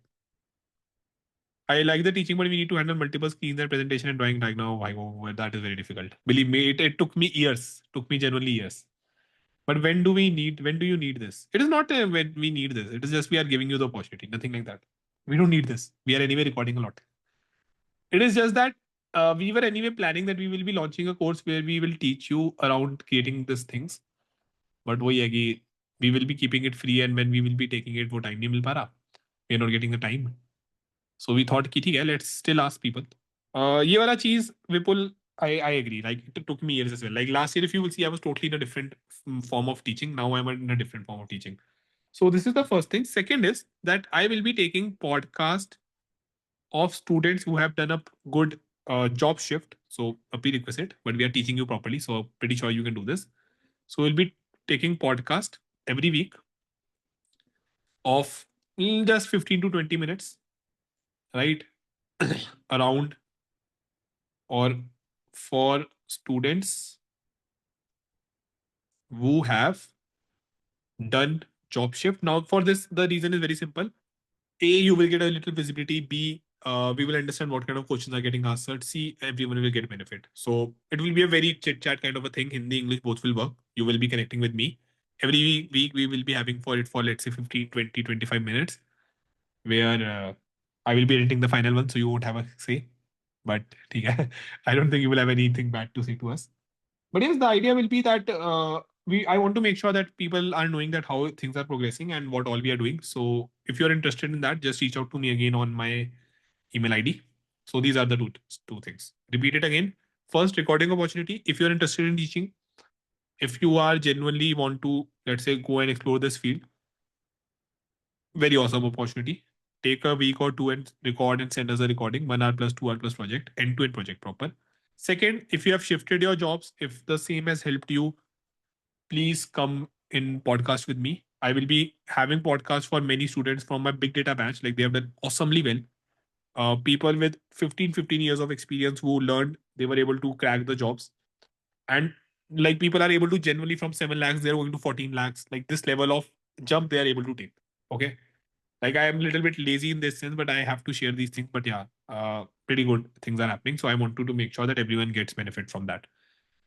I like the teaching, but we need to handle multiple screens and presentation and drawing right now. That is very difficult. Believe me, it took me years. Took me genuinely years. But when do you need this? It is not when we need this. It is just we are giving you the opportunity. Nothing like that. We don't need this. We are anyway recording a lot. It is just that we were anyway planning that we will be launching a course where we will teach you around creating these things. But we will be keeping it free, and when we will be taking it, वो time नहीं मिल पा रहा. We are not getting the time. So we thought कि ठीक है, let's still ask people. ये वाला चीज विपुल, I agree. Like it took me years as well. Like last year, if you will see, I was totally in a different form of teaching. Now I'm in a different form of teaching. So this is the first thing. Second is that I will be taking podcast of students who have done a good job shift. So a prerequisite, but we are teaching you properly. So pretty sure you can do this. So we'll be taking podcast every week of just 15 to 20 minutes, right? Around or for students who have done job shift. Now, for this, the reason is very simple. A, you will get a little visibility. B, we will understand what kind of questions are getting answered. C, everyone will get benefit. So it will be a very chit chat kind of a thing. Hindi, English, both will work. You will be connecting with me. Every week, we will be having for it for, let's say, 15, 20, 25 minutes, where I will be editing the final one. So you won't have a say. But yeah, I don't think you will have anything bad to say to us. But yes, the idea will be that I want to make sure that people are knowing that how things are progressing and what all we are doing. So if you're interested in that, just reach out to me again on my email ID. So these are the two things. Repeat it again. First, recording opportunity. If you're interested in teaching, if you are genuinely want to, let's say, go and explore this field, very awesome opportunity. Take a week or two and record and send us a recording, 1 hour plus 2 hour plus project, end to end project proper. Second, if you have shifted your jobs, if the same has helped you, please come in podcast with me. I will be having podcasts for many students from my big data batch. Like they have done awesomely well. People with 15 years of experience who learned, they were able to crack the jobs. And like people are able to genuinely from 7 lakhs, they're going to 14 lakhs. Like this level of jump they are able to take. Okay. Like I am a little bit lazy in this sense, but I have to share these things. But yeah, pretty good things are happening. So I wanted to make sure that everyone gets benefit from that.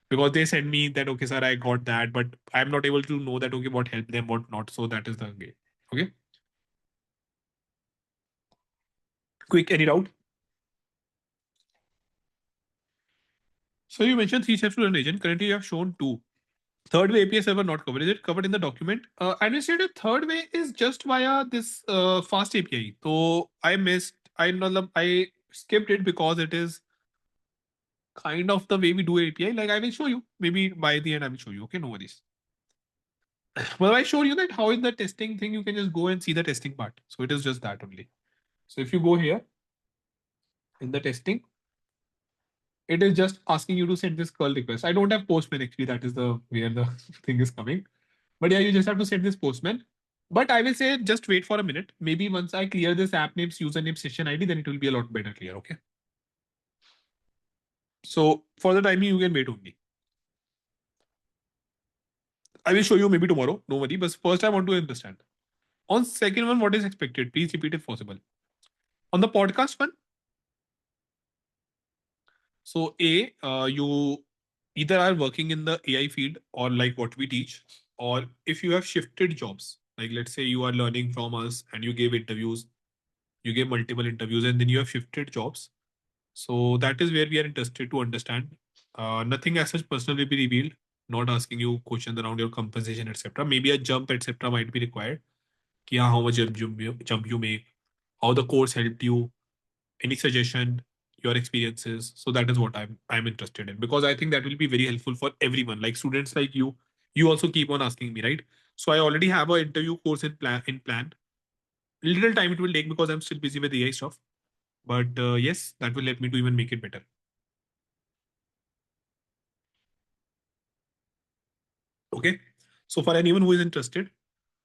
because they send me that, okay sir, I got that, but I'm not able to know that, okay, what helped them, what not. So that is the game. Okay, quick, any doubt? So you mentioned three steps to run agent. Currently you have shown two. Third way API server not covered. Is it covered in the document? Administrative third way is just via this fast API. So I missed. I skipped it because it is kind of the way we do API. Like I will show you. Maybe by the end I will show you. Okay, no worries. Well, I showed you that how in the testing thing you can just go and see the testing part. So it is just that only. So if you go here in the testing, it is just asking you to send this curl request. I don't have Postman actually. That is the where the thing is coming. But yeah, you just have to send this Postman. But I will say just wait for a minute. Maybe once I clear this app names, username, session ID, then it will be a lot better clear. Okay. So for the timing, you can wait only. I will show you maybe tomorrow. No worry. But first, I want to understand. On second one, what is expected? Please repeat if possible. On the podcast one, so you either are working in the AI field or like what we teach, or if you have shifted jobs, like let's say you are learning from us and you gave interviews, you gave multiple interviews, and then you have shifted jobs. So that is where we are interested to understand. Nothing as such personal will be revealed. Not asking you questions around your compensation, etc. Maybe a jump, etc. might be required. Ki, how much jump you make, how the course helped you, any suggestion, your experiences. So that is what I'm interested in, because I think that will be very helpful for everyone, like students like you also keep on asking me, right? So I already have an interview course in plan. Little time it will take because I'm still busy with AI stuff, but yes, that will help me to even make it better. Okay, so for anyone who is interested,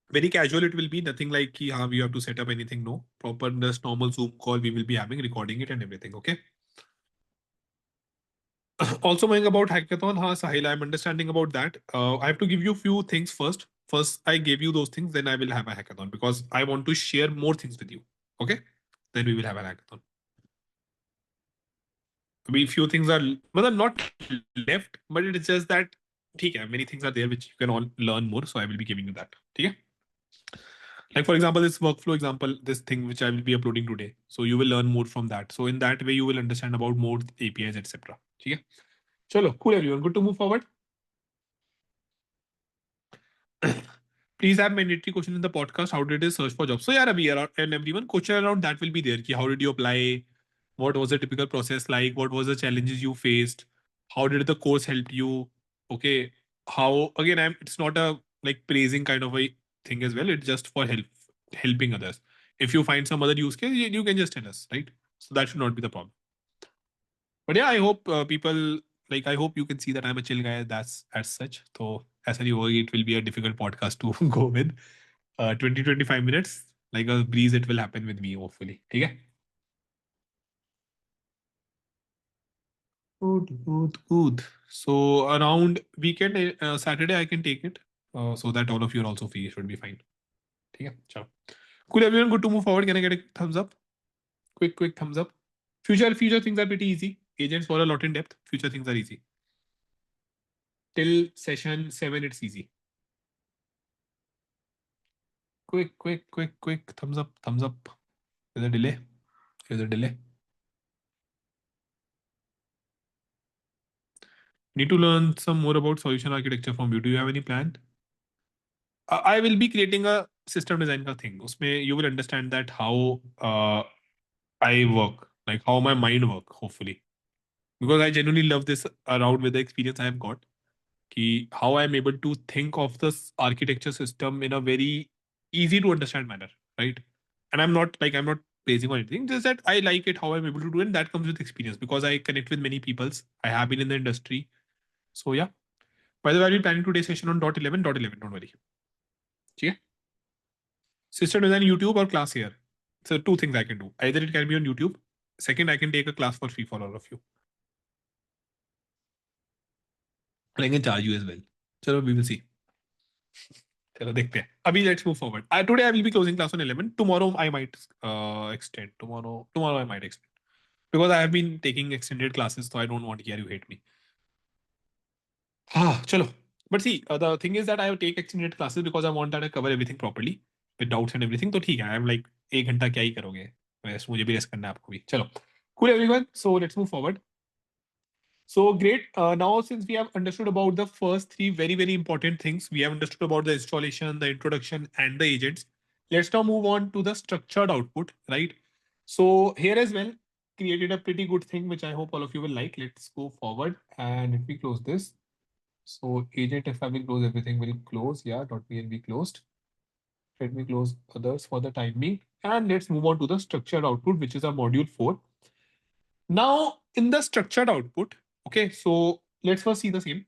very casual it will be, nothing like ki, we have to set up anything. No, proper just normal Zoom call we will be having, recording it and everything. Okay. Also knowing about hackathon, Sahil, I'm understanding about that. I have to give you a few things first. First, I gave you those things, then I will have a hackathon because I want to share more things with you. Okay, then we will have a hackathon. I mean, few things are well, not left, but it is just that okay, many things are there which you can all learn more. So I will be giving you that. Okay. Like for example, this workflow example, this thing which I will be uploading today. So you will learn more from that. So in that way, you will understand about more APIs, etc. Okay. Chalo, cool everyone. Good to move forward. Please have mandatory question in the podcast. How did you search for jobs? So yeah, Ravi and everyone, question around that will be there. Ki how did you apply? What was the typical process like? What was the challenges you faced? How did the course help you? Okay, how again? It's not a like praising kind of a thing as well. It's just for helping others. If you find some other use case, you can just tell us, right? So that should not be the problem. But yeah, I hope people like. I hope you can see that I'm a chill guy. That's as such. So as I worry, it will be a difficult podcast to go with. 20-25 minutes, like a breeze, it will happen with me. Hopefully, okay. Good. So around weekend, Saturday, I can take it. So that all of you are also free. Should be fine. Okay. Ciao. Cool, everyone. Good to move forward. Can I get a thumbs up? Quick thumbs up. Future things are pretty easy. Agents for a lot in depth. Future things are easy. Till session 7, it's easy. Quick. Thumbs up. There's a delay. There's a delay. Need to learn some more about solution architecture from you. Do you have any plan? I will be creating a system design का thing. उसमें you will understand that how I work, like how my mind work, hopefully. Because I genuinely love this around with the experience I have got. Ki how I am able to think of this architecture system in a very easy to understand manner, right? And I'm not praising or anything, just that I like it how I'm able to do it. And that comes with experience because I connect with many peoples. I have been in the industry. So yeah. By the way, I'll be planning today's session on .11. Don't worry. Okay? System design YouTube or class here. So two things I can do. Either it can be on YouTube. Second, I can take a class for free for all of you. And I can charge you as well. So we will see. चलो देखते हैं. अभी let's move forward. Today I will be closing class on 11. Tomorrow I might extend. Tomorrow I might extend. Because I have been taking extended classes, so I don't want to hear you hate me. Chalo. But see, the thing is that I take extended classes because I want that I cover everything properly with doubts and everything. तो ठीक है, I'm like 1 घंटा क्या ही करोगे? वैसे मुझे भी rest करना है आपको भी. चलो. Cool everyone. So let's move forward. So great. Now, since we have understood about the first three very, very important things, we have understood about the installation, the introduction, and the agents. Let's now move on to the structured output, right? So here as well, created a pretty good thing, which I hope all of you will like. Let's go forward. And if we close this, so agent, if I will close everything, will close. Yeah, .pnb closed. Let me close others for the time being. And let's move on to the structured output, which is our module 4. Now, in the structured output, okay, so let's first see the same.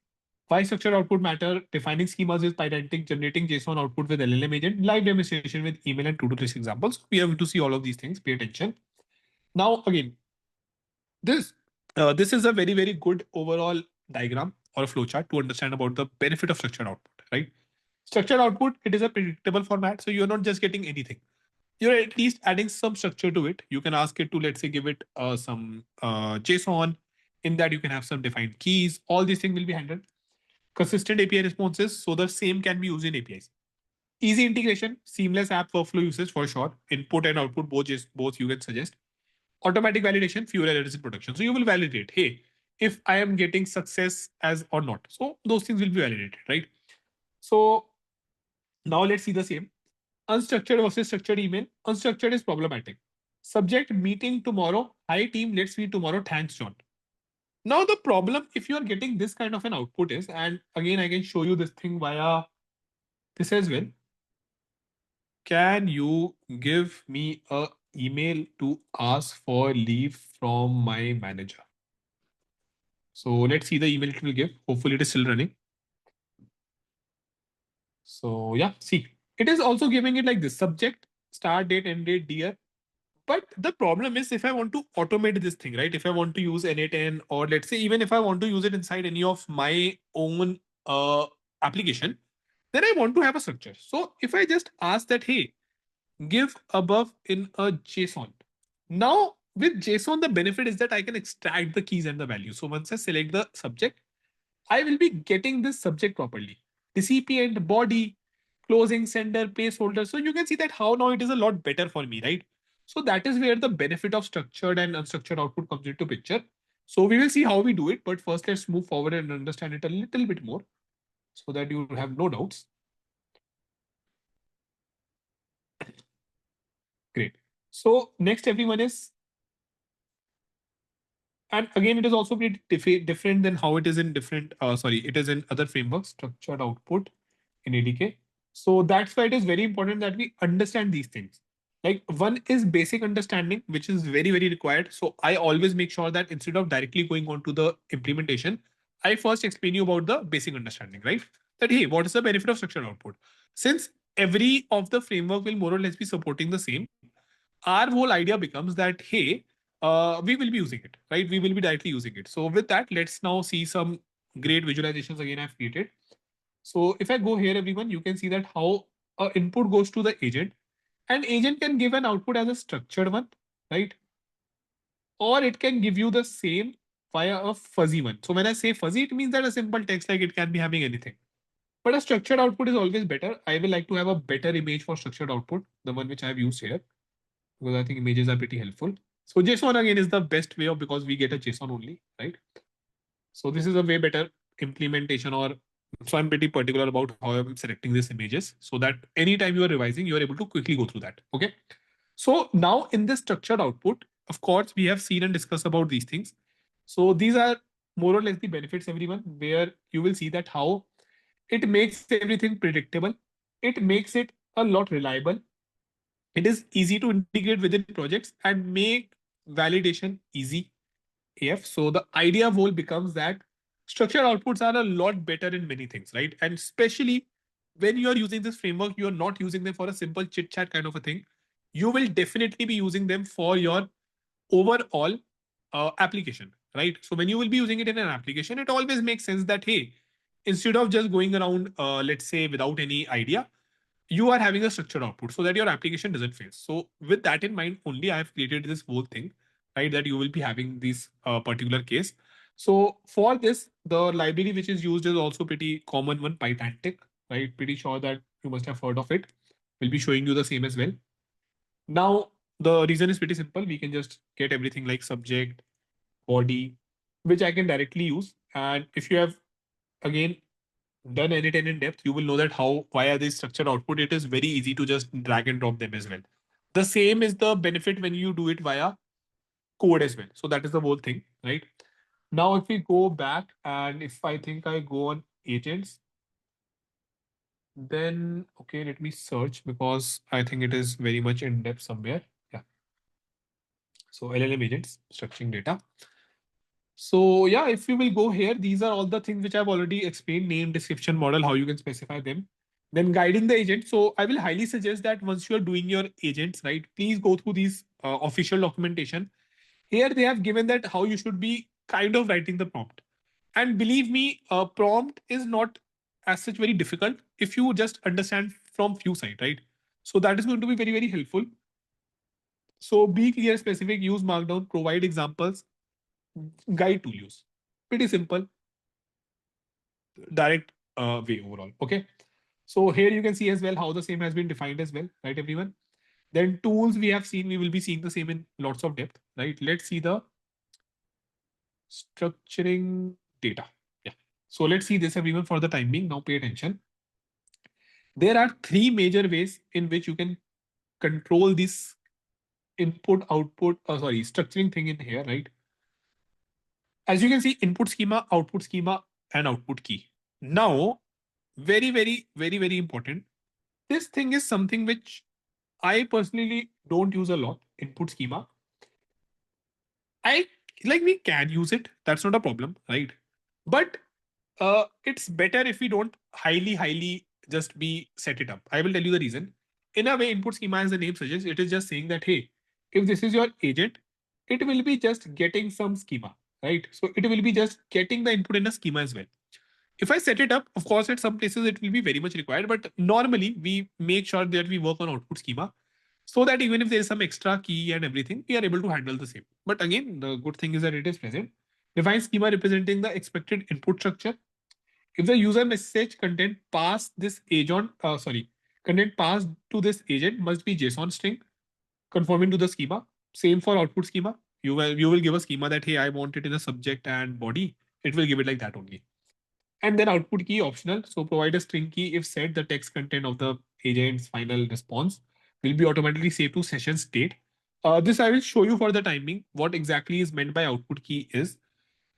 Why structured output matter? Defining schemas is pydantic, generating JSON output with LLM agent, live demonstration with email and 2 to 3 examples. We are going to see all of these things. Pay attention. Now, again, this this is a very, very good overall diagram or a flowchart to understand about the benefit of structured output, right? Structured output, it is a predictable format, so you're not just getting anything. You're at least adding some structure to it. You can ask it to, let's say, give it some JSON. In that, you can have some defined keys. All these things will be handled. Consistent API responses, so the same can be used in APIs. Easy integration, seamless app workflow usage for sure. Input and output both you can suggest. Automatic validation, fewer errors in production. So you will validate, hey, if I am getting success as or not. So those things will be validated, right? So now let's see the same. Unstructured versus structured email. Unstructured is problematic. Subject meeting tomorrow. Hi team, let's meet tomorrow. Thanks, John. Now the problem, if you are getting this kind of an output is, and again I can show you this thing via this as well. Can you give me a email to ask for leave from my manager? So let's see the email it will give. Hopefully it is still running. So yeah, see, it is also giving it like this: subject, start date, end date, dear. But the problem is if I want to automate this thing, right? If I want to use N8N, or let's say even if I want to use it inside any of my own application, then I want to have a structure. So if I just ask that, hey, give above in a JSON. Now with JSON, the benefit is that I can extract the keys and the values. So once I select the subject, I will be getting this subject properly. Recipient, body, closing, sender, placeholder. So you can see that how now it is a lot better for me, right? So that is where the benefit of structured and unstructured output comes into picture. So we will see how we do it, but first let's move forward and understand it a little bit more so that you have no doubts. Great. So next everyone is, and again it is also pretty different than how it is in different, it is in other frameworks, structured output in ADK. So that's why it is very important that we understand these things. Like one is basic understanding, which is very, very required. So I always make sure that instead of directly going on to the implementation, I first explain you about the basic understanding, right? That, hey, what is the benefit of structured output? Since every of the framework will more or less be supporting the same, our whole idea becomes that, hey, we will be using it, right? We will be directly using it. So with that, let's now see some great visualizations again I've created. So if I go here, everyone, you can see that how input goes to the agent, and agent can give an output as a structured one, right? Or it can give you the same via a fuzzy one. So when I say fuzzy, it means that a simple text, like it can be having anything. But a structured output is always better. I will like to have a better image for structured output, the one which I have used here, because I think images are pretty helpful. So JSON again is the best way of, because we get a JSON only, right? So this is a way better implementation, or so I'm pretty particular about how I'm selecting these images so that anytime you are revising, you are able to quickly go through that. Okay. So now in this structured output, of course, we have seen and discussed about these things. So these are more or less the benefits, everyone, where you will see that how it makes everything predictable. It makes it a lot reliable. It is easy to integrate within projects and make validation easy AF. So the idea of whole becomes that structured outputs are a lot better in many things, right? And especially when you are using this framework, you are not using them for a simple chit chat kind of a thing. You will definitely be using them for your overall application, right? So when you will be using it in an application, it always makes sense that, hey, instead of just going around, let's say, without any idea, you are having a structured output so that your application doesn't fail. So with that in mind only, I have created this whole thing, right? That you will be having this particular case. So for this, the library which is used is also pretty common one, Pydantic, right? Pretty sure that you must have heard of it. We'll be showing you the same as well. Now, the reason is pretty simple. We can just get everything like subject, body, which I can directly use. And if you have, again, done anything in depth, you will know that how via this structured output, it is very easy to just drag and drop them as well. The same is the benefit when you do it via code as well. So that is the whole thing, right? Now, if we go back and if I think I go on agents, then okay, let me search because I think it is very much in depth somewhere. Yeah. So LLM agents, structuring data. So yeah, if you will go here, these are all the things which I've already explained, name, description, model, how you can specify them. Then guiding the agent. So I will highly suggest that once you're doing your agents, right, please go through these official documentation. Here they have given that how you should be kind of writing the prompt. And believe me, a prompt is not as such very difficult if you just understand from few side, right? So that is going to be very, very helpful. So be clear, specific, use markdown, provide examples, guide tool use. Pretty simple, direct way overall. Okay. So here you can see as well how the same has been defined as well, right, everyone? Then tools we have seen, we will be seeing the same in lots of depth, right? Let's see the structuring data. Yeah. So let's see this everyone for the time being. Now pay attention. There are three major ways in which you can control this input output, structuring thing in here, right? As you can see, input schema, and output key. Now, very, very, very, very important. This thing is something which I personally don't use a lot. Input schema. I like we can use it. That's not a problem, right? But it's better if we don't highly just be set it up. I will tell you the reason. In a way, input schema, as the name suggests, it is just saying that hey, if this is your agent, it will be just getting some schema, right? So it will be just getting the input in a schema as well. If I set it up, of course, at some places it will be very much required, but normally we make sure that we work on output schema so that even if there is some extra key and everything, we are able to handle the same. But again, the good thing is that it is present. Define schema representing the expected input structure. If the user message content pass this agent, content passed to this agent must be JSON string conforming to the schema. Same for output schema. You will give a schema that hey, I want it in a subject and body. It will give it like that only. And then output key optional. So provide a string key if set the text content of the agent's final response will be automatically saved to session state. This I will show you for the timing. What exactly is meant by output key is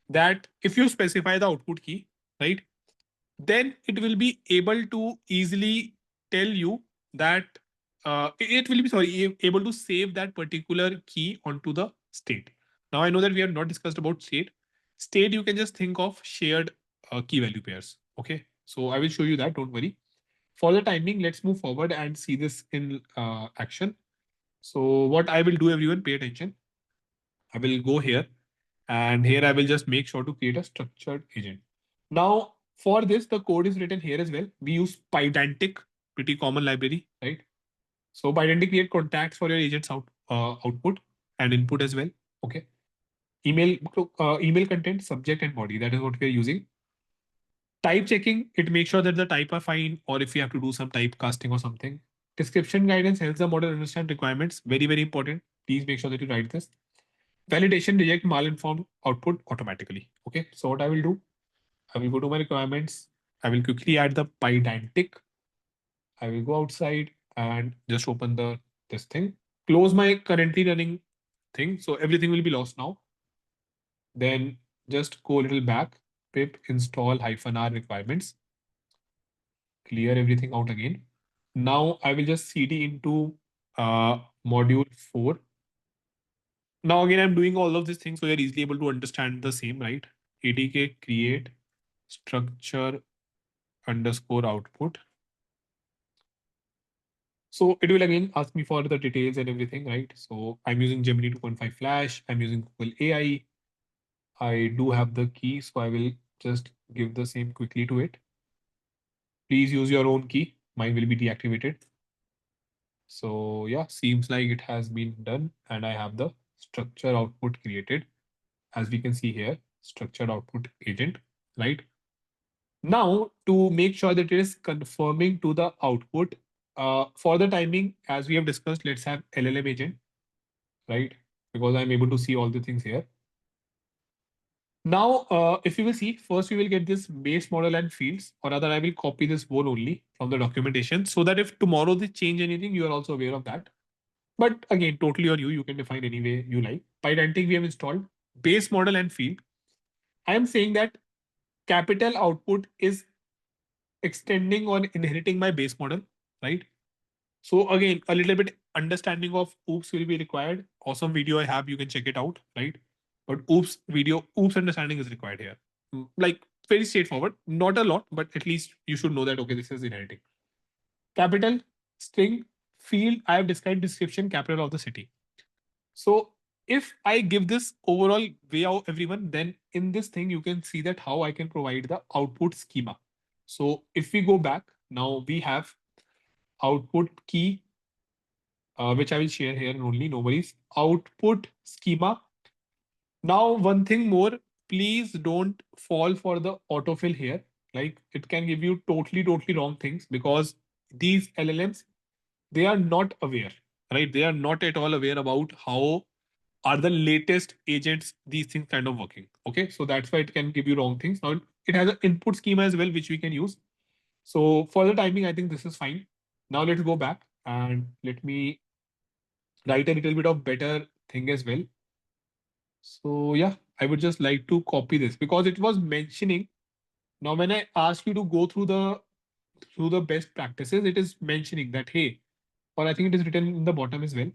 that if you specify the output key, right, then it will be able to easily tell you that it will be able to save that particular key onto the state. Now I know that we have not discussed about state. State you can just think of shared key value pairs. Okay, so I will show you that. Don't worry. For the timing, let's move forward and see this in action. So what I will do, everyone, pay attention. I will go here and here I will just make sure to create a structured agent. Now, for this, the code is written here as well. We use Pydantic, pretty common library, right? So Pydantic create contacts for your agent's output and input as well. Okay. Email content, subject and body. That is what we are using. Type checking, it makes sure that the type are fine, or if you have to do some type casting or something. Description guidance helps the model understand requirements. Very, very important. Please make sure that you write this. Validation reject malinformed output automatically. Okay, so what I will do, I will go to my requirements. I will quickly add the Pydantic. I will go outside and just open the this thing. Close my currently running thing. So everything will be lost now. Then just go a little back. Pip install -r requirements. Clear everything out again. Now I will just cd into module 4. Now again, I'm doing all of these things so you're easily able to understand the same, right? ADK create structure underscore output. So it will again ask me for the details and everything, right? So I'm using Gemini 2.5 Flash. I'm using Google AI. I do have the key, so I will just give the same quickly to it. Please use your own key. Mine will be deactivated. So yeah, seems like it has been done and I have the structure output created as we can see here. structured output agent, right? Now, to make sure that it is confirming to the output, for the timing, as we have discussed, let's have LLM agent, right? Because I'm able to see all the things here. Now, if you will see, first we will get this base model and fields, or rather I will copy this one only from the documentation so that if tomorrow they change anything, you are also aware of that. But again, totally on you, you can define any way you like. Pydantic, we have installed base model and field. I am saying that capital output is extending or inheriting my base model, right? So again, a little bit understanding of OOPS will be required. Awesome video I have, you can check it out, right? But OOPS understanding is required here. Like very straightforward, not a lot, but at least you should know that, okay, this is inheriting. Capital, string, field, I have described description, capital of the city. So if I give this overall way out everyone, then in this thing, you can see that how I can provide the output schema. So if we go back, now we have output key, which I will share here only, no worries. Output schema. Now, one thing more, please don't fall for the autofill here. Like it can give you totally wrong things because these LLMs, they are not aware, right? They are not at all aware about how are the latest agents, these things kind of working. Okay, so that's why it can give you wrong things. Now it has an input schema as well, which we can use. So for the timing, I think this is fine. Now let's go back and let me write a little bit of better thing as well. So yeah, I would just like to copy this because it was mentioning. Now when I ask you to go through the best practices, it is mentioning that hey, or I think it is written in the bottom as well.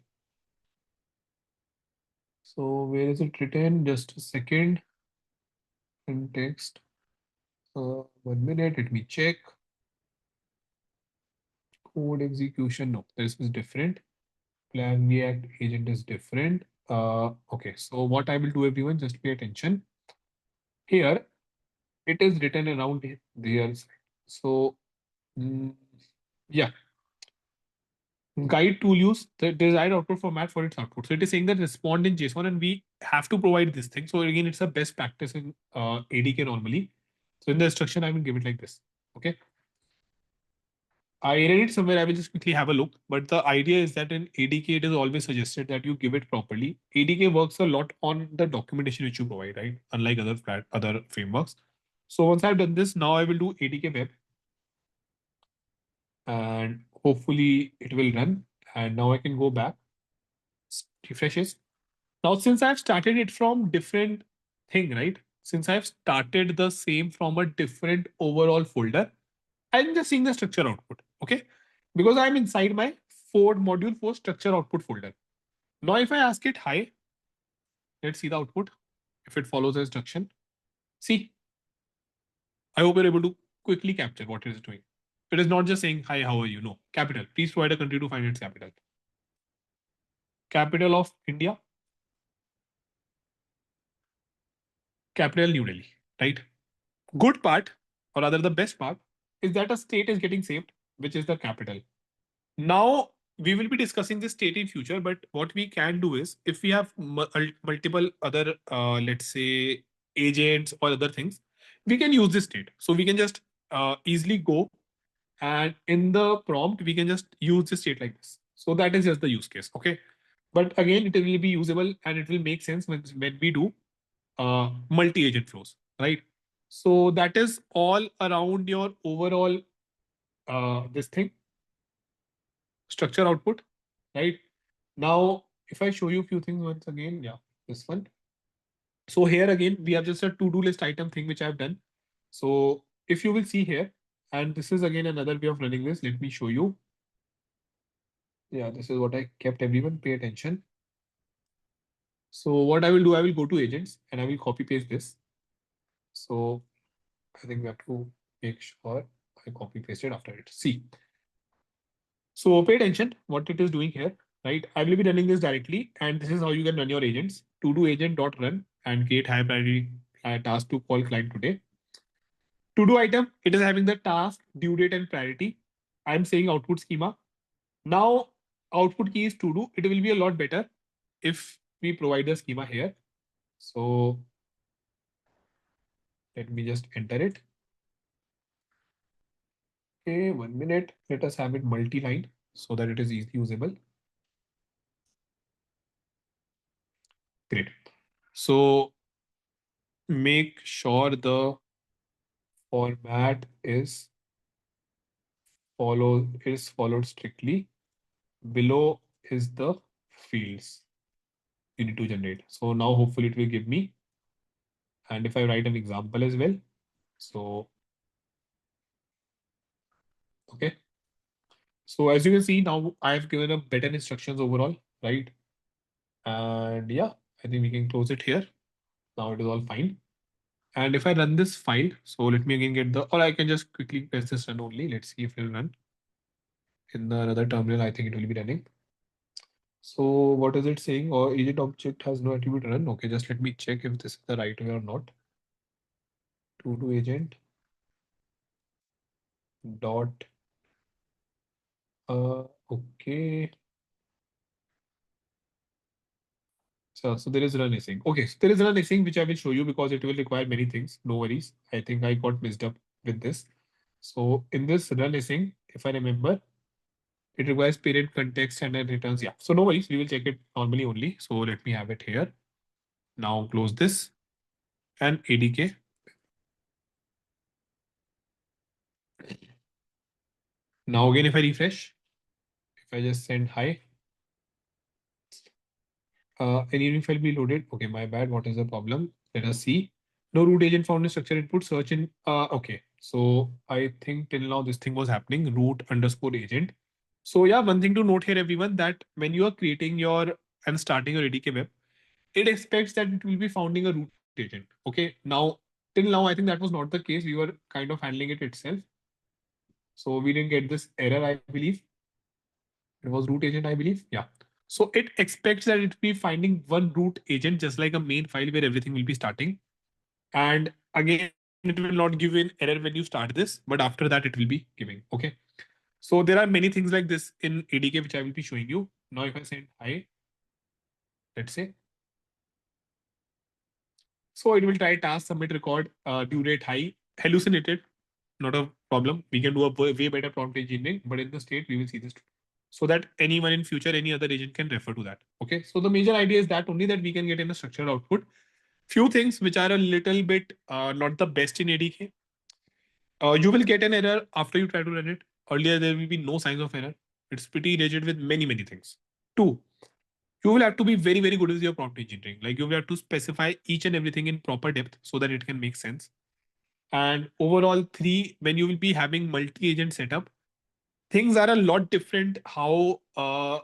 So where is it written? Just a second. Context. 1 minute. Let me check. Code execution. No, this is different. Plan React agent is different. Okay, so what I will do, everyone, just pay attention. Here, it is written around there. So, mm, yeah, guide tool use the desired output format for its output. So it is saying that respond in JSON, and we have to provide this thing. So again, it's a best practice in ADK normally. So in the instruction, I will give it like this. Okay. I read it somewhere. I will just quickly have a look. But the idea is that in ADK, it is always suggested that you give it properly. ADK works a lot on the documentation which you provide, right? Unlike other frameworks. So once I've done this, now I will do ADK web, and hopefully it will run. And now I can go back, refreshes. Now, since I've started it from different thing, right? Since I've started the same from a different overall folder, I'm just seeing the structure output, okay? Because I'm inside my module 4 structure output folder. Now, if I ask it hi, let's see the output. If it follows the instruction, see, I hope you're able to quickly capture what it is doing. It is not just saying hi, how are you? No, capital. Please provide a country to find its capital. Capital of India, capital New Delhi, right? Good part, or rather the best part, is that a state is getting saved, which is the capital. Now we will be discussing this state in future, but what we can do is if we have multiple other, let's say, agents or other things, we can use this state. So we can just easily go and in the prompt, we can just use the state like this. So that is just the use case. Okay. But again, it will be usable and it will make sense when we do multi-agent flows, right? So that is all around your overall this thing, structure output, right? Now, if I show you a few things once again, yeah, this one. So here again, we have just a to-do list item thing which I've done. So if you will see here, and this is again another way of running this, let me show you. Yeah, this is what I kept, everyone pay attention. So what I will do, I will go to agents and I will copy paste this. So I think we have to make sure I copy paste it after it. See, so pay attention what it is doing here, right? I will be running this directly, and this is how you can run your agents. To do agent dot run and create high priority task to call client today. To do item, it is having the task, due date, and priority. I'm saying output schema. Now, output key is to do. It will be a lot better if we provide the schema here. So Let me just enter it. Okay, 1 minute. Let us have it multi-line so that it is easily usable. Great. So make sure the format is followed strictly. Below is the fields you need to generate. So now hopefully it will give me. And if I write an example as well, so okay. So as you can see now, I've given a better instructions overall, right? And yeah, I think we can close it here. Now it is all fine. And if I run this file, so let me again get the, or I can just quickly press this run only. Let's see if it will run in the another terminal. I think it will be running. So what is it saying? Or agent object has no attribute run. Okay, just let me check if this is the right way or not. To agent dot. Okay. So there is run async. Okay, so there is run async, which I will show you because it will require many things. No worries. I think I got messed up with this. So in this run async, if I remember, it requires parent context and then returns. Yeah. So no worries. We will check it normally only. So let me have it here. Now close this and ADK. Now again, if I refresh, if I just send hi, any new file be loaded. Okay, my bad. What is the problem? Let us see. No root agent found in structure input. Search in. Okay. So I think till now this thing was happening. Root underscore agent. So yeah, one thing to note here, everyone, that when you are creating your and starting your ADK web, it expects that it will be founding a root agent. Okay. Now till now, I think that was not the case. We were kind of handling it itself. So we didn't get this error, I believe. It was root agent, I believe. Yeah. So it expects that it will be finding one root agent, just like a main file where everything will be starting. And again, it will not give you an error when you start this, but after that, it will be giving. Okay. So there are many things like this in ADK, which I will be showing you. Now, if I send hi, let's say, so it will try task, submit, record, due date, high, hallucinated, not a problem. We can do a way better prompt engineering, but in the state, we will see this so that anyone in future, any other agent can refer to that. Okay. So the major idea is that only that we can get in a structured output. Few things which are a little bit not the best in ADK. You will get an error after you try to run it. Earlier, there will be no signs of error. It's pretty rigid with many, many things. Two, you will have to be very, very good with your prompt engineering. Like you will have to specify each and everything in proper depth so that it can make sense. And overall, three, when you will be having multi-agent setup, things are a lot different how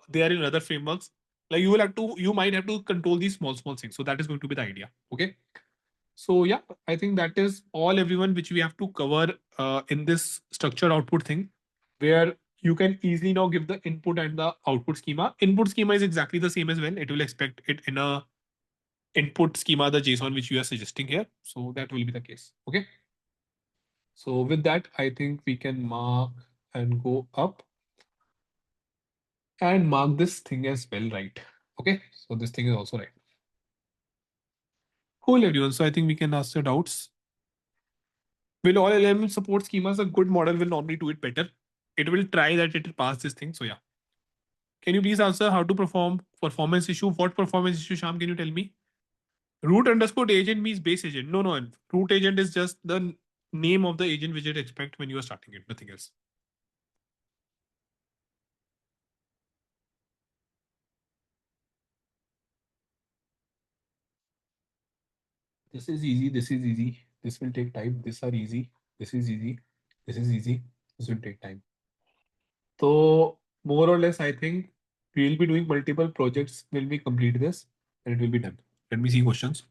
they are in other frameworks. Like you might have to control these small things. So that is going to be the idea. Okay. So yeah, I think that is all everyone which we have to cover in this structured output thing, where you can easily now give the input and the output schema. Input schema is exactly the same as well. It will expect it in a input schema, the JSON which you are suggesting here. So that will be the case. Okay. So with that, I think we can mark and go up and mark this thing as well, right? Okay. So this thing is also right. Cool, everyone. So I think we can ask your doubts. Will all LLM support schemas? A good model will normally do it better. It will try that it will pass this thing. So yeah. Can you please answer how to perform performance issue? What performance issue, Sham? Can you tell me? Root underscore agent means base agent. No. Root agent is just the name of the agent which it expect when you are starting it. Nothing else. This is easy. This is easy. This will take time. These are easy. This is easy. This is easy. This will take time. So more or less, I think we will be doing multiple projects. Will we complete this and it will be done? Let me see questions.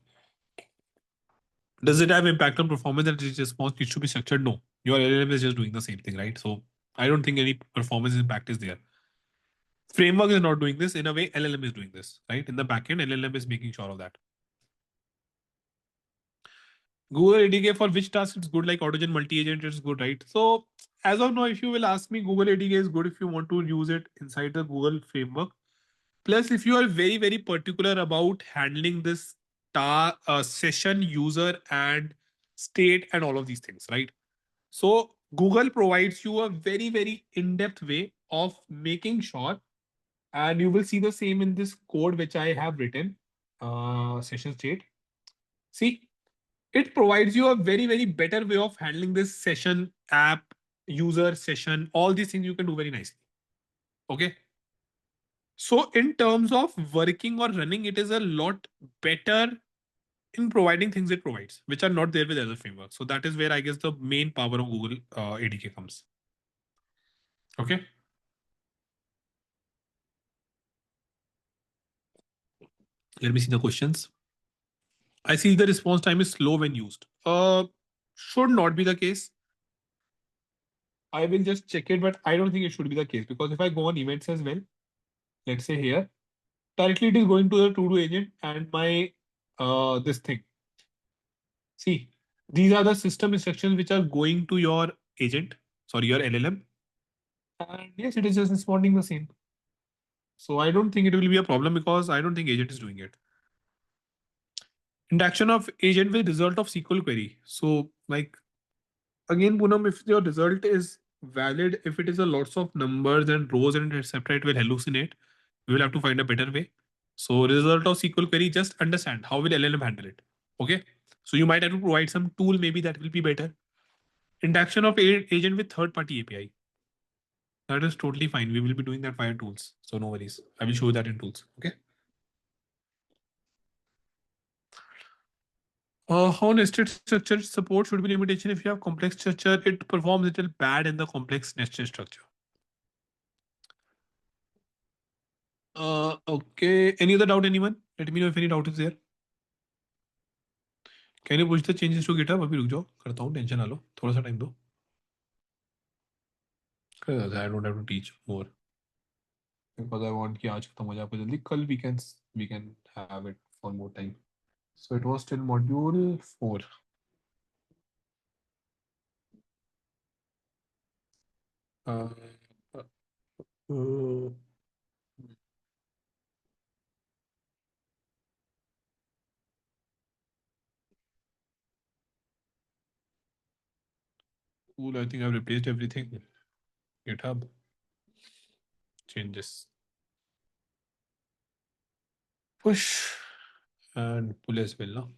Does it have impact on performance and its response needs to be structured? No. Your LLM is just doing the same thing, right? So I don't think any performance impact is there. Framework is not doing this. In a way, LLM is doing this, right? In the backend, LLM is making sure of that. Google ADK for which task it's good, like Autogen multi-agent, it's good, right? So as of now, if you will ask me, Google ADK is good if you want to use it inside the Google framework. Plus, if you are very, very particular about handling this session user and state, and all of these things, right? So Google provides you a very, very in-depth way of making sure, and you will see the same in this code which I have written, session state. See, it provides you a very, very better way of handling this session app, user session, all these things you can do very nicely. Okay. So in terms of working or running, it is a lot better in providing things it provides, which are not there with other frameworks. So that is where I guess the main power of Google ADK comes. Okay. Let me see the questions. I see the response time is slow when used. Should not be the case. I will just check it, but I don't think it should be the case because if I go on events as well, let's say here, directly it is going to the to-do agent and my this thing. See, these are the system instructions which are going to your agent, sorry, your LLM. And yes, it is just responding the same. So I don't think it will be a problem because I don't think agent is doing it. Interaction of agent with result of SQL query. So like again, Poonam, if your result is valid, if it is a lots of numbers and rows and etc., it will hallucinate. We will have to find a better way. So result of SQL query, just understand how will LLM handle it. Okay. So you might have to provide some tool, maybe that will be better. Interaction of agent with third-party API. That is totally fine. We will be doing that via tools. So no worries. I will show you that in tools. Okay. How nested structure support should be limitation if you have complex structure, it performs a little bad in the complex nested structure. Okay. Any other doubt, anyone? Let me know if any doubt is there. Can you push the changes to GitHub? अभी रुक जाओ करता हूँ tension ना लो थोड़ा सा time दो I don't have to teach more because I want कि आज खत्म हो जाए आपको जल्दी कल we can have it for more time. So it was till module 4. Uh, uh, uh, cool. I think I've replaced everything. GitHub changes. Push and pull as well. No?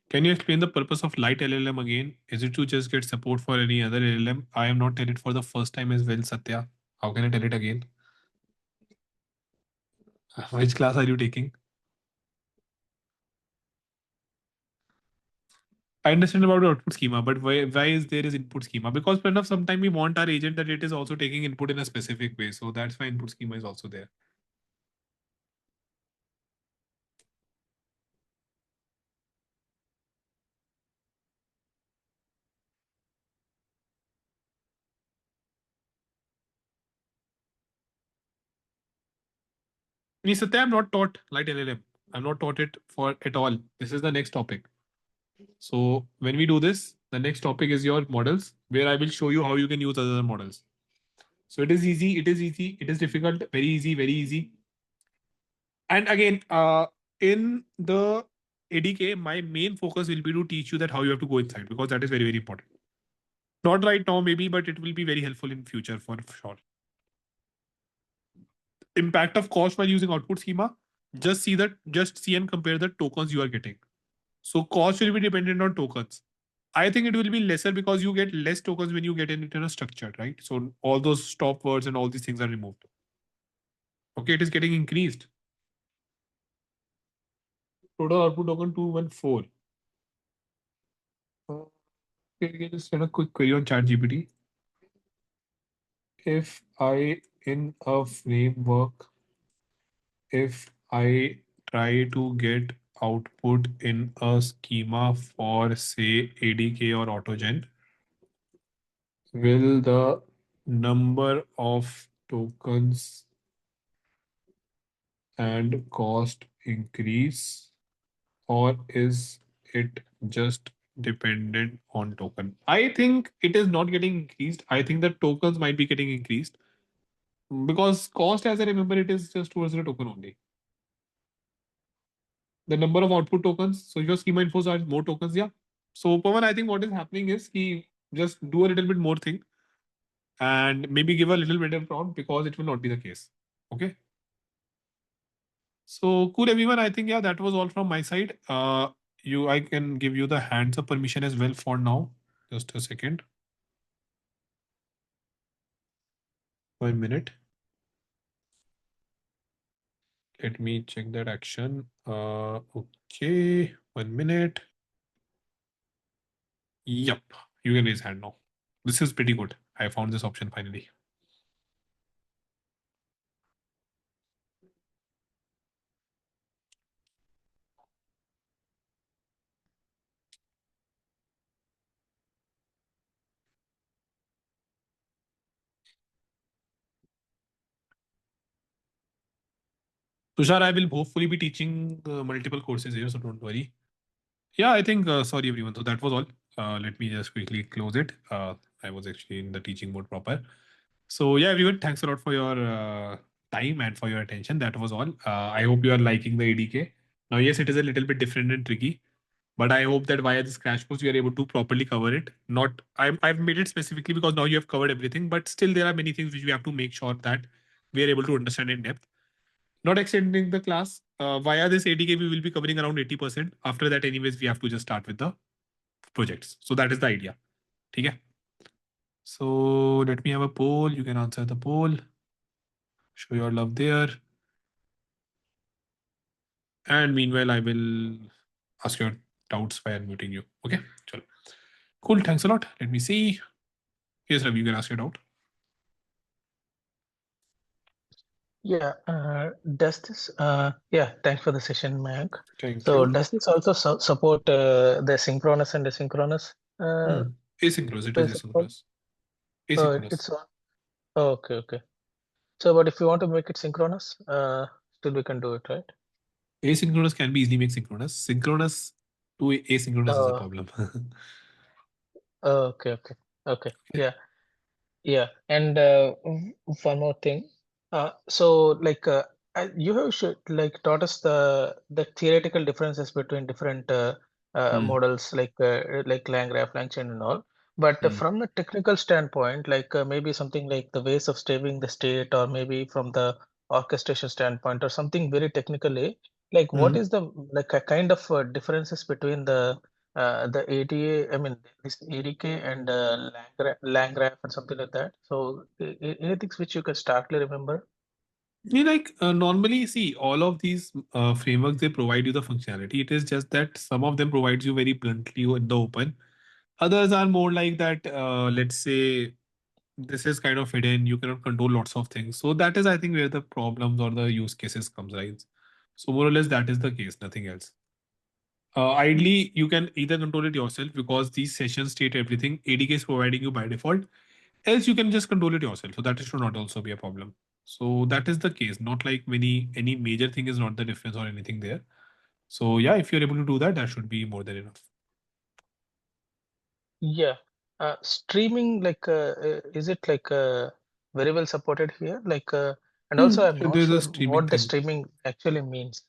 Can you explain the purpose of light LLM again? Is it to just get support for any other LLM? I am not tell it for the first time as well, Satya. How can I tell it again? Which class are you taking? I understand about the output schema, but why is there is input schema? Because enough sometimes we want our agent that it is also taking input in a specific way. So that's why input schema is also there. Satya, I'm not taught light LLM. I'm not taught it for at all. This is the next topic. So when we do this, the next topic is your models, where I will show you how you can use other models. So it is easy, it is easy, it is difficult, very easy, very easy. And again, in the ADK, my main focus will be to teach you that how you have to go inside because that is very, very important. Not right now, maybe, but it will be very helpful in future for sure. Impact of cost while using output schema. Just see and compare the tokens you are getting. So cost will be dependent on tokens. I think it will be lesser because you get less tokens when you get it in a structure, right? So all those stop words and all these things are removed. Okay, it is getting increased. Total output token 214. Okay, you just send a quick query on ChatGPT. If I in a framework, if I try to get output in a schema for say ADK or AutoGen, will the number of tokens and cost increase, or is it just dependent on token? I think it is not getting increased. I think the tokens might be getting increased because cost, as I remember, it is just towards the token only. the number of output tokens. So your schema infos are more tokens. Yeah. So Pawan, I think what is happening is he just do a little bit more thing and maybe give a little better prompt because it will not be the case. Okay. So cool everyone. I think yeah, that was all from my side. I can give you the hands up permission as well for now. Just a second. 1 minute. Let me check that action. Okay, 1 minute. Yep, you can raise hand now. This is pretty good. I found this option finally. Tushar, I will hopefully be teaching multiple courses here, so don't worry. Yeah, I think, sorry everyone. So that was all. Let me just quickly close it. I was actually in the teaching mode proper. So yeah, everyone, thanks a lot for your time and for your attention. That was all. I hope you are liking the ADK. Now, yes, it is a little bit different and tricky, but I hope that via this crash course you are able to properly cover it. Not I've made it specifically because now you have covered everything, but still there are many things which we have to make sure that we are able to understand in depth. Not extending the class via this ADK, we will be covering around 80%. After that, anyways, we have to just start with the projects. So that is the idea. Okay. So let me have a poll. You can answer the poll. Show your love there. And meanwhile, I will ask your doubts by unmuting you. Okay. Chalo. Cool. Thanks a lot. Let me see. Yes, Ravi, you can ask your doubt. Yeah, does this, yeah, thanks for the session, Mayank. Thank So you. does this also support the synchronous and asynchronous Asynchronous. It is principle? asynchronous. It's Asynchronous. okay, okay. So, but if you want to make it synchronous, still we can do it, right? Asynchronous can be easily made synchronous. Synchronous to asynchronous is a Uh, problem. okay, okay, okay. Okay. Yeah. Yeah, and one more thing. So like you have should like taught us the theoretical differences between different Hmm. models like LangGraph, LangChain, and all. But Hmm. from the technical standpoint, like maybe something like the ways of staging the state, or maybe from the orchestration standpoint, or something very technically, like what Hmm. is the like a kind of differences between the ADA, I mean, this ADK and LangGraph and something like that. So, anything which you can starkly remember? Normally, see, all of these frameworks, they provide you the functionality. It is just that some of them provides you very bluntly in the open. Others are more like that, let's say, this is kind of hidden. You cannot control lots of things. So that is, I think, where the problems or the use cases comes right. So more or less, that is the case, nothing else. Ideally, you can either control it yourself because these sessions state everything. ADK is providing you by default. Else, you can just control it yourself. So that should not also be a problem. So that is the case. Not like any major thing is not the difference or anything there. So yeah, if you're able to do that, that should be more than enough. Yeah. Streaming, is it very well supported here? And also, I'm not There's a sure streaming what the thing. streaming actually means.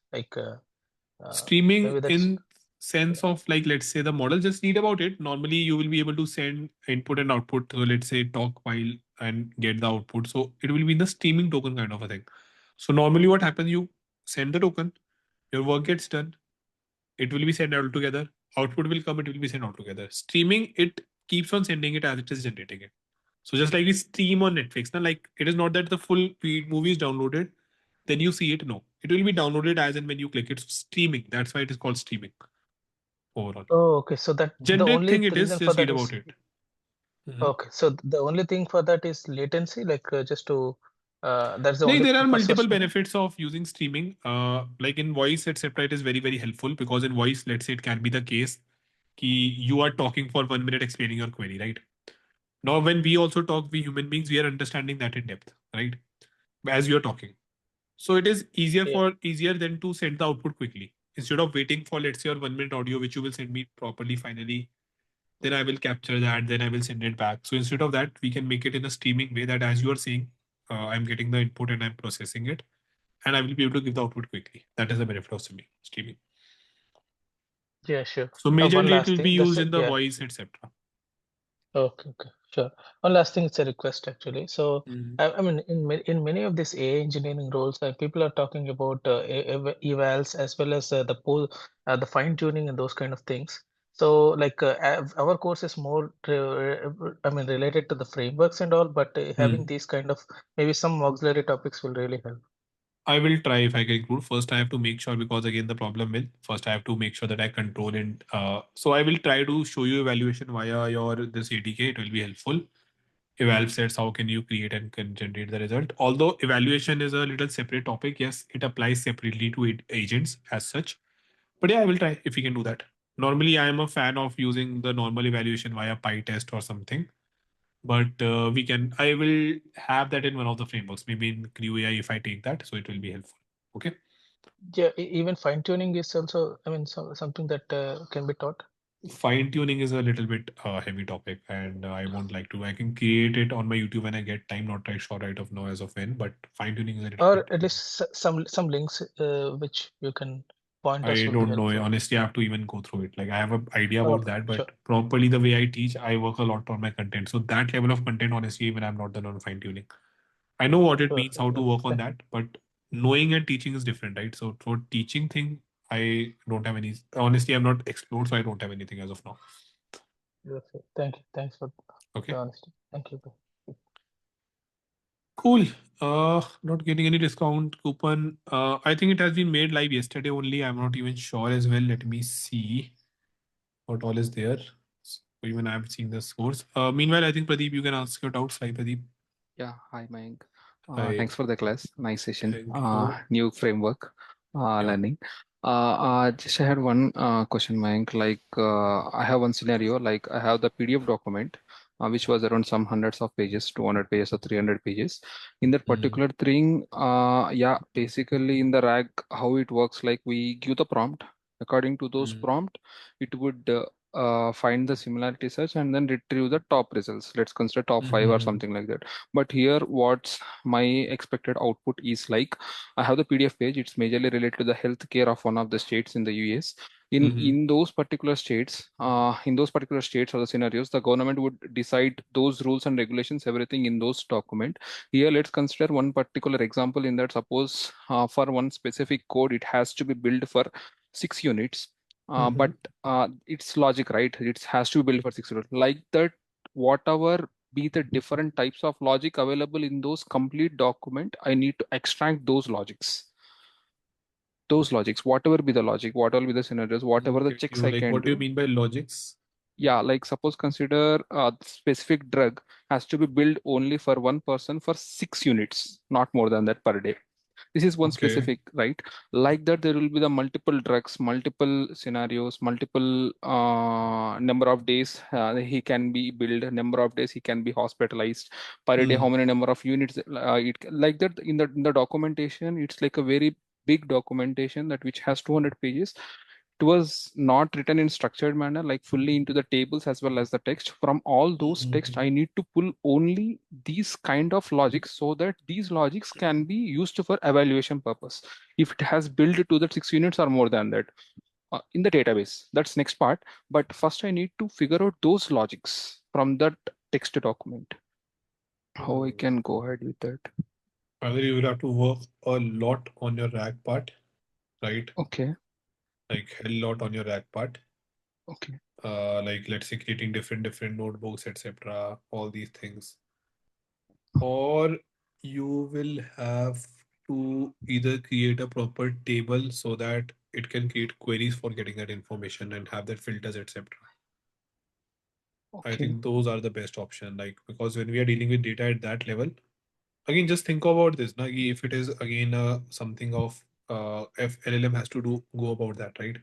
Streaming Maybe that's in sense of like let's say the model just need about it. Normally you will be able to send input and output. So let's say talk while and get the output. So it will be the streaming token kind of a thing. So normally what happens, you send the token, your work gets done, it will be sent all together, output will come, it will be sent all together. Streaming, it keeps on sending it as it is generating it. So just like we stream on Netflix, now like it is not that the full feed movie is downloaded, then you see it. No, it will be downloaded as and when you click it. Streaming. That's why it is called streaming overall. oh, okay. So that the Generic only thing it is, reason for just read that about is it. Mhm. okay. So the only thing for that is latency, just to that's the Like, only there are purpose for multiple streaming. benefits of using streaming. Like in voice, etc. It is very, very helpful because in voice, let's say it can be the case कि you are talking for 1 minute explaining your query, right? Now, when we also talk, we human beings, we are understanding that in depth, right? As you're talking. So it is Yeah. easier than to send the output quickly. Instead of waiting for let's say your 1 minute audio, which you will send me properly finally, then I will capture that, then I will send it back. So instead of that, we can make it in a streaming way that as you are saying, I'm getting the input and I'm processing it, and I will be able to give the output quickly. That is the benefit of streaming. Yeah, sure. So One majorly it last will be thing. used in the Yeah. voice, etc. Okay, okay, sure. One last thing, it's a request actually. So, Mm. I mean, in many of these AI engineering roles, people are talking about evals as well as the fine tuning and those kind of things. So, like our course is more, I mean, related to the frameworks and all, but having Mm. these kind of maybe some auxiliary topics will really help. I will try if I can include. First, I have to make sure because again the problem will first I have to make sure that I control it. So I will try to show you evaluation via your this ATK. It will be helpful. Eval sets, how can you create and can generate the result? Although evaluation is a little separate topic, yes, it applies separately to agents as such. But yeah, I will try if we can do that. Normally, I am a fan of using the normal evaluation via PyTest or something. But we can. I will have that in one of the frameworks, maybe in Creo AI if I take that, so it will be helpful. Okay. Yeah, even fine tuning is also, I mean, something that can be taught. Fine tuning is a little bit heavy topic, and I won't like to. I can create it on my YouTube when I get time. Not right sure right of now as of when, but fine tuning is a little bit. Or at least some links which you can point us I will be don't know. helpful. Honestly, I have to even go through it. Like I have an idea about Okay, that, sure. but properly the way I teach, I work a lot on my content. So that level of content, honestly, even I'm not done on fine tuning. I know what it means, how Perfect. to Okay. work on that, but knowing and teaching is different, right? So for teaching thing, I don't have any. Honestly, I'm not explored, so I don't have anything as of now. Perfect. Thank you. Thanks for the Okay. honesty. Thank you. Cool. Not getting any discount coupon. I think it has been made live yesterday only. I'm not even sure as well. Let me see what all is there. So even I'm seeing the scores. Meanwhile, I think Pradeep, you can ask your doubts. Hi, Pradeep. Yeah, hi Mayank. Hi. Thanks for the class. Nice session. Thank you. New framework Yeah. learning. Just I had one question, Mayank. Like I have one scenario. Like I have the PDF document, which was around some hundreds of pages, 200 pages or 300 pages. In that Mm, particular thing, yeah, basically in the RAG, how it works, like we give the prompt. According to those mm, prompt, it would find the similarity search and then retrieve the top results. Let's consider top five or mm, something like that. But here what's my expected output is like I have the PDF page. It's majorly related to the healthcare of one of the states in the US. in mm, in those particular states or the scenarios, the government would decide those rules and regulations, everything in those document. Here let's consider one particular example. In that, suppose for one specific code it has to be built for 6 units, but mm, it's logic, right? It has to be built for 6 units like that. Whatever be the different types of logic available in those complete document, I need to extract those logics, whatever be the logic, whatever be the scenarios, Didn't whatever the get checks you. I Like, can what do you do. mean by logics? Yeah, like suppose consider a specific drug has to be built only for one person for 6 units, not more than that per day. This is one Okay. specific, right? Like that, there will be the multiple drugs, multiple scenarios, multiple number of days he can be billed, number of days he can be hospitalized per day, how Mm, many number of units like that. In the documentation, it's like a very big documentation that which has 200 pages. It was not written in structured manner, like fully into the tables as well as the text. From all those text, I mm, need to pull only these kind of logics so that these logics can be used for evaluation purpose. If it has built to the 6 units or more than that in the database, that's next part. But first, I need to figure out those logics from that text document. How I mm. can go ahead with that? Either you will have to work a lot on your rack part, right? Okay, Like hell lot on your rack part. okay, Like let's say creating different notebooks, etc. All these things, or you will have to either create a proper table so that it can create queries for getting that information and have that filters, etc. I okay. think those are the best option. Like because when we are dealing with data at that level, again, just think about this. Now, if it is again something of if LLM has to do go about that, right?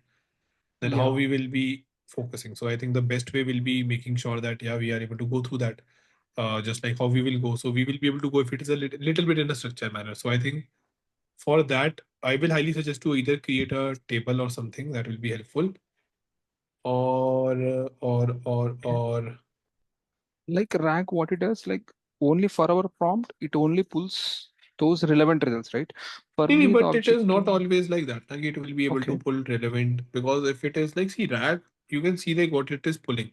Then how Yeah, we will be focusing. So I think the best way will be making sure that yeah we are able to go through that, just like how we will go. So we will be able to go if it is a little bit in a structured manner. So I think for that I will highly suggest to either create a table or something that will be helpful, or okay. Like rank, what it does, like only for our prompt, it only pulls stores relevant results, right? For Maybe, me, the but it is not objective. always like that. Like it will be able to Okay, pull relevant because if it is like see RAG, you can see like what it is pulling.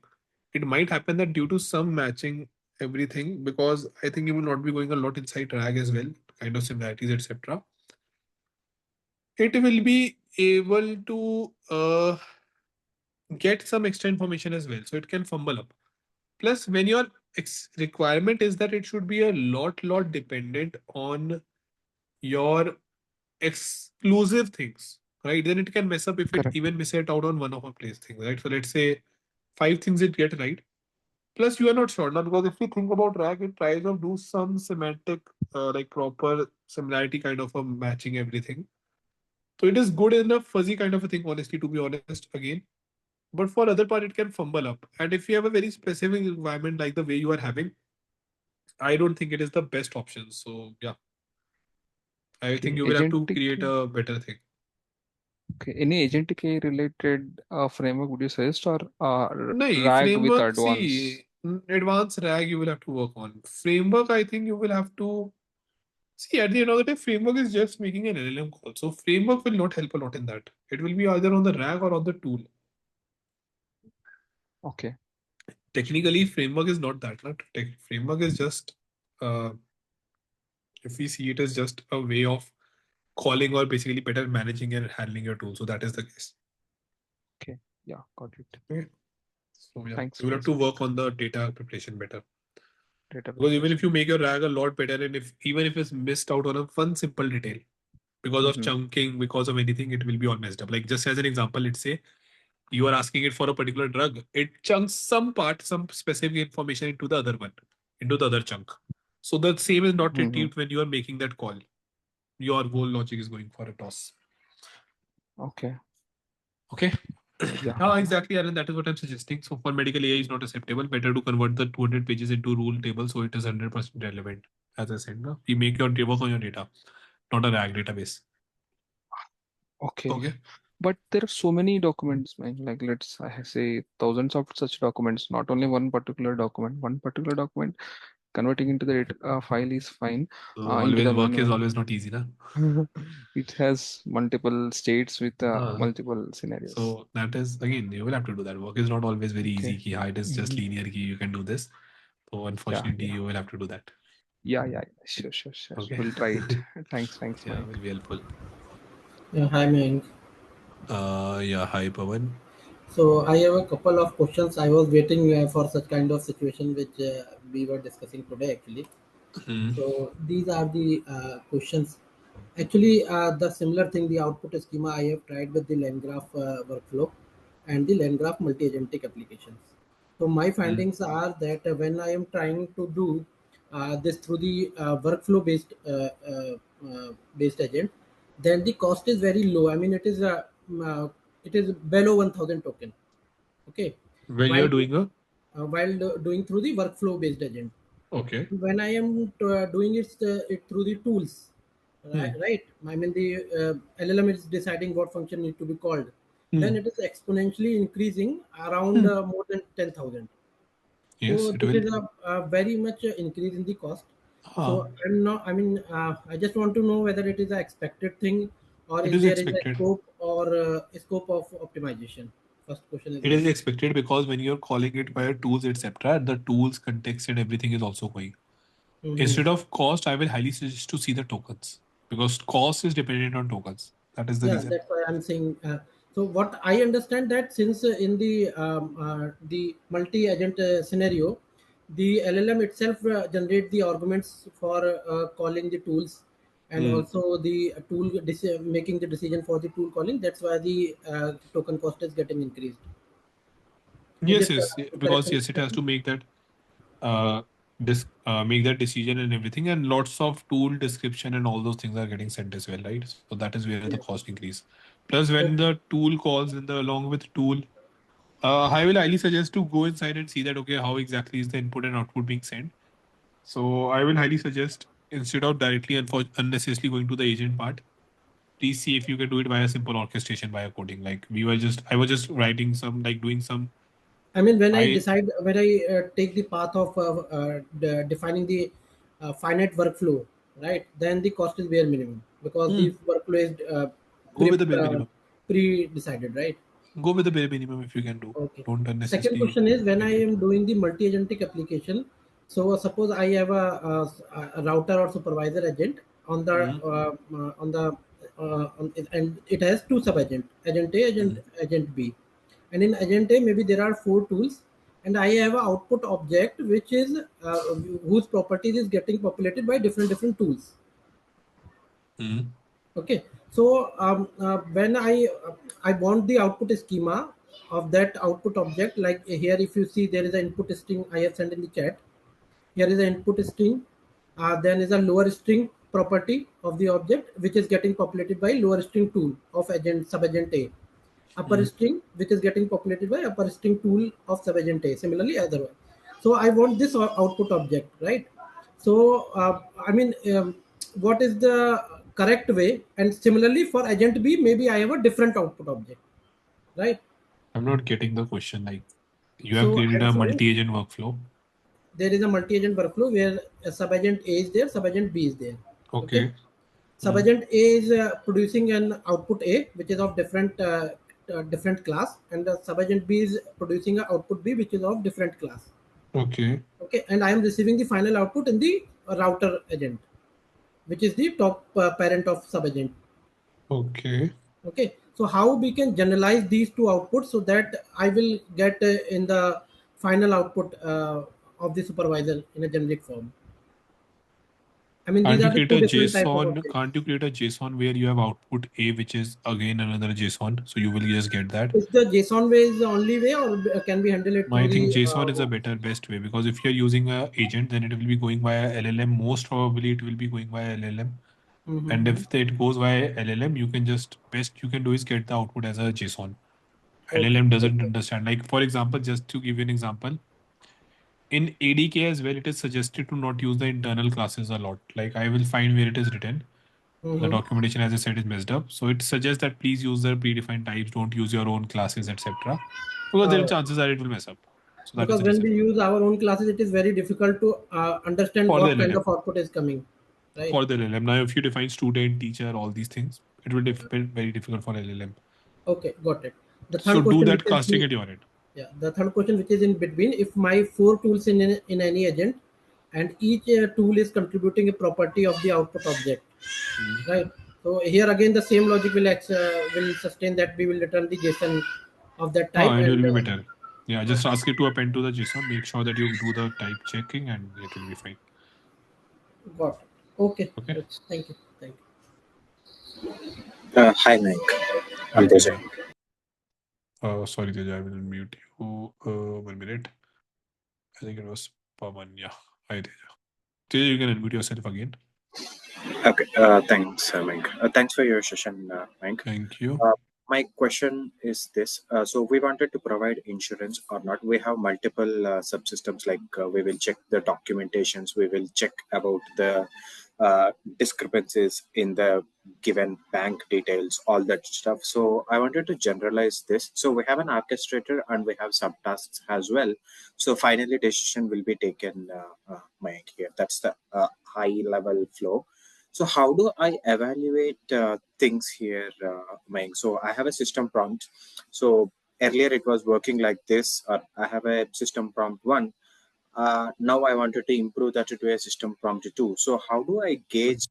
It might happen that due to some matching everything, because I think you will not be going a lot inside RAG as well, kind of similarities, etc. It will be able to get some extra information as well, so it can fumble up. Plus, when your requirement is that it should be a lot dependent on your exclusive things, right? Then it can mess up if it correct. even miss it out on one of a place things, right? So let's say five things it get right. Plus, you are not sure now because if we think about RAG, it tries to do some semantic, like proper similarity kind of a matching everything. So it is good enough fuzzy kind of a thing, honestly, to be honest. Again, but for other part, it can fumble up. And if you have a very specific environment like the way you are having, I don't think it is the best option. So yeah, I think Okay, you will have to agentic. create a better thing. Okay, any agentic AI related framework would you suggest, or No, RAG with framework, advanced? see, advanced RAG you will have to work on. Framework, I think you will have to see at the end of the day, framework is just making an LLM call. So framework will not help a lot in that. It will be either on the RAG or on the tool. Okay, Technically, framework is not that. Not framework is just, uh, if we see it as just a way of calling or basically better managing and handling your tool. So that is the case. okay, yeah, got it. Okay. So yeah, Thanks you will for have to this work on the data preparation better. data Because even if you preparation. make your RAG a lot better, and if even if it's missed out on a fun simple detail because of Mm-hmm. chunking, because of anything, it will be all messed up. Like just as an example, let's say you are asking it for a particular drug, it chunks some part, some specific information into the other one, into the other chunk. So the same is not Mm-hmm. achieved when you are making that call. Your whole logic is going for a toss. Okay, Okay. yeah, Yeah, exactly, and that is what I'm suggesting. So for medical AI is not acceptable. Better to convert the 200 pages into rule table so it is 100% relevant. As I said, no? You make your work on your data, not a RAG database. okay. Okay. But there are so many documents, man. Like say thousands of such documents, not only one particular document. One particular document converting into the file is fine. Into Always the work is manual. always not easy, na? It has multiple states with Uh, multiple scenarios. so that is again you will have to do that. Work is not always very Okay. easy. Ki, it is just Mhm. linear. Ki, you can do this. So Yeah, unfortunately, yeah, you will have to do that. yeah. Sure. Okay. We'll try it. Thanks, Yeah, Mike. will be helpful. Yeah, hi, Mayank. Yeah. Hi, Pawan. So I have a couple of questions. I was waiting for such kind of situation which we were discussing today, actually. Hmm. So these are the questions. Actually, the similar thing, the output schema I have tried with the LangGraph workflow and the LangGraph multi-agentic applications. So my Hmm. findings are that when I am trying to do this through the workflow based agent, then the cost is very low. I mean, it is below 1,000 token. Okay, When while you're doing a doing through the workflow based agent, okay. when I am doing it through the tools, Hmm. right? I mean, the LLM is deciding what function need to be called. Then Hmm. it is exponentially increasing around Hmm. more than 10,000. Yes, So it this will. is a very much increase in the cost. Ah, So I'm not. I mean, I just want to know whether it is an expected thing, or it is is there is a expected. scope or a scope of optimization. First question is It this. is expected because when you're calling it via tools, etc., the tools, context, and everything is also going. Mhm. Instead of cost, I will highly suggest to see the tokens because cost is dependent on tokens. That is the Yeah, reason. that's why I'm saying. So what I understand that since in the multi-agent scenario, the LLM itself generate the arguments for calling the tools, and Hmm. also the making the decision for the tool calling. That's why the token cost is getting increased. Is Yes, it yes, a correct because yes, it has understanding? to make that uh, make that decision and everything, and lots of tool description and all those things are getting sent as well, right? So that is where the Yes. cost increase. Plus, when Okay. the tool calls in the along with tool, I will highly suggest to go inside and see that okay, how exactly is the input and output being sent. So I will highly suggest instead of directly and for unnecessarily going to the agent part, please see if you can do it via simple orchestration via coding. Like I was just writing some like doing some. I mean, I when I take the path of defining the finite workflow, right, then the cost is bare minimum because the Hmm. workflow is Go with the bare minimum. pre-decided, right? Go with the bare minimum if you can do. Okay. Don't Second unnecessarily question is when I make it. am doing the multi-agentic application. So suppose I have a router or supervisor agent on the Hmm. and it has two sub-agent, agent A, Hmm. agent B, and in agent A maybe there are four tools, and I have an output object which is whose properties is getting populated by different tools. Hmm. Okay, so when I want the output schema of that output object, like here if you see there is an input string I have sent in the chat. Here is an input string, then is a lower string property of the object which is getting populated by lower string tool of agent sub-agent A, upper Hmm. string which is getting populated by upper string tool of sub-agent A, similarly otherwise. So I want this output object, right? So I mean, what is the correct way? And similarly for agent B, maybe I have a different output object, right? I'm not getting the question. Like you have So created I'm a saying multi-agent workflow. there is a multi-agent workflow where a sub-agent A is there, sub-agent B is there. Okay. Okay. Hmm. Sub-agent A is producing an output A, which is of different class, and the sub-agent B is producing an output B, which is of different class. Okay. Okay, and I am receiving the final output in the router agent, which is the top parent of sub-agent. Okay. Okay, so how we can generalize these two outputs so that I will get in the final output of the supervisor in a generic form. I mean, these Can't you are the create two a different type of JSON? objects. Can't you create a JSON where you have output A, which is again another JSON? So you will just get that. Is the JSON way is the only way, or can we handle it No, I through think the? JSON is a better, best way because if you're using a agent, then it will be going via LLM. Most probably, it will be going via LLM. And Mhm. if it goes via LLM, you can just best you can do is get the output as a JSON. Okay. LLM doesn't Okay. understand. Like for example, just to give you an example, in ADK as well, it is suggested to not use the internal classes a lot. Like I will find where it is written. The Mm-hmm. documentation, as I said, is messed up. So it suggests that please use the predefined types, don't use your own classes, etc. Because there are chances that it will mess up. So that is Because the when reason we use our own classes, it is very difficult to understand for the what kind LLM. of output is coming, right? For the LLM, now if you define student, teacher, all these things, it will be very difficult for LLM. Okay, got it. The So third do question, which that is casting the at your end. yeah, the third question, which is in between, if my four tools in any agent, and each tool is contributing a property of the output object, Mm. right? So here again, the same logic will sustain that we will return the JSON of that Oh, type, it will and be better. Yeah, just ask it to append to the JSON. Make sure that you do the type checking, and it will be fine. got it. Okay, Okay. thank you, thank you. Hi, Mike. Hi, I'm Teja. Teja. Sorry, Teja, I will mute you. 1 minute. I think it was Pawan. Yeah. Hi, Teja. Teja, you can unmute yourself again. Okay, thanks, Mike. Thanks for your session, Mike. Thank you. My question is this. So we wanted to provide insurance or not. We have multiple subsystems like we will check the documentations, we will check about the discrepancies in the given bank details, all that stuff. So I wanted to generalize this. So we have an orchestrator and we have subtasks as well. So finally decision will be taken, Mike, here. That's the high level flow. So how do I evaluate things here, Mike? So I have a system prompt. So earlier it was working like this, or I have a system prompt one. Now I wanted to improve that to a system prompt two. So how do I gauge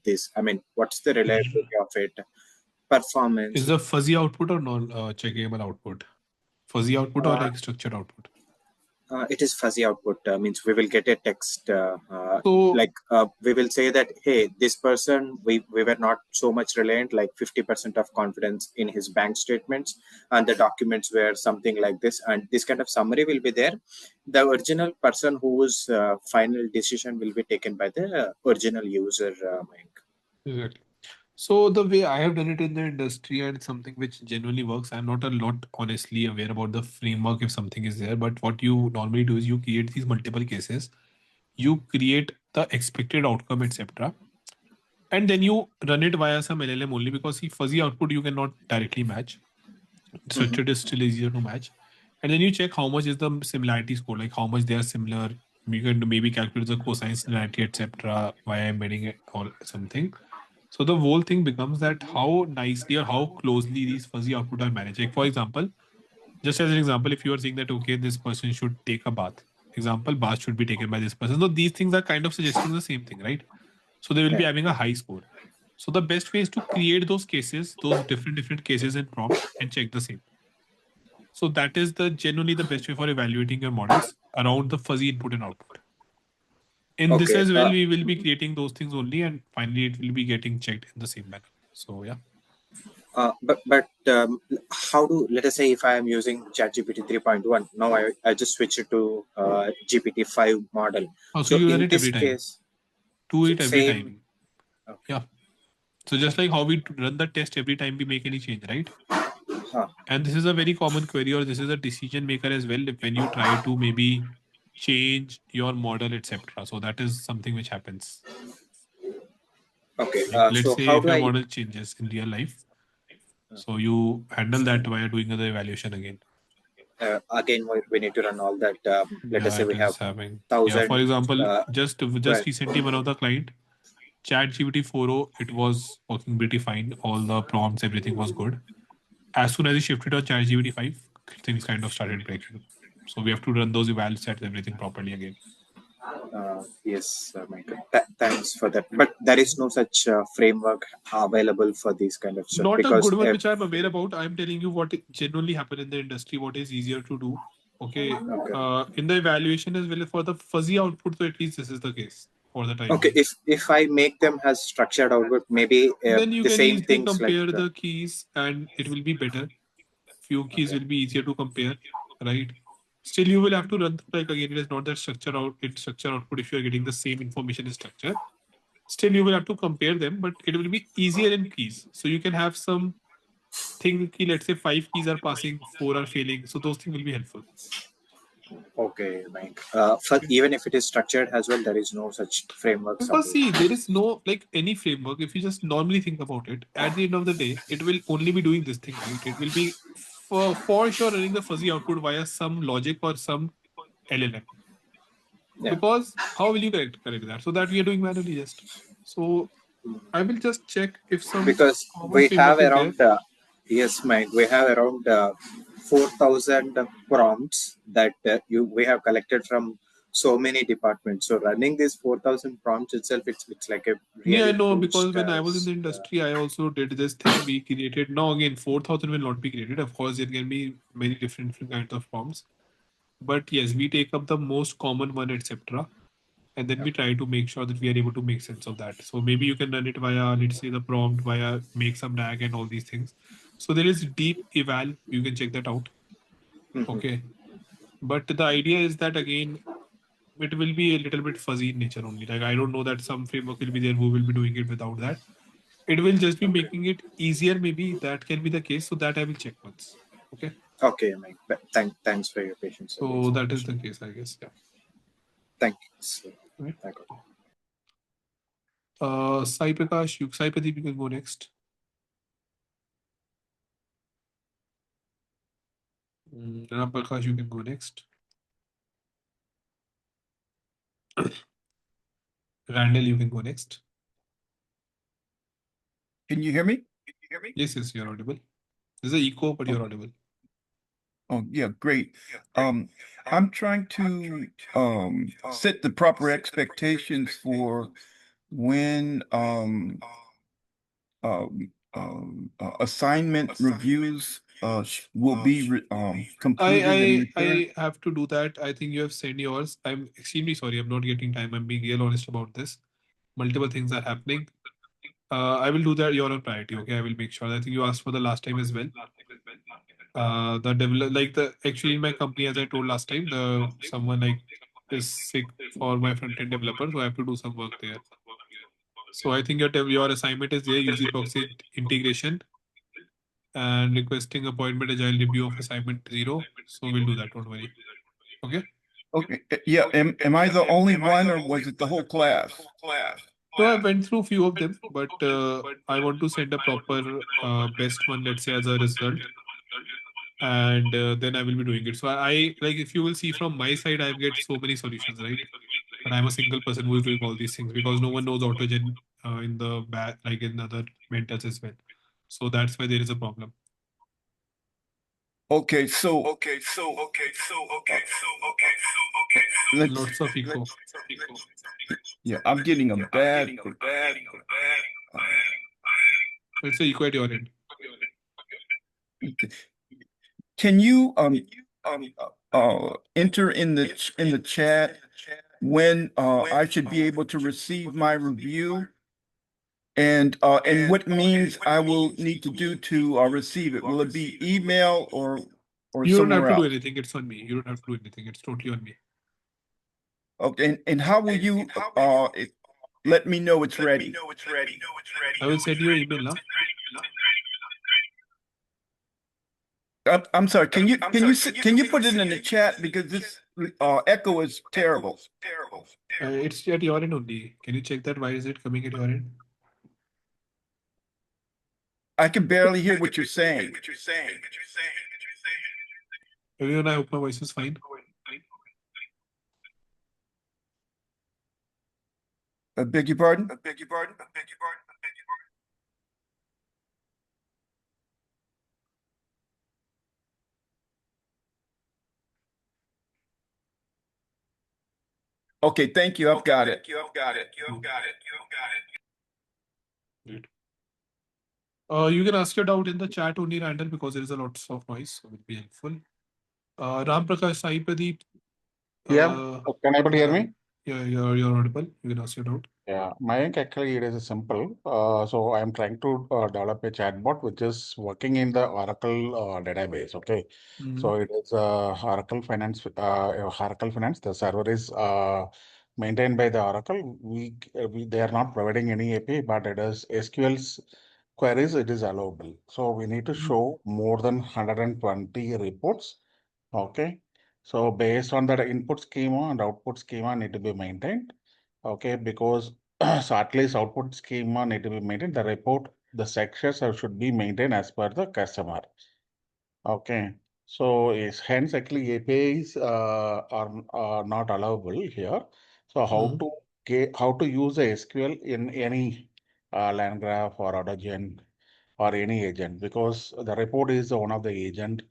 this? I mean, what's the reliability of it, performance? Is the fuzzy output or non checkable output? Fuzzy output or Uh, like structured output? it is fuzzy output. Means we will get a text So like we will say that, hey, this person, we were not so much reliant, like 50% of confidence in his bank statements, and the documents were something like this, and this kind of summary will be there. The original person whose final decision will be taken by the original user, Mike. exactly. So the way I have done it in the industry and something which genuinely works, I'm not a lot honestly aware about the framework if something is there. But what you normally do is you create these multiple cases, you create the expected outcome, etc. And then you run it via some LLM only because see fuzzy output you cannot directly match. So Mhm. it is still easier to match. And then you check how much is the similarity score, like how much they are similar We can maybe calculate the cosine similarity, etc. Why I'm embedding it or something. So the whole thing becomes that how nicely or how closely these fuzzy output are managed. Like for example, just as an example, if you are saying that okay, this person should take a bath. Example, bath should be taken by this person. So these things are kind of suggesting the same thing, right? So they will be Yeah. having a high score. So the best way is to create those cases, those different cases in prompt and check the same. So that is the generally the best way for evaluating your models around the fuzzy input and output. In this Okay. as well, we will be creating those things only, and finally it will be getting checked in the same manner. So yeah. But how do, let us say if I am using ChatGPT 3.1, now I just switch it to GPT 5 model. Oh, so So you run in it this every time. case, Do it every same. time. Okay. Yeah. So just like how we run the test every time we make any change, right? Huh. And this is a very common query, or this is a decision maker as well. If when you try to maybe change your model, etc. So that is something which happens. Okay. Like let's So say how if do your I, model changes in real life, so you handle that via doing the evaluation again. again, we need to run all that. Let us Yeah, say it we have is having. Yeah, for 1,000. example, just Right. recently, one of the client, ChatGPT 4.0, it was working pretty fine. All the prompts, everything was good. As soon as we shifted on ChatGPT 5, things kind of started breaking. So we have to run those eval sets, everything properly again. Yes, Michael. Thanks for that. But there is no such framework available for these kind of stuff Not a because good one which I'm aware about. I'm telling you what generally happen in the industry, what is easier to do. Okay. okay. In the evaluation as well for the fuzzy output, so at least this is the case for the time Okay, being. if I make them as structured output, maybe Then you the can same easily things like compare the keys and it will be better. Few keys okay. will be easier to compare, right? Still, you will have to run like again. It is not that structure out. It's structure output. If you are getting the same information in structure, still you will have to compare them, but it will be easier in keys. So you can have some thing. Let's say 5 keys are passing, 4 are failing. So those things will be helpful. Okay, like for even if it is structured as well, there is no such frameworks Because available. see, there is no like any framework. If you just normally think about it, at the end of the day, it will only be doing this thing, right? It will be for sure running the fuzzy output via some logic or some LLM. Yeah. Because how will you correct that? So that we are doing manually just. So I will just check if some Because common we have framework is there. around yes, Mike, we have around 4,000 prompts that we have collected from so many departments. So running these 4,000 prompts itself, it's like a Yeah, I really know huge because when I was in the task. industry, I also did this thing. We created now again 4,000 will not be created. Of course, there can be many different kinds of prompts. But yes, we take up the most common one, etc. And then we try to make sure that we are able to make sense of that. So maybe you can run it via, let's say, the prompt via make some DAG and all these things. So there is deep eval. You can check that out. Mhm. Okay. But the idea is that again, it will be a little bit fuzzy in nature only. Like I don't know that some framework will be there who will be doing it without that. It will just be making it easier. Maybe that can be the case. So that I will check once. Okay. Okay, Mike. Thanks for your patience and So that is explanation. the case, I guess. Yeah. Thanks. Right. I got it. Sai Prakash, Sai Pradeep, you can go next. Ram Prakash, you can go next. Randall, you can go next. Can you hear me? Yes, yes, you're audible. There's an echo, but you're audible. Oh, yeah, great. I'm trying to set the proper expectations for when assignment reviews will be completed and returned. I have to do that. I think you have sent yours. I'm extremely sorry. I'm not getting time. I'm being real honest about this. Multiple things are happening. I will do that. You're on priority. Okay, I will make sure. I think you asked for the last time as well. The develop like the actually in my company, as I told last time, the someone like is sick for my front end developer, so I have to do some work there. So I think your assignment is there. Using proxy integration and requesting appointment agile review of assignment 0. So we'll do that. Don't worry. Okay. Okay, yeah. Am I the only one, or was it the whole class? So I went through few of them, but I want to send a proper best one, let's say, as a result. and then I will be doing it. So I like, if you will see from my side, I get so many solutions, right? But I'm a single person who is doing all these things because no one knows AutoGen in the back, like in other mentors as well. So that's why there is a problem. Okay, so let's, Lots of echo. yeah, I'm getting a bad. It's a echo at your end. Can you enter in the chat when I should be able to receive my review, and what means I will need to do to receive it? Will it be email or You don't have somewhere to do else? anything. It's on me. You don't have to do anything. It's totally on me. Okay, and how will you let me know it's ready? I will send you an email now. I'm sorry. Can you put it in the chat, because this echo is terrible. It's at your end only. Can you check that? Why is it coming at your end? I can barely hear what you're saying. Everyone, I hope my voice is fine. I beg your pardon? Okay, thank you. I've got it. Great. You can ask your doubt in the chat only, Randall, because there is a lot of noise, so it will be helpful. Ram Prakash, Sai Pradeep. Yeah, can able to hear me? Yeah, you're audible. You can ask your doubt. Yeah, Mayank, actually it is simple. So I'm trying to develop a chatbot which is working in the Oracle database. Okay, so it is Oracle Finance. Oracle Finance. The server is maintained by the Oracle. They are not providing any API, but it is SQL's queries. It is allowable. So we need to show more than 120 reports. Okay, so based on that input schema and output schema need to be maintained. Okay, because so at least output schema need to be maintained. The report, the sections should be maintained as per the customer. Okay, so is hence actually APIs are not allowable here. So how to use a SQL in any land graph or AutoGen or any agent, because the report is one of the agent.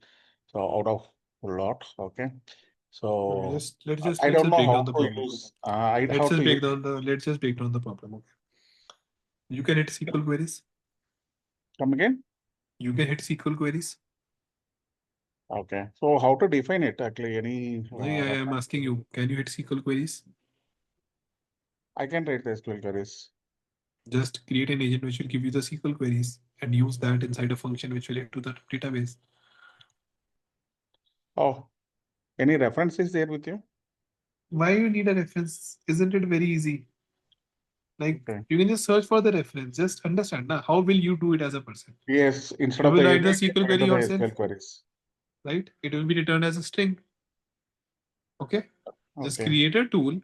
So out of a lot. Okay. So let's just I don't know break how down the to problem. use. Let's just break down the problem. Okay. You can hit SQL queries. Come again? You can hit SQL queries. Okay. So how to define it actually? I am asking you, can you hit SQL queries? I can write the SQL queries. Just create an agent which will give you the SQL queries and use that inside a function which will hit to the database. Oh, any reference is there with you? Why you need a reference? Isn't it very easy? Like, okay. You can just search for the reference. Just understand now. How will you do it as a person? Yes, instead you of will the write the agent, SQL query yourself. SQL queries. Right? It will be returned as a string. Okay. Just Okay. create a tool.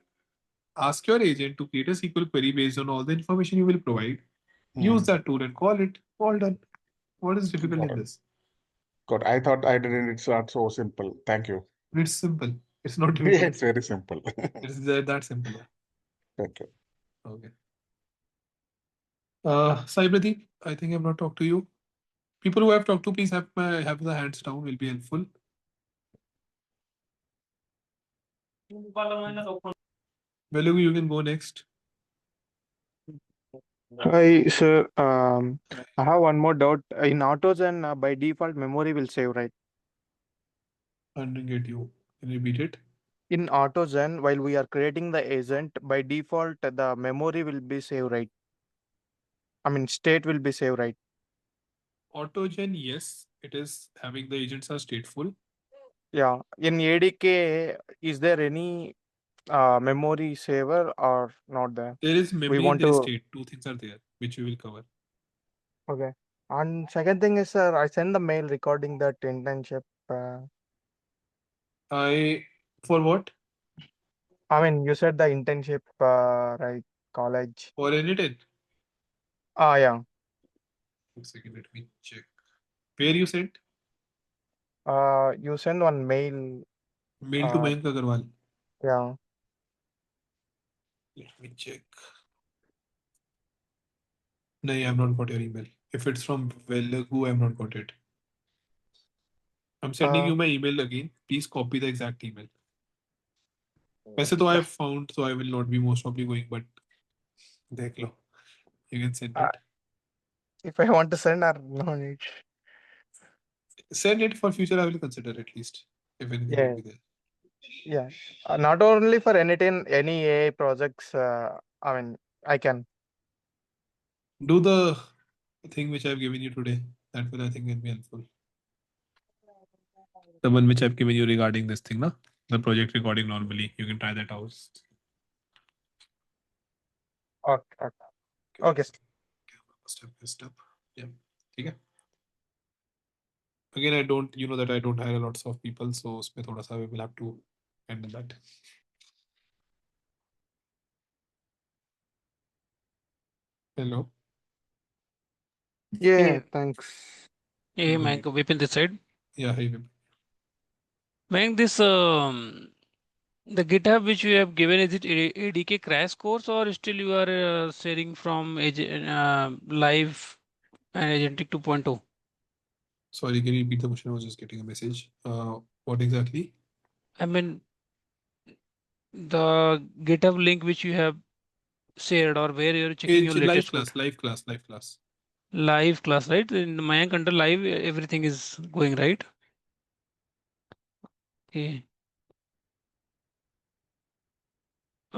Ask your agent to create a SQL query based on all the information you will provide. Use that tool and call it. All done. What is difficult in this? Good. I thought I didn't. It's not so simple. Thank you. It's simple. It's not difficult. It's very simple. It's that simple. Thank you. Okay. Sai Pradeep, I think I've not talked to you. People who have talked to, please have the hands down. Will be helpful. Velugu, you can go next. Hi, sir. I have one more doubt. In AutoGen, by default, memory will save, right? I didn't get you. Can you repeat it? In AutoGen, while we are creating the agent, by default, the memory will be saved, right? I mean, state will be saved, right? AutoGen, yes, it is having the agents are stateful. Yeah. In ADK, is there any memory saver or not there? There is memory and there is state. Two things are there, which we will cover. Okay. And second thing is, sir, I sent the mail recording that internship. For what? I mean, you said the internship, right? College. For anything? Yeah. 1 second, let me check. Where you sent? You send one mail. Mail to Mayank Agarwal. Yeah. Let me check. No, I have not got your email. If it's from Velugu, I have not got it. I'm sending you my email again. Please copy the exact email. वैसे तो I have found, so I will not be most probably going, but देख लो. You can send it. If I want to send or no need. Send it for future. I will consider at least if anything will Yeah. be there. Yeah. Not only for any AI projects. I mean, I can. Do the thing which I've given you today. That will, I think, will be helpful. The one which I've given you regarding this thing, na? The project recording normally. You can try that out. Okay. Okay. Step. Yeah. Okay. Again, I don't, you know that I don't hire lots of people, so उसमें थोड़ा सा we will have to handle that. Hello. Yeah. Thanks. Hey, Mayank, Vipin this side. Yeah, hey. Mayank, this the GitHub which you have given, is it ADK crash course or still you are sharing from live and agentic 2.0? Sorry, can you repeat the question? I was just getting a message. What exactly? I mean, the GitHub link which you have shared or where you're checking your It's latest code. live class. Live class, right? In Mayank under live, everything is going right. Okay.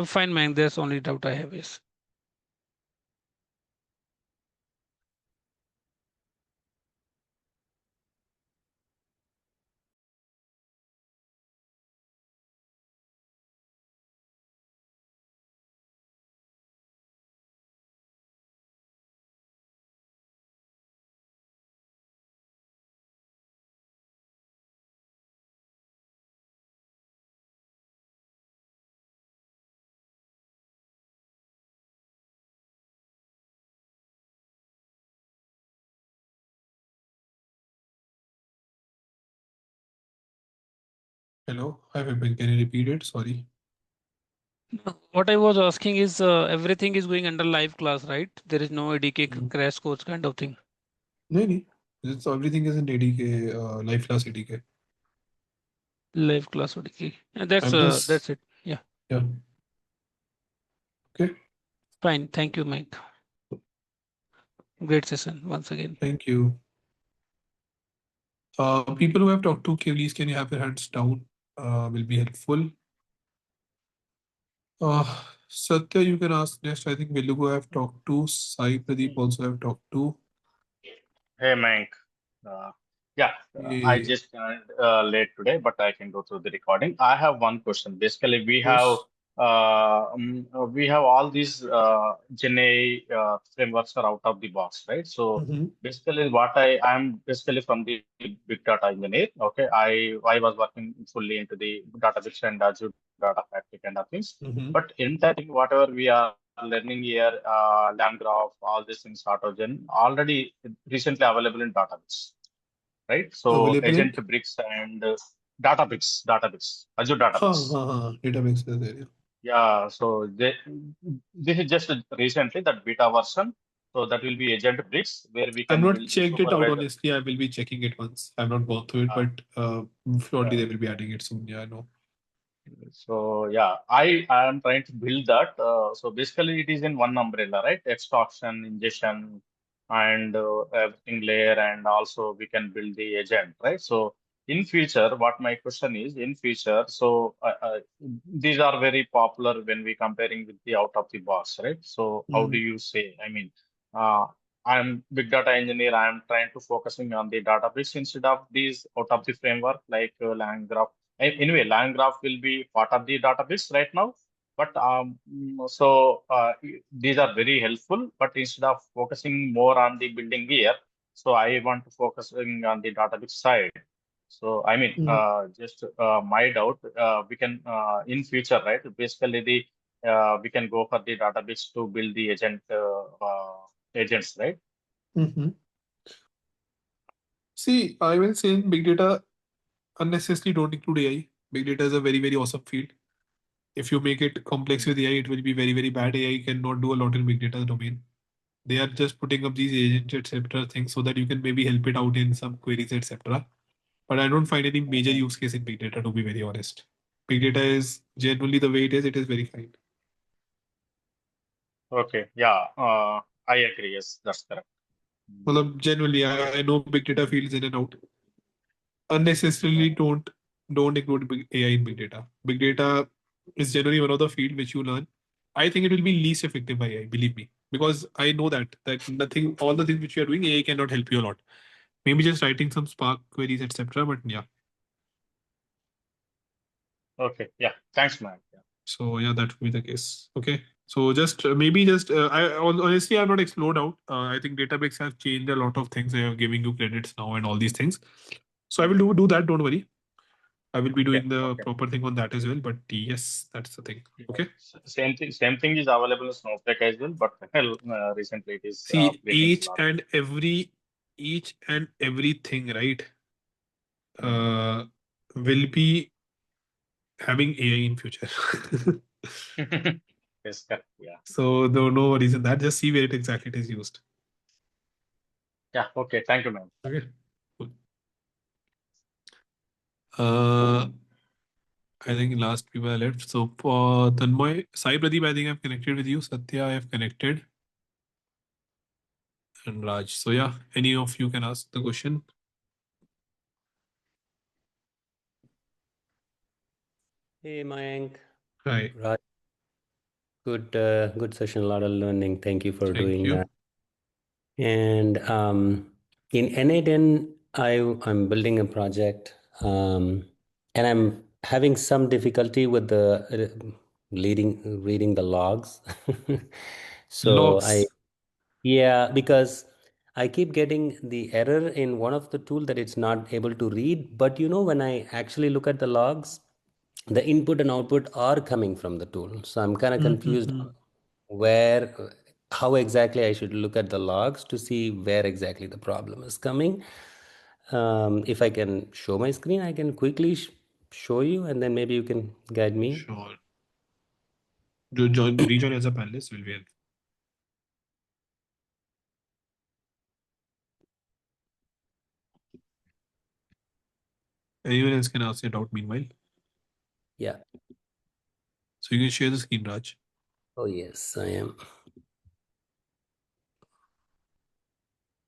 Fine, Mayank. There's only doubt I have is. Hello. Hi, Vipin. Can you repeat it? Sorry. What I was asking is everything is going under live class, right? There is no ADK crash course kind of thing. No. It's everything is in ADK, live class ADK. Live class ADK. And that's it. Yeah. Yeah. Okay. Fine. Thank you, Mike. Great session once again. Thank you. People who have talked to please can you have your hands down? Will be helpful. Satya, you can ask next. I think Velugu I have talked to. Sai Pradeep also have talked to. Hey, Mank. I just joined late today, but I can go through the recording. I have one question. Basically, we have all these Gen AI frameworks are out of the box, right? So basically, I'm basically from the big data engineer. Okay, I was working fully into the database and Azure data factory kind of things. But in that thing, whatever we are learning here, land graph, all these things, AutoGen, already recently available in database, right? So Available in? Agent Bricks and database, Azure database. Database is there. Yeah. Yeah, so this is just recently that beta version. So that will be Agent Bricks where we I've can not build the checked it out, supervisor. honestly. I will be checking it once. I've not gone through it, but shortly they will be adding it soon. Yeah, I know. So yeah, I am trying to build that. So basically, it is in one umbrella, right? Extraction, ingestion, and everything layer, and also we can build the agent, right? So in future, what my question is, in future, so these are very popular when we comparing with the out of the box, right? So how do you say? I mean, uh, I'm big data engineer. I'm trying to focusing on the database instead of these out of the framework like LangGraph. Anyway, line graph will be part of the database right now, but these are very helpful. But instead of focusing more on the building here, so I want to focusing on the database side. So I mean, just my doubt, we can in future, right? Basically, we can go for the database to build the agents, right? See, I will say in big data, unnecessarily don't include AI. Big data is a very, very awesome field. If you make it complex with AI, it will be very, very bad. AI cannot do a lot in big data domain. They are just putting up these agents, etc. things so that you can maybe help it out in some queries, etc. But I don't find any major use case in big data, to be very honest. Big data is generally the way it is very fine. Okay, yeah, I agree. Yes, that's correct. Well, generally, I know big data fields in and out. Unnecessarily don't include AI in big data. Big data is generally one of the field which you learn. I think it will be least effective by AI, believe me, because I know that nothing, all the things which you are doing, AI cannot help you a lot. Maybe just writing some Spark queries, etc. But yeah. Okay, yeah, thanks, man. Yeah. So yeah, that would be the case. Okay. So just maybe just honestly I've not explored out. I think Databricks has changed a lot of things. They are giving you credits now and all these things. So I will do that. Don't worry. I will be Okay, doing the okay. proper thing on that as well. But yes, that's the thing. Okay. Same thing is available in Snowflake as well, but recently it is See, getting a lot. each and everything, right? Will be having AI in future. Yes, correct. Yeah. So no worries in that. Just see where it exactly it is used. Yeah. Okay. Thank you, man. Okay. Cool. I think last people are left. So for Tanmoy, Sai Pradeep, I think I've connected with you. Satya, I have connected. And Raj. So yeah, any of you can ask the question. Hey, Mayank. Hi. Raj. Good session, a lot of learning. Thank you for doing that. And in N8N, I'm building a project, and I'm having some difficulty with the reading the logs. So Logs. yeah, because I keep getting the error in one of the tool that it's not able to read. But when I actually look at the logs, the input and output are coming from the tool. So I'm kind of confused where, how exactly I should look at the logs to see where exactly the problem is coming. If I can show my screen, I can quickly show you, and then maybe you can guide me. Sure. Rejoin as a panelist will be helpful. Anyone else can ask it out meanwhile. Yeah. So you can share the screen, Raj. Oh yes, I am.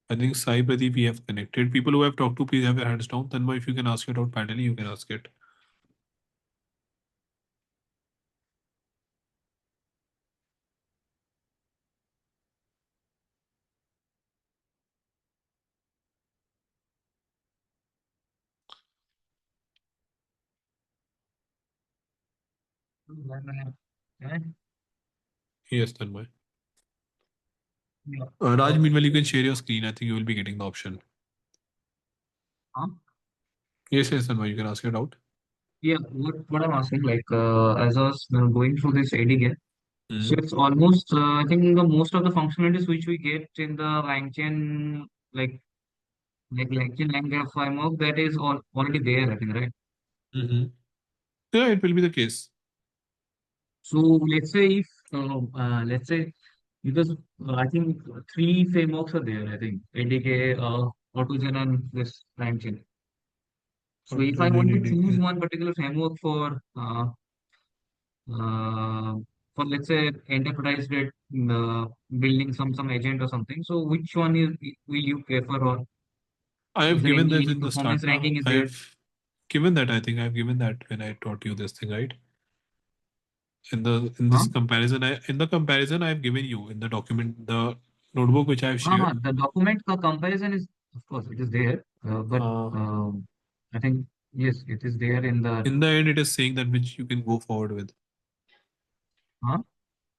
I think Sai Pradeep we have connected. People who have talked to, please have your hands down. Tanmay, if you can ask it out panelly, you can ask it. Yes, Tanmay. Raj, meanwhile, you can share your screen. I think you will be getting the option. Huh? Yes, Tanmay, you can ask it out. Yeah, what I'm asking, like, as I was going through this AD, so Mhm. it's almost, I think the most of the functionalities which we get in the LangChain, like LangChain LangGraph framework, that is already there, I think, right? Yeah, it will be the case. So let's say if, let's say, because I think three frameworks are there, I think, ADK, AutoGen, and this LangChain. So if I want to choose one particular framework uh, for let's say enterprise grade building some agent or something. So which one will you prefer, or I is have there given that any in the start performance now. ranking is there? I've given that. I think I've given that when I taught you this thing, right? In this comparison, in the comparison I've given you in the document, the notebook which I've shared. The document comparison is, of course, it is there, but I think yes, it is there in the. In the end, it is saying that which you can go forward with. Huh?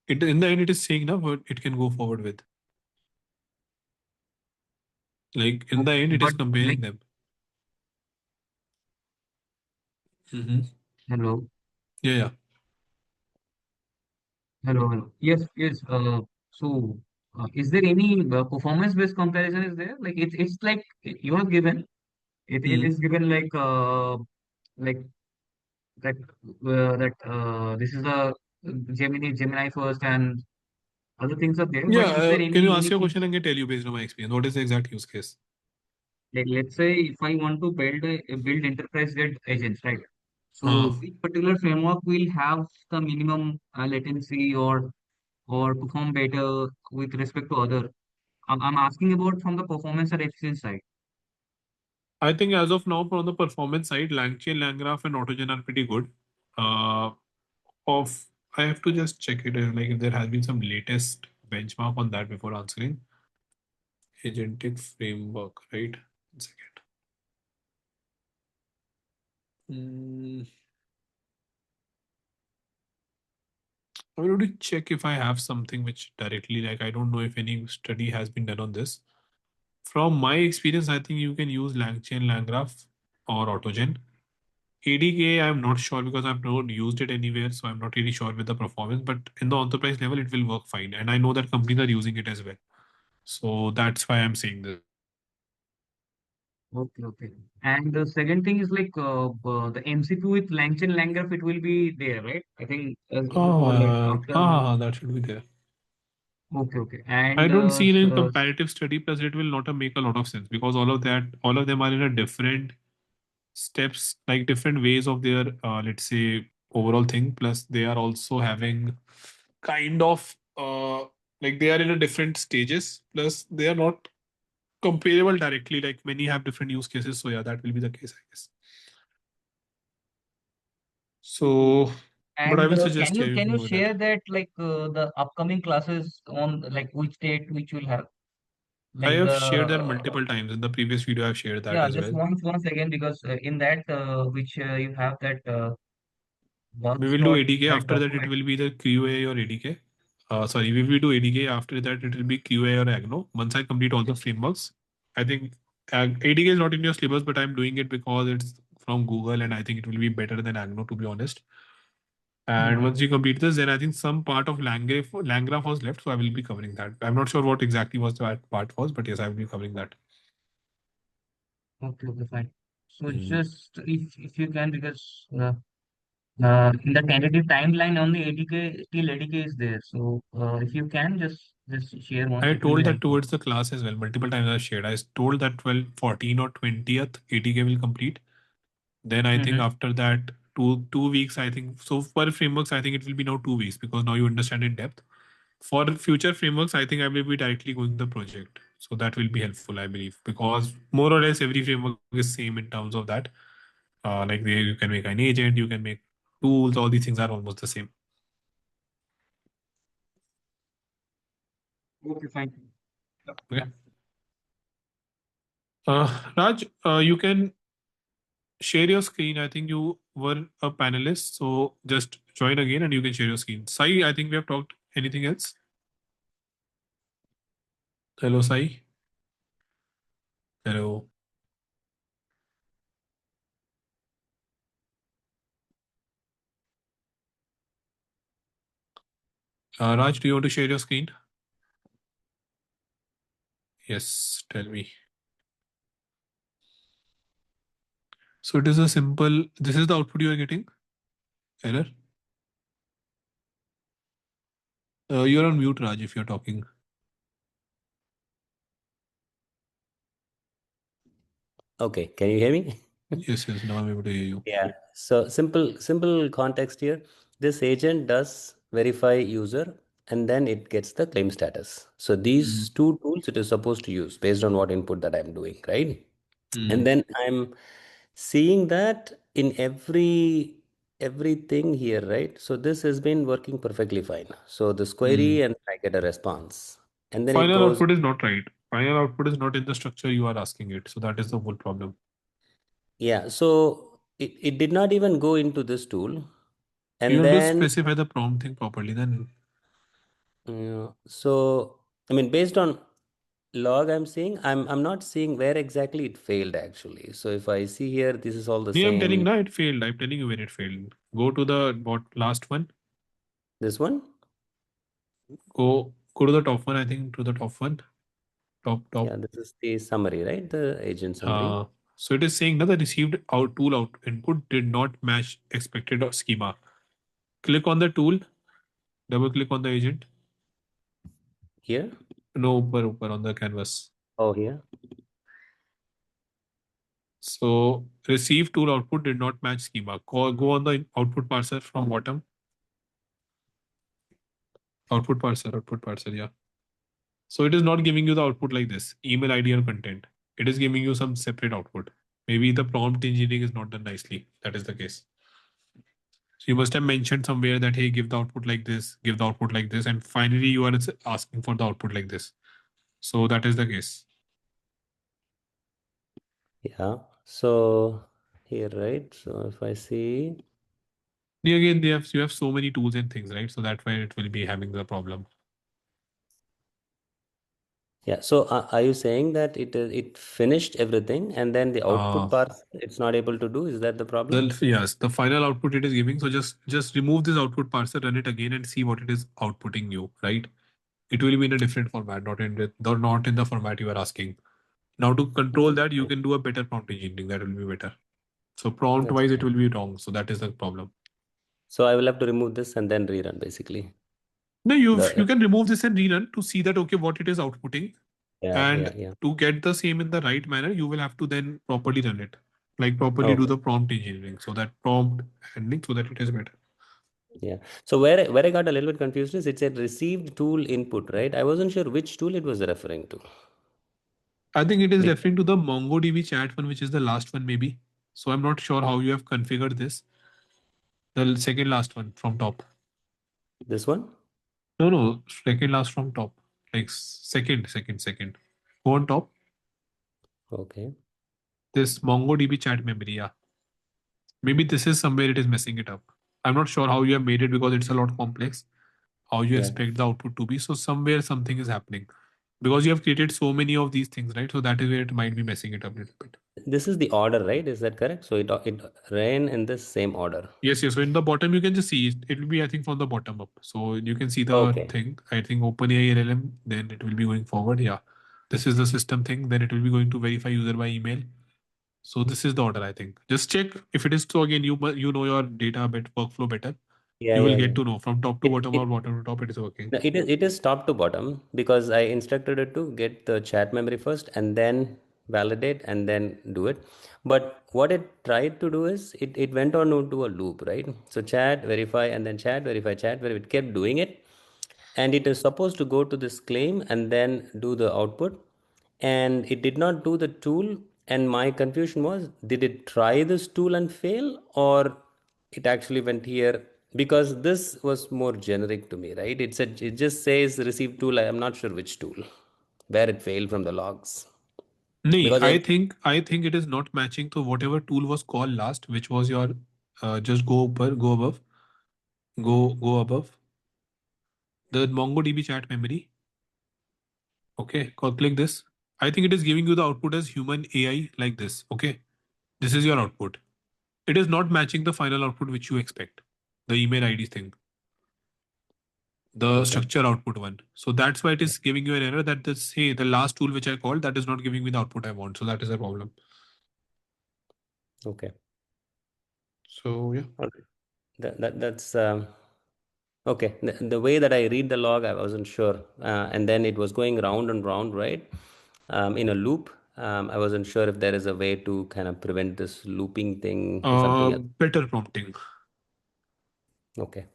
In the end, it is saying now what it can go forward with. Like in the end, it is But comparing like, them. hello, Yeah. hello. Yes, yes. So is there any performance-based comparison is there? Like it's like you have given it is given like like this is the Gemini first and other things are there, but Yeah, is there can you any ask your key, question and can tell you based on my experience? What is the exact use case? like let's say if I want to build enterprise grade agents, right? So Uh, which particular framework will have the minimum latency or perform better with respect to other? I'm asking about from the performance or efficiency side. I think as of now, from the performance side, LangChain, LangGraph, and AutoGen are pretty good. Uh, of I have to just check it, like if there has been some latest benchmark on that before answering. Agentic framework, right? One second. Mm, I will to check if I have something which directly, like I don't know if any study has been done on this. From my experience, I think you can use LangChain, LangGraph, or AutoGen. ADK, I'm not sure because I've not used it anywhere, so I'm not really sure with the performance. But in the enterprise level, it will work fine, and I know that companies are using it as well. So that's why I'm saying this. Okay, okay. And the second thing is like the MCP with LangChain LangGraph, it will be there, right? I think as you told that after. That should be there. Okay, okay. I And don't see it in comparative study, plus it will not make a lot of sense because all of them are in a different steps, like different ways of their, let's say, overall thing. Plus, they are also having kind of, like they are in a different stages. Plus, they are not comparable directly. Like many have different use cases. So yeah, that will be the case, I guess. So, but I and will can suggest, yeah, you you can can you go with that. share that like the upcoming classes on like which date which will have I like have the shared that multiple times in the previous video. I've shared that yeah, as just well. once again because in that which you have that We will do blogspot ADK. that After that, it document. will be the QA or ADK. Sorry, we will do ADK. After that, it will be QA or Agno. Once I complete all the frameworks, I think ADK is not in your syllabus, but I'm doing it because it's from Google, and I think it will be better than Agno, to be honest. And Mhm. once you complete this, then I think some part of Langgraph was left, so I will be covering that. I'm not sure what exactly was that part was, but yes, I will be covering that. Okay, okay, fine. So Mm. just if you can because in the tentative timeline only ADK till ADK is there. So if you can just share once, I it will be told that helpful. towards the class as well. Multiple times I've shared. I told that 12, 14 or 20th ATK will complete. Then I think Mm-hmm. after that, two weeks, I think. So for frameworks, I think it will be now 2 weeks because now you understand in depth. For future frameworks, I think I will be directly going the project. So that will be helpful, I believe, because more or less every framework is same in terms of that. Like you can make an agent, you can make tools, all these things are almost the same. Okay, fine. Okay. Done. Raj, you can share your screen. I think you were a panelist, so just join again and you can share your screen. Sai, I think we have talked. Anything else? Hello, Sai. Hello. Raj, do you want to share your screen? Yes, tell me. So it is a simple, this is the output you are getting? Error? You're on mute, Raj, if you're talking. Okay, can you hear me? Yes, yes, now I'm able to hear you. Yeah. So simple context here. This agent does verify user and then it gets the claim status. So these two tools it is supposed to use based on what input that I'm doing, right? And then I'm seeing that in everything here, right? So this has been working perfectly fine. So this query and I get a response. And then it Final goes, output is not right. Final output is not in the structure you are asking it. So that is the whole problem. yeah. So it did not even go into this tool. You And have to then specify the prompt thing properly. Then so I mean based on log I'm seeing, I'm not seeing where exactly it failed actually. So if I see here, this is all the yeah, I'm telling same. now it failed. I'm telling you where it failed. Go to the last one. This one? Go to the top one. I think to the top one. Top. Yeah, this is the summary, right? The agent summary. So it is saying that the received out tool out input did not match expected schema. Click on the tool, double click on the agent. Here? No, upper on the canvas. Oh, here. So receive tool output did not match schema. Go on the output parser from bottom. Output parser, yeah. So it is not giving you the output like this, email ID or content. It is giving you some separate output. Maybe the prompt engineering is not done nicely. That is the case. So you must have mentioned somewhere that, hey, give the output like this, give the output like this. And finally, you are asking for the output like this. So that is the case. Yeah. So here, right? So if I see, Again, you have so many tools and things, right? So that's why it will be having the problem. yeah. So are you saying that it finished everything and then the output part it's not able to do? Is that the problem? Yes, the final output it is giving. So just remove this output parser, run it again, and see what it is outputting you, right? It will be in a different format, not in the format you are asking. Now to control that, you can do a better prompt engineering. That will be better. So prompt That's wise, it fine. will be wrong. So that is the problem. So I will have to remove this and then rerun basically. No, you The can remove this and rerun to see that okay what it is outputting, and yeah. to get the same in the right manner, you will have to then properly run it, like properly do Okay. the prompt engineering. So that prompt handling, so that it is better. Yeah. So where I got a little bit confused is it said received tool input, right? I wasn't sure which tool it was referring to. I think it is Be- referring to the MongoDB chat one, which is the last one maybe. So I'm not sure how you have configured this. The second last one from top. This one? No, second last from top. Like second. Go on top. Okay. This MongoDB chat memory, yeah. Maybe this is somewhere it is messing it up. I'm not sure how you have made it because it's a lot complex. How you Yeah. expect the output to be. So somewhere something is happening. Because you have created so many of these things, right? So that is where it might be messing it up a little bit. This is the order, right? Is that correct? So it ran in this same order. Yes. So in the bottom, you can just see it. It will be, I think, from the bottom up. So you can see the Okay. thing. I think OpenAI LLM, then it will be going forward. Yeah. This is the system thing. Then it will be going to verify user by email. So this is the order, I think. Just check if it is so. Again, you know your data bit workflow better. Yeah, You will yeah, get yeah. to know from top to It bottom it or bottom to top. It is working. no, it is top to bottom because I instructed it to get the chat memory first and then validate and then do it. But what it tried to do is it went on into a loop, right? So chat, verify, and then chat, verify, chat, where it kept doing it. And it is supposed to go to this claim and then do the output. And it did not do the tool. And my confusion was, did it try this tool and fail, or it actually went here? Because this was more generic to me, right? It just says receive tool. I'm not sure which tool, where it failed from the logs. Nee, Because I think it is not matching to whatever tool was called last, which was your just go above, go above the MongoDB chat memory. Okay, click this. I think it is giving you the output as human AI like this. Okay, this is your output. It is not matching the final output which you expect. The email ID thing, the okay, structure output one. So that's why it is giving you an error that this, hey, the last tool which I called, that is not giving me the output I want. So that is a problem. okay, So yeah. okay. That's okay. The way that I read the log, I wasn't sure, and then it was going round and round, right, in a loop. I wasn't sure if there is a way to kind of prevent this looping thing or something else. Better prompting. Okay,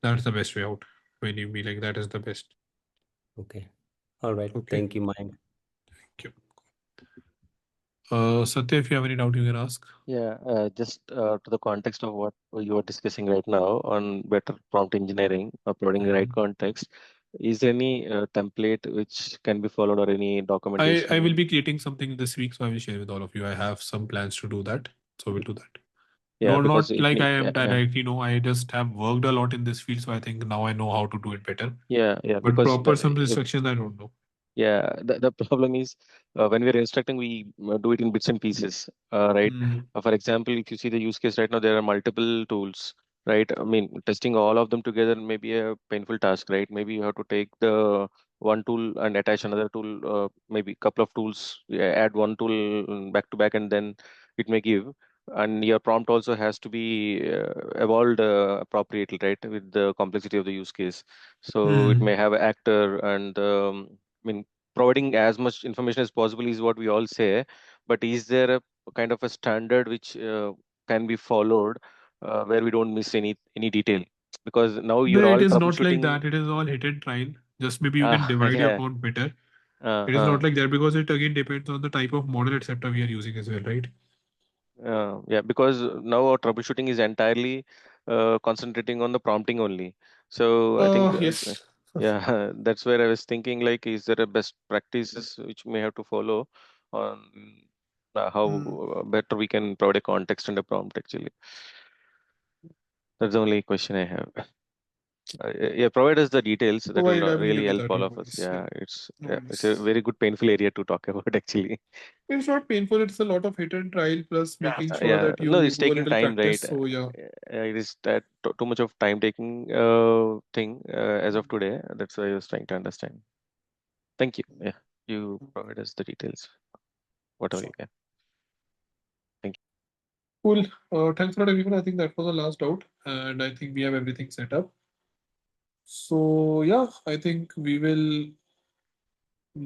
That's the best way out. When you be like that is the best. okay, all right. Okay. Thank you, Mike. Thank you. Satya, if you have any doubt, you can ask. Yeah, just to the context of what you are discussing right now on better prompt engineering, providing the right context, is there any template which can be followed or any I documentation? will be creating something this week, so I will share with all of you. I have some plans to do that, so we'll do that. Yeah, No, because not it like I need, am yeah, yeah, directly. No, I just have worked a lot in this field, so I think now I know how to do it better. yeah, But because proper some instructions, I don't know. yeah, the problem is when we're instructing, we do it in bits and pieces, right? For example, if you see the use case right now, there are multiple tools. right? I mean, testing all of them together may be a painful task, right? Maybe you have to take the one tool and attach another tool, maybe a couple of tools, yeah, add one tool back to back, and then it may give. And your prompt also has to be evolved appropriately, right, with the complexity of the use case. So it may have an actor, and I mean, providing as much information as possible is what we all say. But is there a kind of a standard which can be followed, where we don't miss any detail? Because now No, you're it all is not like troubleshooting. that. It is all hit and trial. Just maybe you can divide your Yeah. prompt better. Uh, It is uh, not like that because it again depends on the type of model, etc. we are using as well, right? yeah, because now our troubleshooting is entirely concentrating on the prompting only. So I think, Yes. yeah, that's where I was thinking, like, is there a best practices which may have to follow on how better we can provide a context and a prompt, actually? That's the only question I have. Yeah, provide us the details. That will Provide, I will really give you help that, all no of us. worries. Yeah, Yeah, no it's a worries. very good painful area to talk about, actually. It's not painful, it's a lot of hit and trial plus making sure Yeah, that no, you it's do a taking little time, practice. right? So yeah. It is that too much of time taking thing as of today. That's why I was trying to understand. Thank you. Yeah, you provide us the details, whatever you Sure. can. Thank you. Cool. Thanks a lot, everyone. I think that was the last doubt, and I think we have everything set up. So yeah, I think we will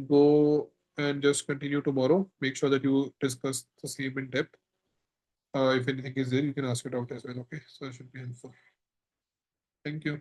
go and just continue tomorrow. Make sure that you discuss the same in depth. If anything is there, you can ask it out as well. Okay, so it should be helpful. Thank you.